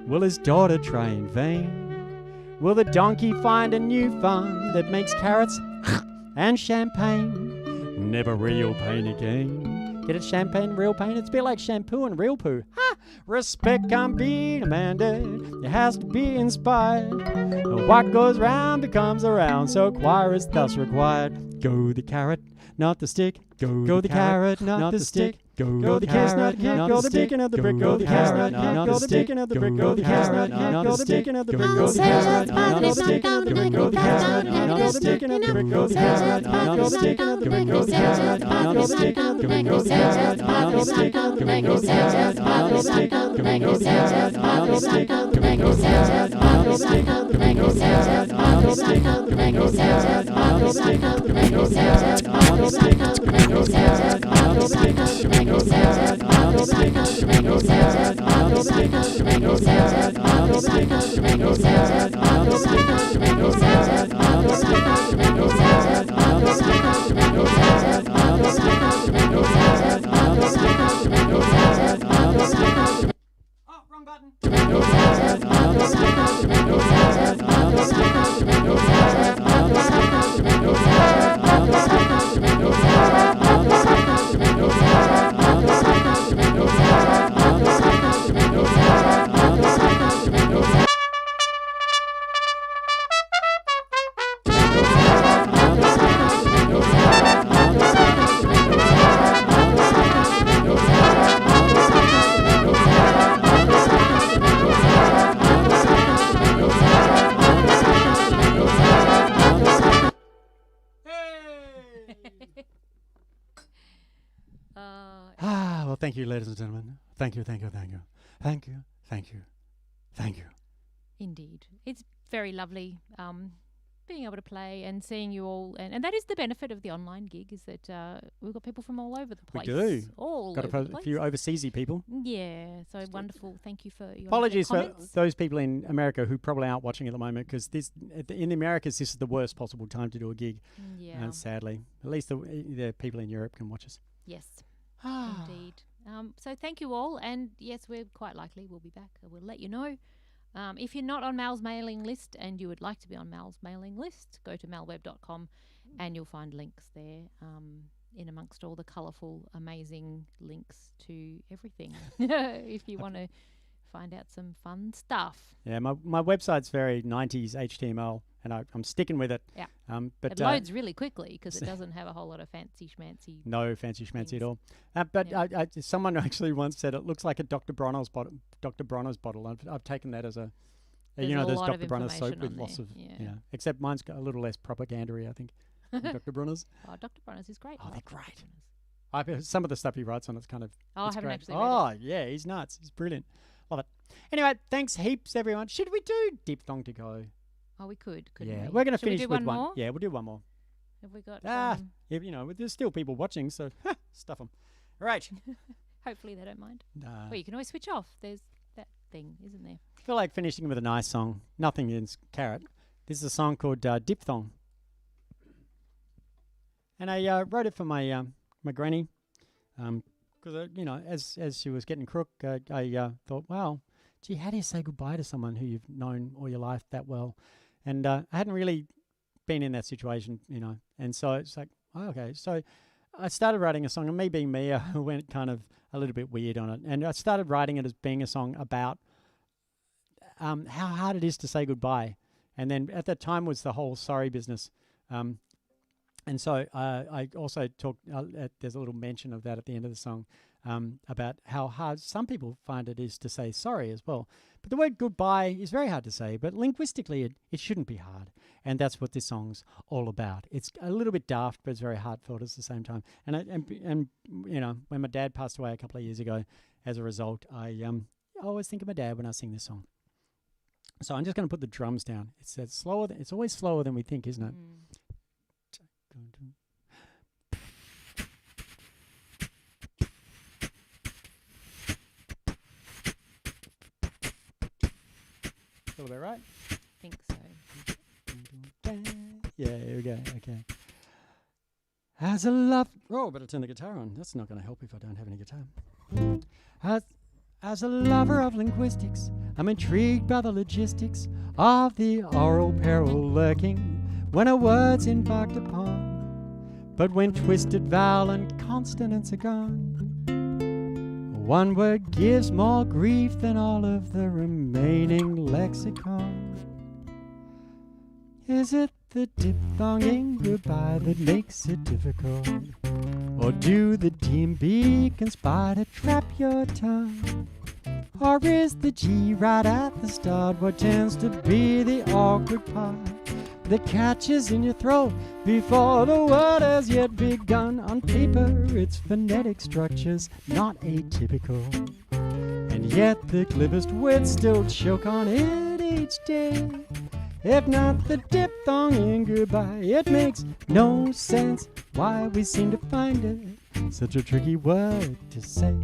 Will his daughter try in vain? Will the donkey find a new farm that makes carrots and champagne? Never real pain again. Get it, champagne, real pain? It's a bit like shampoo and real poo. Ha! Respect can't be demanded. It has to be inspired. What goes round becomes around, so choir is thus required. Go the carrot, not the stick. Go the carrot, not the stick. Go the kiss, not the kick. Go the stick, not the brick. Go the carrot, not the stick. Go the brick. Go the carrot, not the stick. Go the brick. Go the carrot, not the stick. Go the brick. Go the carrot, not the stick. Go the brick. Go the carrot, not the stick. Go the brick. Go the carrot, not the stick. Go the brick. Go the carrot, not the stick. Go the brick. Go the carrot, not the stick. Go the brick. Go the carrot, not the stick. Go the brick. Go the carrot, not the stick. Go the brick. Go the carrot, not the stick. Go the brick. Go the carrot, not the stick. Go the brick. Go the carrot, not the stick. Go the brick. Go the carrot, not the stick. Go the brick. Go the carrot. Oh, wrong button. Well, thank you, ladies and gentlemen. Thank you, thank you, thank you. Thank you, thank you, thank you. Indeed. It's very lovely being able to play and seeing you all. And that is the benefit of the online gig, is that we've got people from all over the We place. do. All Got over the a place. few overseas people. Yeah, so wonderful. Thank you for your Apologies for comments. those people in America who probably aren't watching at the moment, because in the Americas, this is the worst possible time to do a gig. Yeah. Sadly. At least the people in Europe can watch us. Yes, indeed. So thank you all. And yes, we're quite likely we'll be back. We'll let you know. If you're not on Mal's mailing list and you would like to be on Mal's mailing list, go to malweb.com and you'll find links there in amongst all the colourful, amazing links to everything if you want to find out some fun stuff. Yeah, my website's very 90s HTML, and I'm sticking with it. Yeah. But it loads really quickly because it doesn't have a whole lot of fancy schmancy. No fancy schmancy at things. all. But Yeah. someone actually once said it looks like a Dr. Bronner's bottle. I've taken that as a, There's there's a lot of Dr. Bronner's soap information with on lots there, of, yeah. except mine's got a little less propaganda-y, I think, than Dr. Bronner's. Oh, Dr. Bronner's is great. Oh, I they're like Dr. great. Bronner's. Some of the stuff he writes on it's kind of. Oh, I it's haven't great. actually read Oh, yeah, he's nuts. He's brilliant. Love it. Anyway, thanks heaps, everyone. Should we do Diphthong to go? Oh, we could, couldn't Yeah, we? we're going to Should we finish do with one more? Yeah, we'll do one more. Have we got? Yeah, there's still people watching, so stuff them. Right. Hopefully they don't mind. Nah. Well, you can always switch off. There's that thing, isn't there? I feel like finishing with a nice song. Nothing against Carrot. This is a song called Diphthong. And I wrote it for my my granny. Because as she was getting crook, I thought, wow, gee, how do you say goodbye to someone who you've known all your life that well? And I hadn't really been in that situation, and so it's like, oh, okay. So I started writing a song, and me being me, I went kind of a little bit weird on it, and I started writing it as being a song about how hard it is to say goodbye. And then at that time was the whole sorry business. And so I also talked, there's a little mention of that at the end of the song, about how hard some people find it is to say sorry as well. But the word goodbye is very hard to say, but linguistically it shouldn't be hard. And that's what this song's all about. It's a little bit daft, but it's very heartfelt at the same time. And when my dad passed away a couple of years ago, as a result, I always think of my dad when I sing this song. So I'm just going to put the drums down. It's slower. It's always slower than we think, isn't it? A little bit right? I think so. Yeah, here we go. Okay. As a love... Oh, better turn the guitar on. That's not going to help if I don't have any guitar. As a lover of linguistics, I'm intrigued by the logistics of the oral peril lurking when a word's embarked upon. But when twisted vowel and consonants are gone, one word gives more grief than all of the remaining lexicon. Is it the diphthonging goodbye that makes it difficult? Or do the DMB conspire to trap your tongue? Or is the G right at the start what tends to be the awkward part that catches in your throat before the word has yet begun? On paper, its phonetic structure's not atypical, and yet the cleverest wits still choke on it each day. If not the diphthong in goodbye, it makes no sense why we seem to find it such a tricky word to say.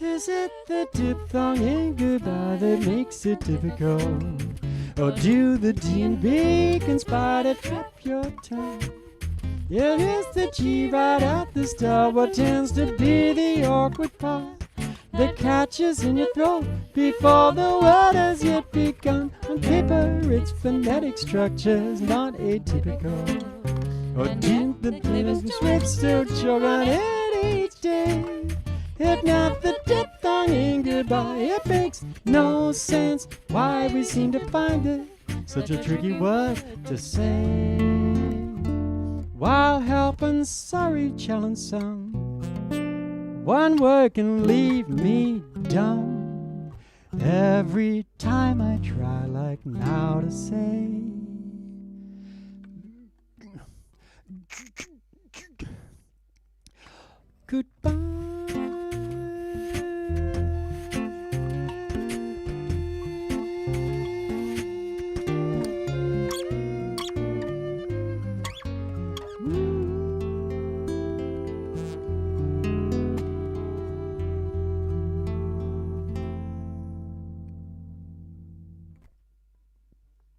Is it the diphthong in goodbye that makes it difficult? Or do the D&B conspire to trap your tongue? It is the G right at the start what tends to be the awkward part that catches in your throat before the word has yet begun. On paper, its phonetic structure's not atypical. Or do the cleverest still choke on it each day? If not the diphthong in goodbye, it makes no sense why we seem to find it such a tricky word to say. While helping sorry challenge some, one word can leave me dumb every time I try like now to say goodbye.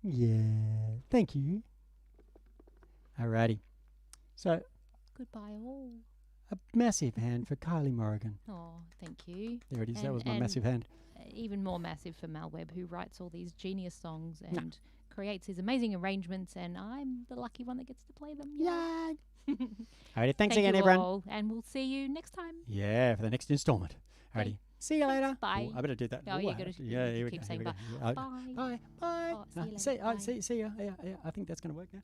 Yeah, thank you. Alrighty. So, Goodbye all. a massive hand for Kylie Morrigan. Oh, thank you. There it is. That And- was my and massive hand. Even more massive for Mal Webb, who writes all these genius songs and creates these amazing arrangements, and I'm the lucky one that gets to play them. Yay! Alrighty, thanks Thank again, you everyone. all, and we'll see you next time. Yeah, for the next installment. Alrighty, See you later. Bye. Ooh, I better do that. Oh, Ooh, you I gotta have to- do- yeah, you here we keep go, saying here we go. bye. Bye. Bye. Oh, see you later. See, Bye. see ya. Yeah. I think that's going to work now.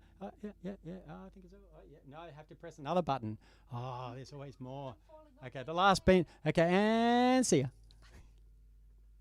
Yeah. Oh, I think it's. Yeah. No, I have to press another button. Oh, there's always more. Okay, the last beat. Okay, and see ya.